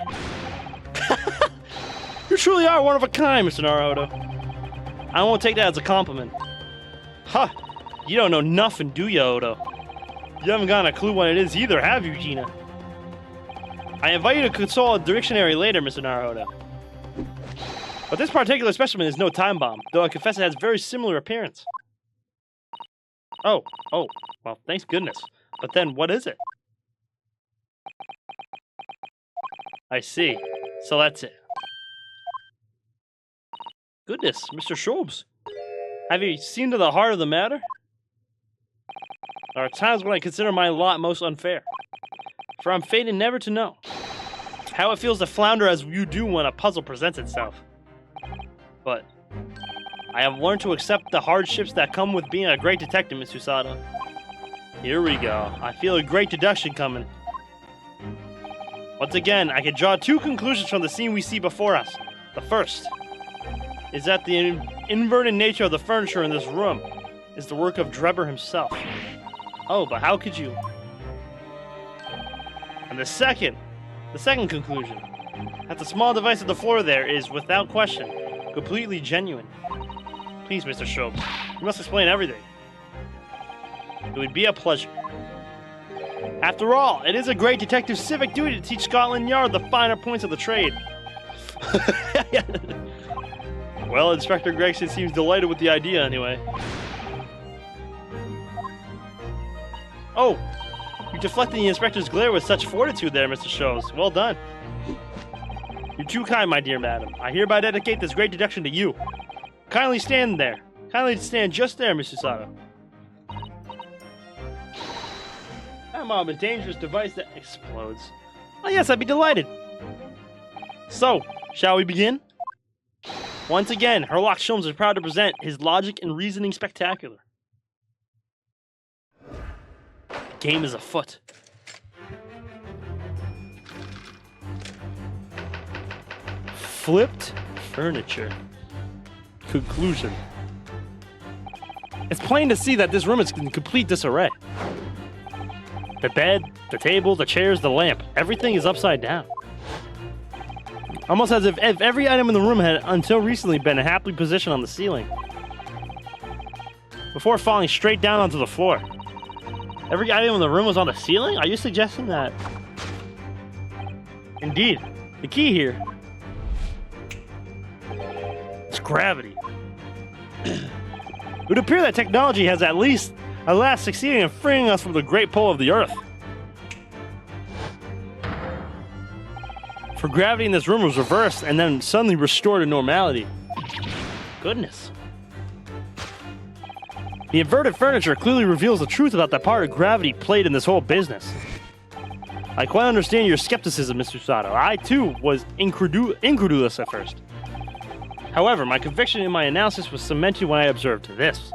You truly are one of a kind, Mr. Naruhodo. I won't take that as a compliment. Huh. You don't know nothing, do you, Odo? You haven't got a clue what it is either, have you, Gina? I invite you to consult a dictionary later, Mr. Naruhodo. But this particular specimen is no time bomb, though I confess it has very similar appearance. Oh, well, thanks goodness. But then, what is it? I see. So that's it. Goodness, Mr. Shobes. Have you seen to the heart of the matter? There are times when I consider my lot most unfair. For I'm fated never to know how it feels to flounder as you do when a puzzle presents itself. But I have learned to accept the hardships that come with being a great detective, Miss Usada. Here we go. I feel a great deduction coming. Once again, I can draw two conclusions from the scene we see before us. The first is that the inverted nature of the furniture in this room is the work of Drebber himself. Oh, but how could you? And the second conclusion, that the small device at the floor there is, without question, completely genuine. Please, Mr. Shobes, you must explain everything. It would be a pleasure. After all, it is a great detective's civic duty to teach Scotland Yard the finer points of the trade. Well, Inspector Gregson seems delighted with the idea anyway. Oh, you deflected the inspector's glare with such fortitude there, Mr. Shobes. Well done. You're too kind, my dear madam. I hereby dedicate this great deduction to you. Kindly stand there. Kindly stand just there, Mr. Sato. I'm on a dangerous device that explodes. Oh yes, I'd be delighted. So, shall we begin? Once again, Herlock Sholmes is proud to present his logic and reasoning spectacular. The game is afoot. Flipped furniture. Conclusion. It's plain to see that this room is in complete disarray. The bed, the table, the chairs, the lamp, everything is upside down. Almost as if every item in the room had until recently been happily positioned on the ceiling, before falling straight down onto the floor. Every item in the room was on the ceiling? Are you suggesting that? Indeed. The key here is gravity. It would appear that technology has at last succeeded in freeing us from the great pull of the Earth. For gravity in this room was reversed and then suddenly restored to normality. Goodness. The inverted furniture clearly reveals the truth about the part gravity played in this whole business. I quite understand your skepticism, Mr. Sato. I, too, was incredulous at first. However, my conviction in my analysis was cemented when I observed this.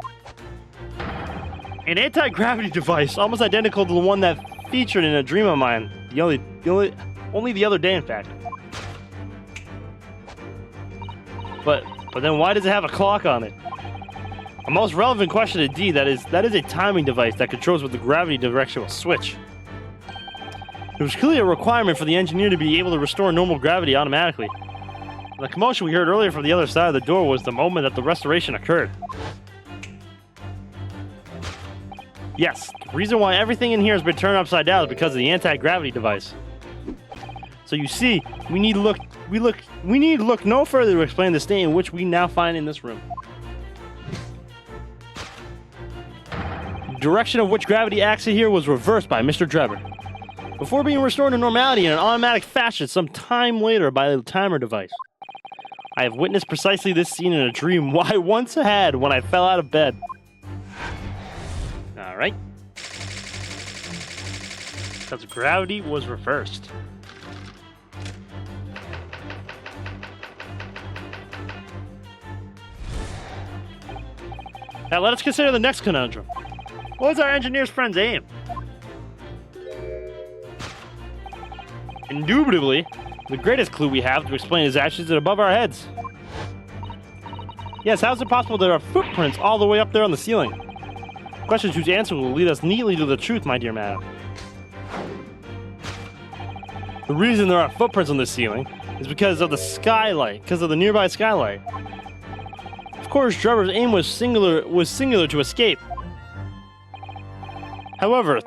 An anti-gravity device almost identical to the one that featured in a dream of mine. Only the other day, in fact. But then why does it have a clock on it? A most relevant question indeed, that is a timing device that controls with the gravity directional switch. It was clearly a requirement for the engineer to be able to restore normal gravity automatically. The commotion we heard earlier from the other side of the door was the moment that the restoration occurred. Yes, the reason why everything in here has been turned upside down is because of the anti-gravity device. So you see, we need to look no further to explain the state in which we now find in this room. The direction of which gravity acts here was reversed by Mr. Drebber, before being restored to normality in an automatic fashion some time later by the timer device. I have witnessed precisely this scene in a dream I once had when I fell out of bed. Alright. Because gravity was reversed. Now let us consider the next conundrum. What was our engineer's friend's aim? Indubitably, the greatest clue we have to explain his actions is above our heads. Yes, how is it possible there are footprints all the way up there on the ceiling? Questions whose answer will lead us neatly to the truth, my dear madam. The reason there are footprints on the ceiling is because of the skylight, because of the nearby skylight. Of course, Drebber's aim was singular to escape. However,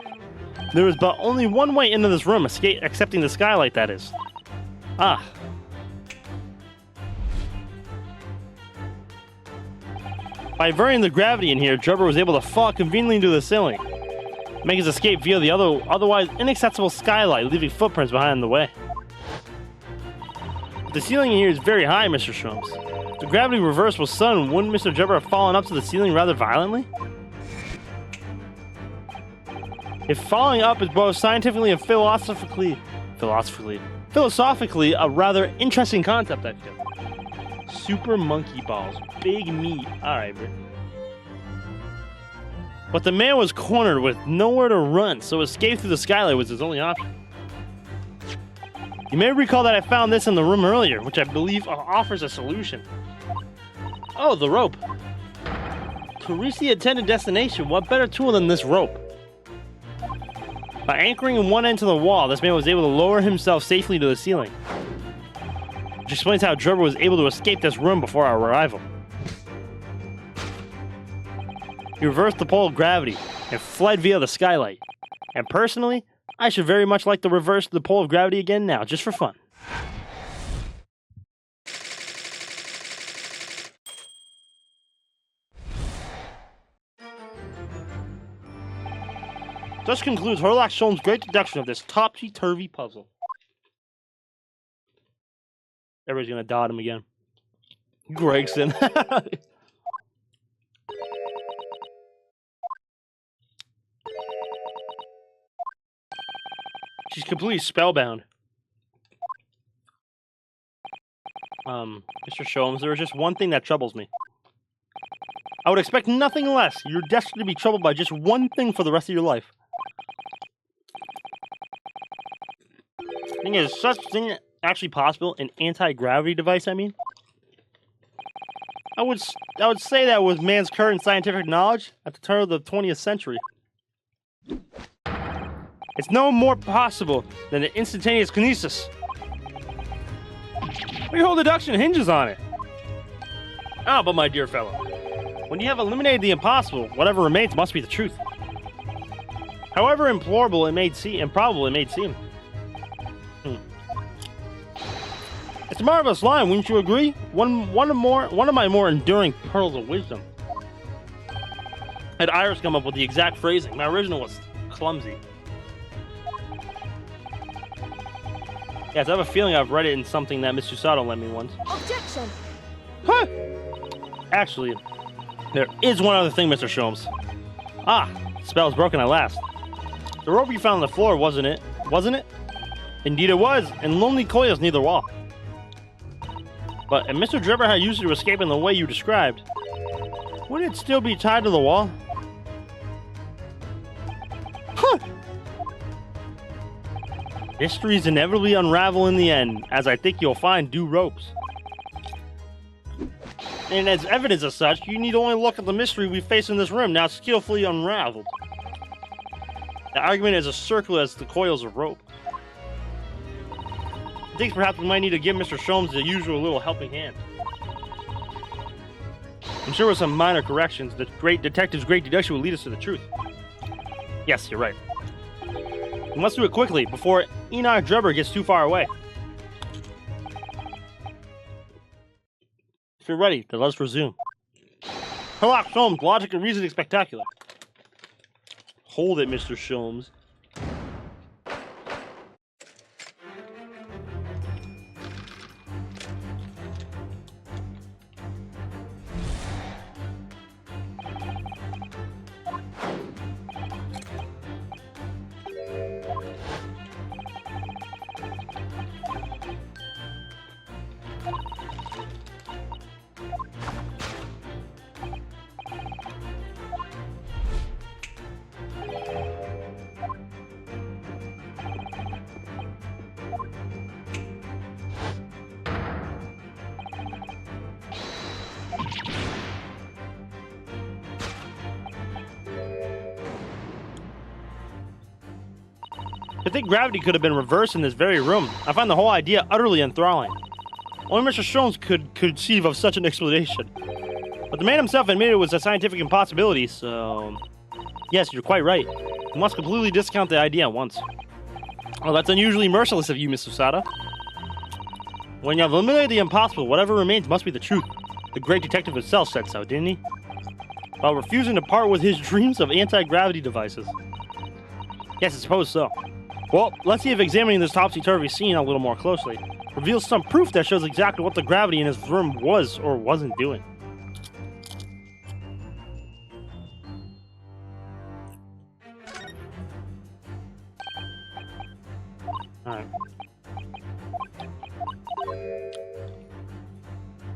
there is but only one way into this room, excepting the skylight, that is. Ah. By varying the gravity in here, Drebber was able to fall conveniently into the ceiling, make his escape via the otherwise inaccessible skylight, leaving footprints behind the way. The ceiling in here is very high, Mr. Shrooms. If the gravity reverse was sudden, wouldn't Mr. Drebber have fallen up to the ceiling rather violently? If falling up is both scientifically and philosophically a rather interesting concept, I feel. Super monkey balls, big meat. Alright, bro. But the man was cornered with nowhere to run, so escape through the skylight was his only option. You may recall that I found this in the room earlier, which I believe offers a solution. Oh, the rope. To reach the intended destination, what better tool than this rope? By anchoring one end to the wall, this man was able to lower himself safely to the ceiling. Which explains how Drebber was able to escape this room before our arrival. He reversed the pull of gravity and fled via the skylight. And personally, I should very much like to reverse the pull of gravity again now, just for fun. Thus concludes Herlock Sholmes' great deduction of this topsy-turvy puzzle. Everybody's gonna dot him again. Gregson. She's completely spellbound. Mr. Sholmes, there is just one thing that troubles me. I would expect nothing less. You're destined to be troubled by just one thing for the rest of your life. Thing is, such thing actually possible? An anti-gravity device, I mean? I would say that with man's current scientific knowledge at the turn of the 20th century. It's no more possible than an instantaneous kinesis. Your whole deduction hinges on it. Ah, but my dear fellow, when you have eliminated the impossible, whatever remains must be the truth. However improbable it may seem. It's a marvelous line, wouldn't you agree? One of my more enduring pearls of wisdom. Had Iris come up with the exact phrasing. My original was clumsy. Yes, I have a feeling I've read it in something that Mr. Sato lent me once. Objection! Huh! Actually, there is one other thing, Mr. Sholmes. Ah, the spell is broken at last. The rope you found on the floor, wasn't it? Indeed it was, and lonely coils near the wall. But if Mr. Drebber had used it to escape in the way you described, would it still be tied to the wall? Huh! Mysteries inevitably unravel in the end, as I think you'll find due ropes. And as evidence of such, you need only look at the mystery we face in this room, now skillfully unraveled. The argument is as circular as the coils of rope. I think perhaps we might need to give Mr. Sholmes the usual little helping hand. I'm sure with some minor corrections, the great detective's great deduction will lead us to the truth. Yes, you're right. We must do it quickly, before Enoch Drebber gets too far away. If you're ready, then let's resume. Herlock Sholmes, logic and reasoning spectacular. Hold it, Mr. Sholmes. I think gravity could have been reversed in this very room. I find the whole idea utterly enthralling. Only Mr. Sholmes could conceive of such an explanation. But the man himself admitted it was a scientific impossibility, so... Yes, you're quite right. We must completely discount the idea at once. Well, that's unusually merciless of you, Mr. Sada. When you have eliminated the impossible, whatever remains must be the truth. The great detective himself said so, didn't he? while refusing to part with his dreams of anti-gravity devices. Yes, I suppose so. Well, let's see if examining this topsy-turvy scene a little more closely reveals some proof that shows exactly what the gravity in his room was or wasn't doing. Alright.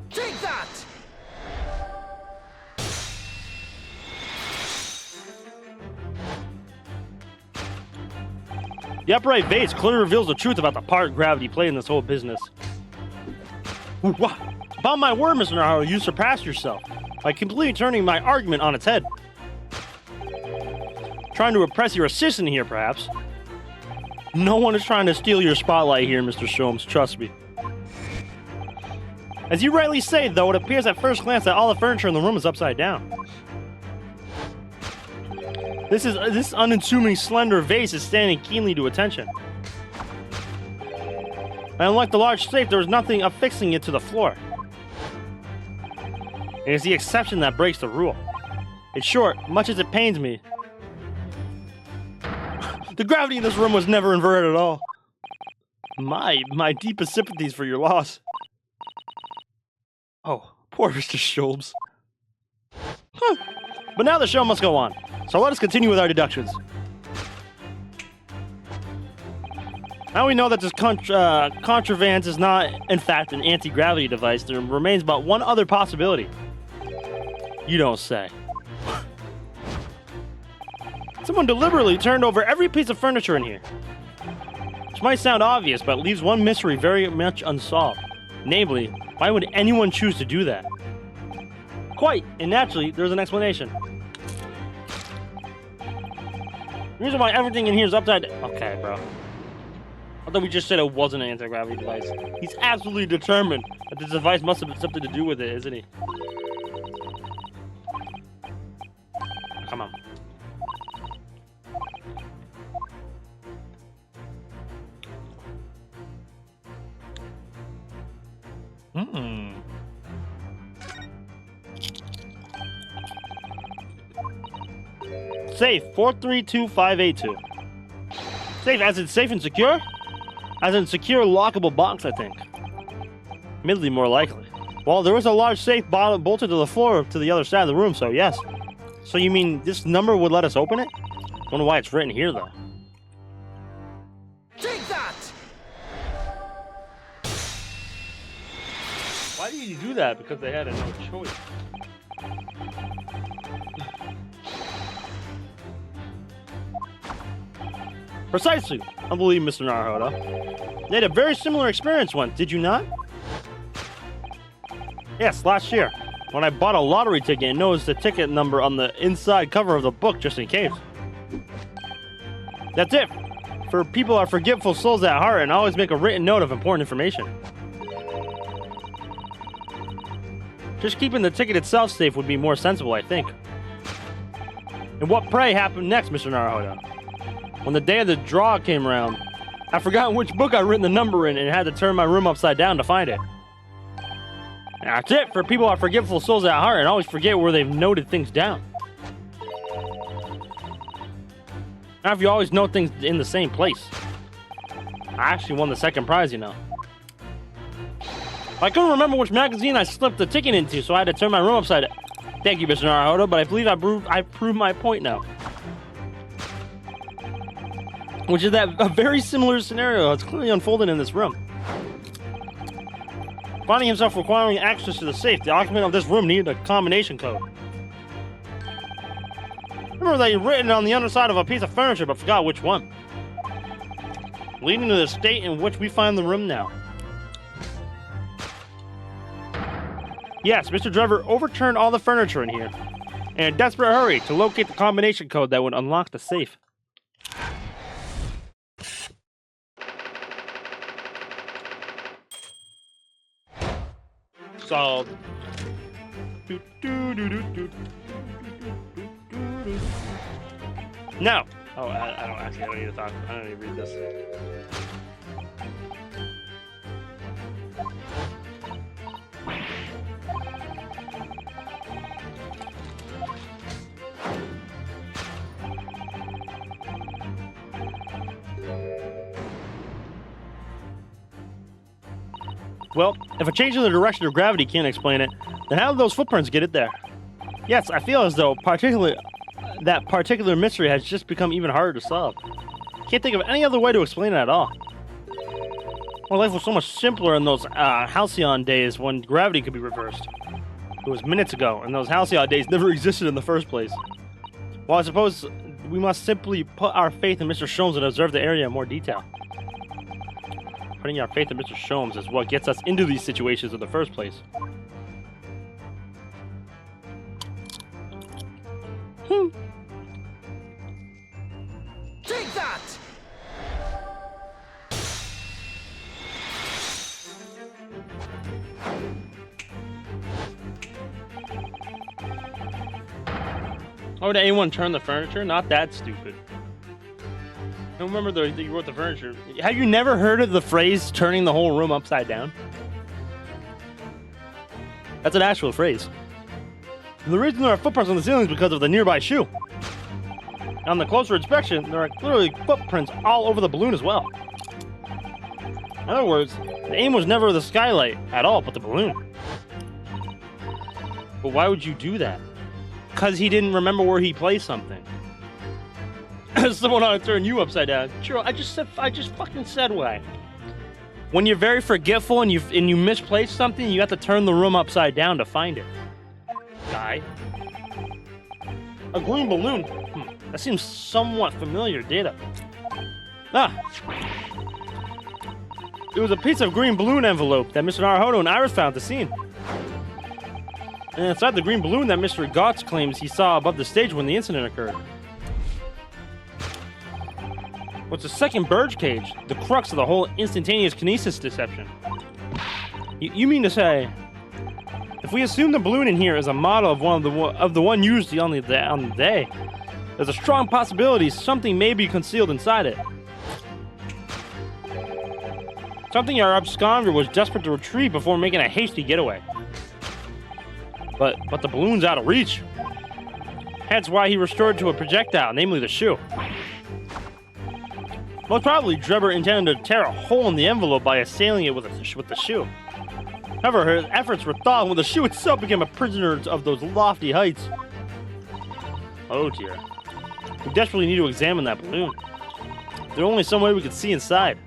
Take that! The upright vase clearly reveals the truth about the part gravity played in this whole business. About my word, Mr. Naruto, you surpassed yourself by completely turning my argument on its head. Trying to impress your assistant here, perhaps. No one is trying to steal your spotlight here, Mr. Sholmes, trust me. As you rightly say, though, it appears at first glance that all the furniture in the room is upside down. This unassuming slender vase is standing keenly to attention. And unlike the large safe, there was nothing affixing it to the floor. It is the exception that breaks the rule. In short, much as it pains me, the gravity in this room was never inverted at all. My deepest sympathies for your loss. Oh, poor Mr. Sholmes. Huh. But now the show must go on, so let us continue with our deductions. Now we know that this contrivance is not, in fact, an anti-gravity device. There remains but one other possibility. You don't say. Someone deliberately turned over every piece of furniture in here. Which might sound obvious, but leaves one mystery very much unsolved. Namely, why would anyone choose to do that? Quite, and naturally, there's an explanation. The reason why everything in here is upside down. Okay, bro. I thought we just said it wasn't an anti-gravity device. He's absolutely determined that this device must have something to do with it, isn't he? Come on. Safe 432582. Safe as in safe and secure? As in secure lockable box, I think. Admittedly more likely. Well, there was a large safe bolted to the floor to the other side of the room, so yes. So you mean this number would let us open it? Don't know why it's written here though. Take that! Why did you do that? Because they had no choice. Precisely. I believe Mr. Naruto. You had a very similar experience once, did you not? Yes, last year. When I bought a lottery ticket and noticed the ticket number on the inside cover of the book just in case. That's it. For people are forgetful souls at heart and always make a written note of important information. Just keeping the ticket itself safe would be more sensible, I think. And what, pray, happened next, Mr. Naruto? When the day of the draw came around, I forgot which book I'd written the number in and had to turn my room upside down to find it. That's it, for people are forgetful souls at heart and always forget where they've noted things down. Now if you always note things in the same place. I actually won the second prize, you know. I couldn't remember which magazine I slipped the ticket into, so I had to turn my room upside down. Thank you, Mr. Naruto, but I believe I proved my point now. Which is that a very similar scenario that's clearly unfolded in this room. Finding himself requiring access to the safe, the occupant of this room needed a combination code. Remember that you'd written it on the underside of a piece of furniture, but forgot which one. Leading to the state in which we find the room now. Yes, Mr. Driver overturned all the furniture in here, in a desperate hurry to locate the combination code that would unlock the safe. Solved. No. Oh, I don't need to talk. I don't need to read this. Well, if a change in the direction of gravity can't explain it, then how did those footprints get it there? Yes, I feel as though that particular mystery has just become even harder to solve. Can't think of any other way to explain it at all. My life was so much simpler in those halcyon days when gravity could be reversed. It was minutes ago, and those halcyon days never existed in the first place. Well, I suppose we must simply put our faith in Mr. Sholmes and observe the area in more detail. Putting our faith in Mr. Sholmes is what gets us into these situations in the first place. Take that! Oh, did anyone turn the furniture? Not that stupid. I don't remember that you wrote the furniture. Have you never heard of the phrase turning the whole room upside down? That's an actual phrase. And the reason there are footprints on the ceiling is because of the nearby shoe. On the closer inspection, there are clearly footprints all over the balloon as well. In other words, the aim was never the skylight at all, but the balloon. But why would you do that? Because he didn't remember where he placed something. Someone ought to turn you upside down. Sure, I just fucking said why. When you're very forgetful and you misplace something, you have to turn the room upside down to find it. Guy. A green balloon. That seems somewhat familiar, data. It was a piece of green balloon envelope that Mr. Naruhodo and Iris found at the scene. And inside the green balloon that Mr. Gotts claims he saw above the stage when the incident occurred. What's the second bird's cage? The crux of the whole instantaneous kinesis deception. You mean to say, if we assume the balloon in here is a model of the one used on the day, there's a strong possibility something may be concealed inside it. Something our absconder was desperate to retrieve before making a hasty getaway. But the balloon's out of reach. Hence why he restored to a projectile, namely the shoe. Most probably, Drebber intended to tear a hole in the envelope by assailing it with the shoe. However, his efforts were thwarted when the shoe itself became a prisoner of those lofty heights. Oh dear. We desperately need to examine that balloon. There's only some way we could see inside.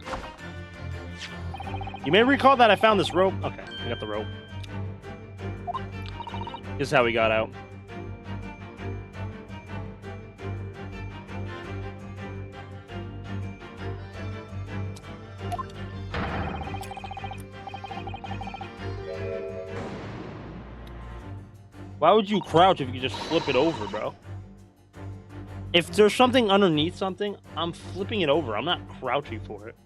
You may recall that I found this rope. Okay, I got the rope. This is how we got out. Why would you crouch if you could just flip it over, bro? If there's something underneath something, I'm flipping it over. I'm not crouching for it.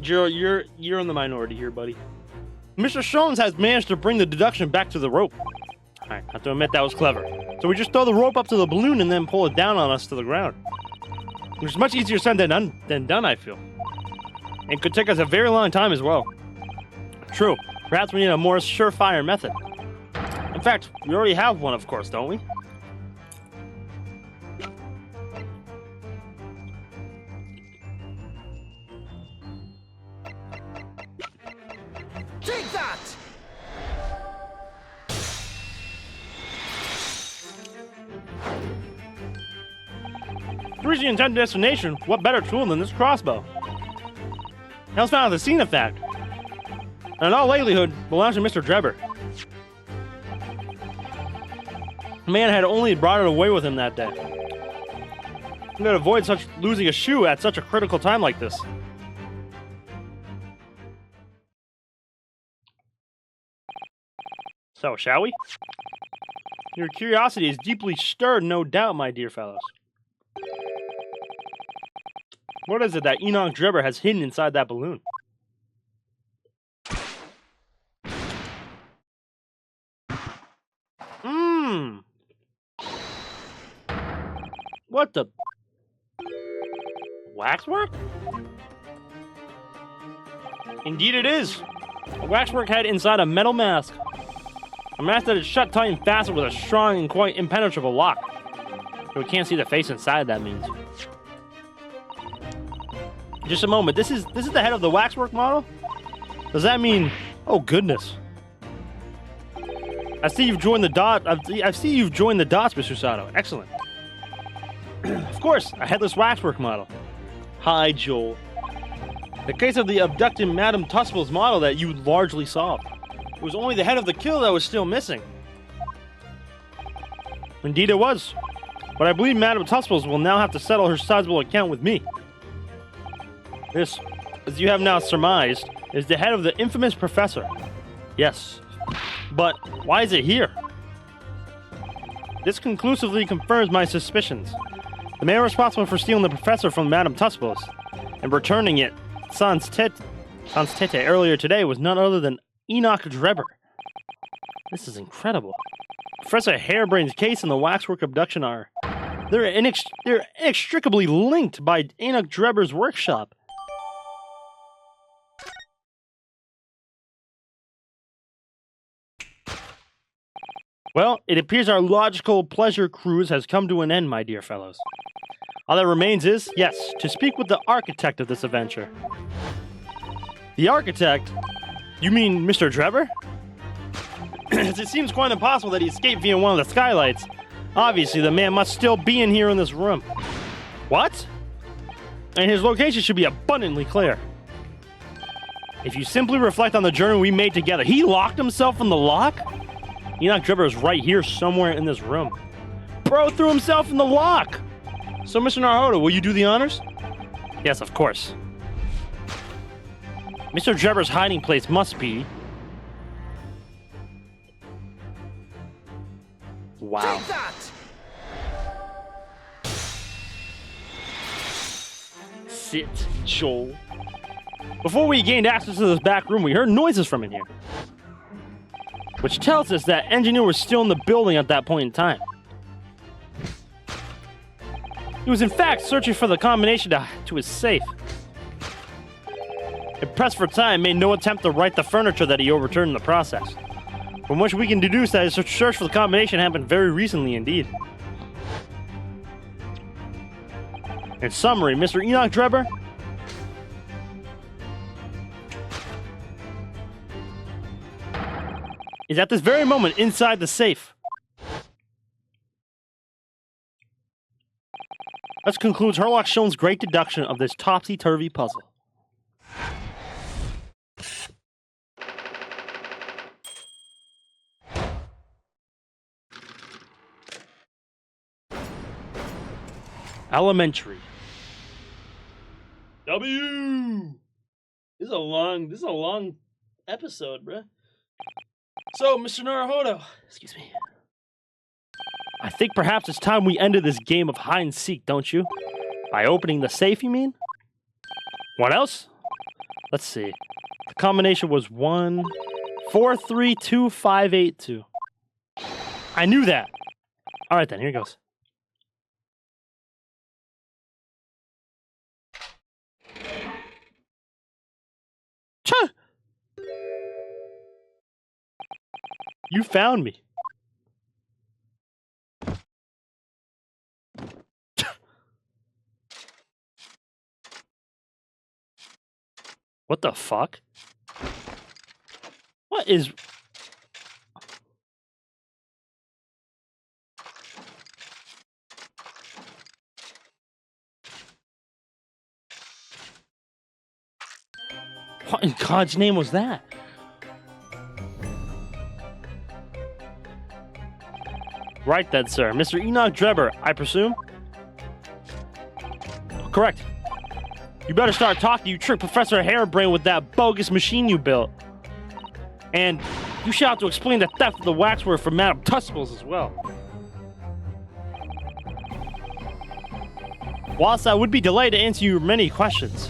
Jiro, you're in the minority here, buddy. Mr. Sholmes has managed to bring the deduction back to the rope. I have to admit that was clever. So we just throw the rope up to the balloon and then pull it down on us to the ground. Which is much easier said than done, I feel. It could take us a very long time as well. True. Perhaps we need a more surefire method. In fact, we already have one, of course, don't we? Take that! To reach the intended destination, what better tool than this crossbow? That was found at the scene, in fact. And in all likelihood, belongs to Mr. Drebber. The man had only brought it away with him that day. He could avoid losing a shoe at such a critical time like this. So, shall we? Your curiosity is deeply stirred, no doubt, my dear fellows. What is it that Enoch Drebber has hidden inside that balloon? What the? Waxwork? Indeed it is. A waxwork head inside a metal mask. A mask that is shut tight and fastened with a strong and quite impenetrable lock. So we can't see the face inside, that means. Just a moment. This is the head of the waxwork model? Does that mean... Oh, goodness. I see you've joined the DOT. I see you've joined the DOTS, Mr. Sato. Excellent. Of course, a headless waxwork model. Hi, Joel. The case of the abducted Madame Tussble's model that you largely solved. It was only the head of the kill that was still missing. Indeed it was. But I believe Madame Tussble's will now have to settle her sizable account with me. This, as you have now surmised, is the head of the infamous professor. Yes. But why is it here? This conclusively confirms my suspicions. The man responsible for stealing the professor from Madame Tussble's and returning it sans tete earlier today was none other than Enoch Drebber. This is incredible. Professor Harebrain's case and the waxwork abduction are... They're inextricably linked by Enoch Drebber's workshop. Well, it appears our logical pleasure cruise has come to an end, my dear fellows. All that remains is, yes, to speak with the architect of this adventure. The architect? You mean Mr. Drebber? It seems quite impossible that he escaped via one of the skylights. Obviously, the man must still be in here in this room. What? And his location should be abundantly clear. If you simply reflect on the journey we made together, he locked himself in the lock? Enoch Drebber is right here somewhere in this room. Bro threw himself in the lock! So, Mr. Naruhodo, will you do the honors? Yes, of course. Mr. Drebber's hiding place must be... Wow. Take that! Sit, Joel. Before we gained access to this back room, we heard noises from in here. Which tells us that engineer was still in the building at that point in time. He was in fact searching for the combination to his safe. And pressed for time, made no attempt to right the furniture that he overturned in the process. From which we can deduce that his search for the combination happened very recently indeed. In summary, Mr. Enoch Drebber is at this very moment inside the safe. This concludes Herlock Sholmes' great deduction of this topsy-turvy puzzle. Elementary. W. This is a long episode, bruh. So, Mr. Naruhodo, excuse me. I think perhaps it's time we ended this game of hide and seek, don't you? By opening the safe, you mean? What else? Let's see. The combination was 1432582. I knew that. All right then, here goes. Cha! You found me. What the fuck? What is... What in God's name was that? Right then, sir. Mr. Enoch Drebber, I presume? Correct. You better start talking, you trick Professor Harebrain with that bogus machine you built. And you shall have to explain the theft of the waxwork from Madame Tussble's as well. Whilst I would be delighted to answer your many questions.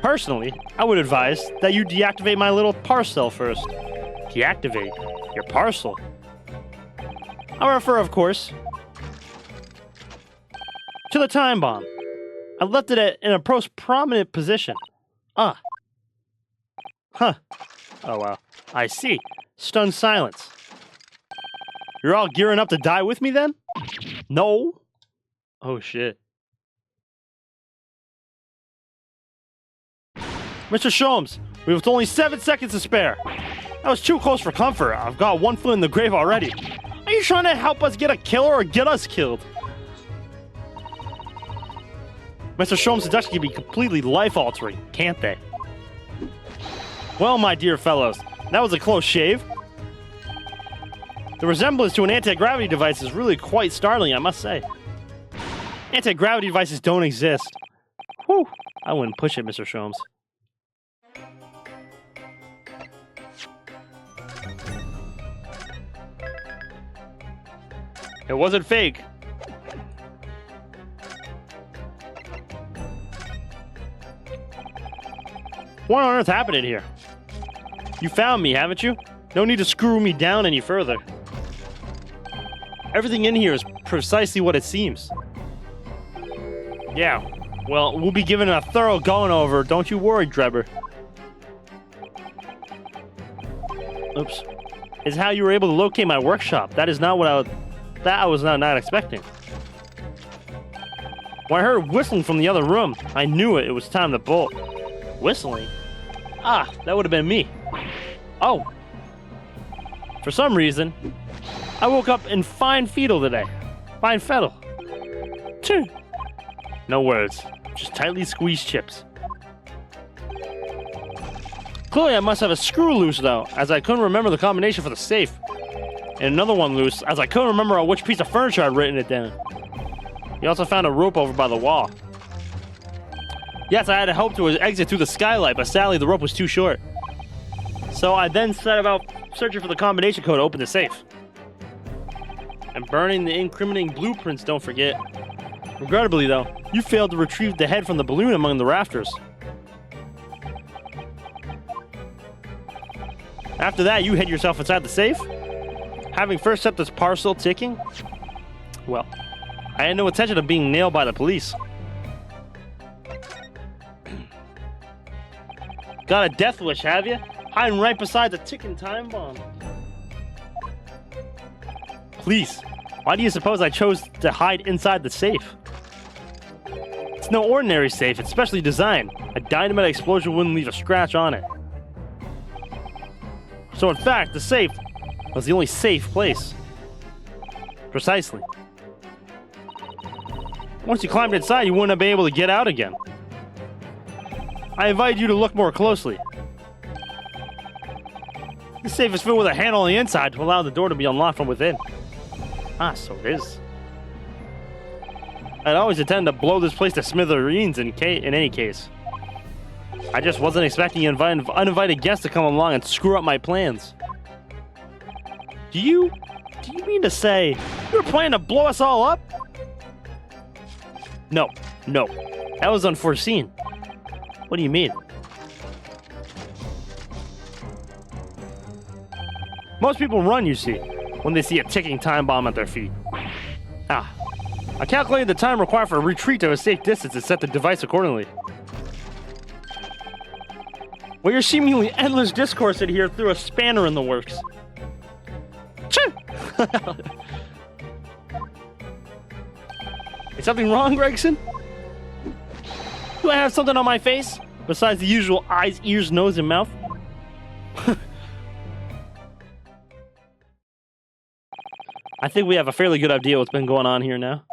Personally, I would advise that you deactivate my little parcel first. Deactivate your parcel? I refer, of course, to the time bomb. I left it in a prominent position. Ah. Huh. Oh, wow. I see. Stunned silence. You're all gearing up to die with me, then? No. Oh, shit. Mr. Sholmes, we have only 7 seconds to spare. That was too close for comfort. I've got one foot in the grave already. Are you trying to help us get a killer or get us killed? Mr. Sholmes' deduction can be completely life-altering, can't they? Well, my dear fellows, that was a close shave. The resemblance to an anti-gravity device is really quite startling, I must say. Anti-gravity devices don't exist. Whew, I wouldn't push it, Mr. Sholmes. It wasn't fake. What on earth happened in here? You found me, haven't you? No need to screw me down any further. Everything in here is precisely what it seems. Yeah, well, we'll be giving it a thorough going over. Don't you worry, Drebber. Oops. It's how you were able to locate my workshop. That is not what I was not expecting. When I heard whistling from the other room, I knew it was time to bolt. Whistling? Ah, that would have been me. Oh. For some reason, I woke up in fine fettle today. Fine fettle. Tch. No words. Just tightly squeezed chips. Clearly, I must have a screw loose, though, as I couldn't remember the combination for the safe. And another one loose, as I couldn't remember on which piece of furniture I'd written it down. He also found a rope over by the wall. Yes, I had to help to exit through the skylight, but sadly the rope was too short. So I then set about searching for the combination code to open the safe. And burning the incriminating blueprints, don't forget. Regrettably, though, you failed to retrieve the head from the balloon among the rafters. After that, you hid yourself inside the safe? Having first set this parcel ticking? Well, I had no intention of being nailed by the police. Got a death wish, have you? Hiding right beside the ticking time bomb. Please, why do you suppose I chose to hide inside the safe? It's no ordinary safe, it's specially designed. A dynamite explosion wouldn't leave a scratch on it. So in fact, the safe was the only safe place. Precisely. Once you climbed inside, you wouldn't have been able to get out again. I invite you to look more closely. The safe is filled with a handle on the inside to allow the door to be unlocked from within. Ah, so it is. I'd always intended to blow this place to smithereens in any case. I just wasn't expecting uninvited guests to come along and screw up my plans. Do you mean to say you were planning to blow us all up? No. That was unforeseen. What do you mean? Most people run, you see, when they see a ticking time bomb at their feet. Ah. I calculated the time required for a retreat to a safe distance and set the device accordingly. Well, your seemingly endless discourse in here threw a spanner in the works. Is something wrong, Gregson? Do I have something on my face? Besides the usual eyes, ears, nose, and mouth? I think we have a fairly good idea what's been going on here now.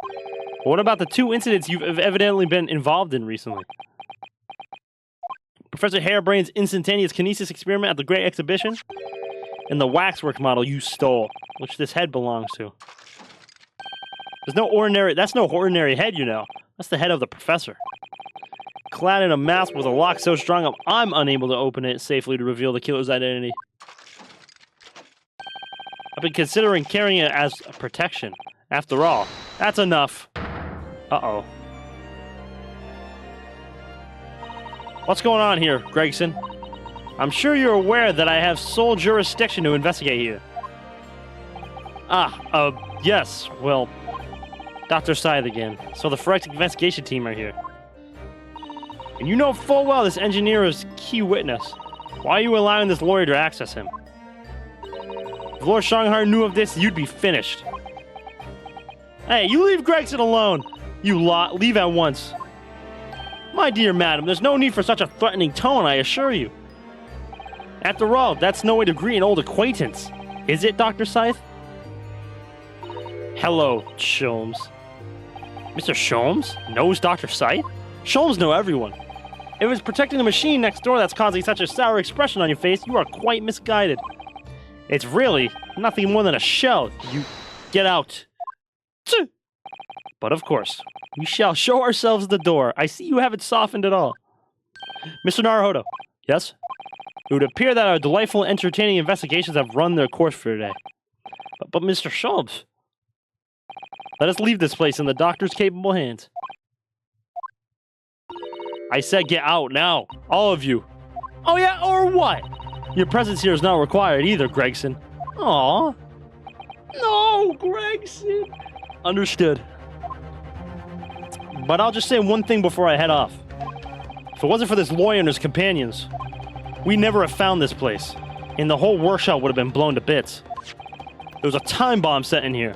But what about the 2 incidents you've evidently been involved in recently? Professor Harebrain's instantaneous kinesis experiment at the Great Exhibition, and the waxwork model you stole, which this head belongs to. That's no ordinary head, you know. That's the head of the professor. Clad in a mask with a lock so strong I'm unable to open it safely to reveal the killer's identity. I've been considering carrying it as a protection. After all, that's enough. Uh-oh. What's going on here, Gregson? I'm sure you're aware that I have sole jurisdiction to investigate here. Yes, well, Dr. Scythe again. So the forensic investigation team are here. And you know full well this engineer is key witness. Why are you allowing this lawyer to access him? If Lord Shanghai knew of this, you'd be finished. Hey, you leave Gregson alone. You lot, leave at once. My dear madam, there's no need for such a threatening tone, I assure you. After all, that's no way to greet an old acquaintance. Is it, Dr. Scythe? Hello, Sholmes. Mr. Sholmes knows Dr. Scythe? Sholmes know everyone. If it's protecting the machine next door that's causing such a sour expression on your face, you are quite misguided. It's really nothing more than a shell. You get out. But of course, we shall show ourselves the door. I see you haven't softened at all. Mr. Naruhodo. Yes? It would appear that our delightful, entertaining investigations have run their course for today. But Mr. Sholmes, let us leave this place in the doctor's capable hands. I said get out now, all of you. Oh yeah, or what? Your presence here is not required either, Gregson. Aw. No, Gregson. Understood. But I'll just say one thing before I head off. If it wasn't for this lawyer and his companions, we never have found this place, and the whole workshop would have been blown to bits. There was a time bomb set in here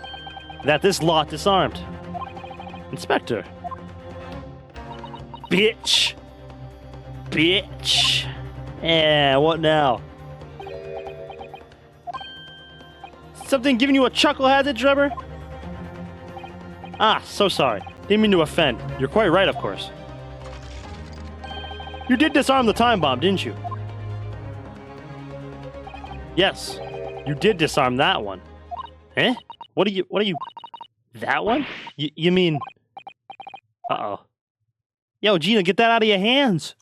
that this lot disarmed. Inspector. Bitch. Bitch. Yeah, what now? Something giving you a chuckle, has it, Trevor? Ah, so sorry. Didn't mean to offend. You're quite right, of course. You did disarm the time bomb, didn't you? Yes, you did disarm that one. Eh? What are you... That one? You mean... Uh-oh. Yo, Gina, get that out of your hands.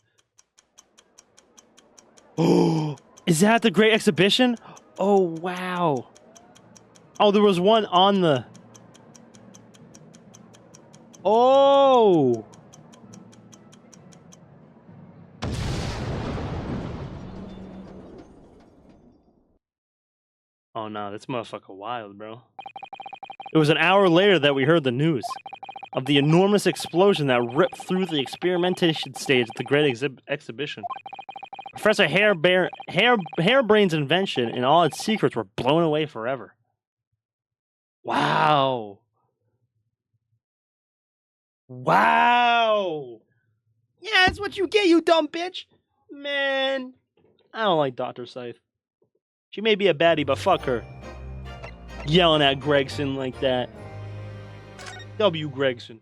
Oh, is that the Great Exhibition? Oh, wow. Oh, there was one on the... Oh! Oh no, this motherfucker wild, bro. It was an hour later that we heard the news of the enormous explosion that ripped through the experimentation stage at the Great Exhibition. Professor Harebrain's invention and all its secrets were blown away forever. Wow. Wow. Yeah, that's what you get, you dumb bitch. Man, I don't like Dr. Scythe. She may be a baddie, but fuck her. Yelling at Gregson like that. W. Gregson.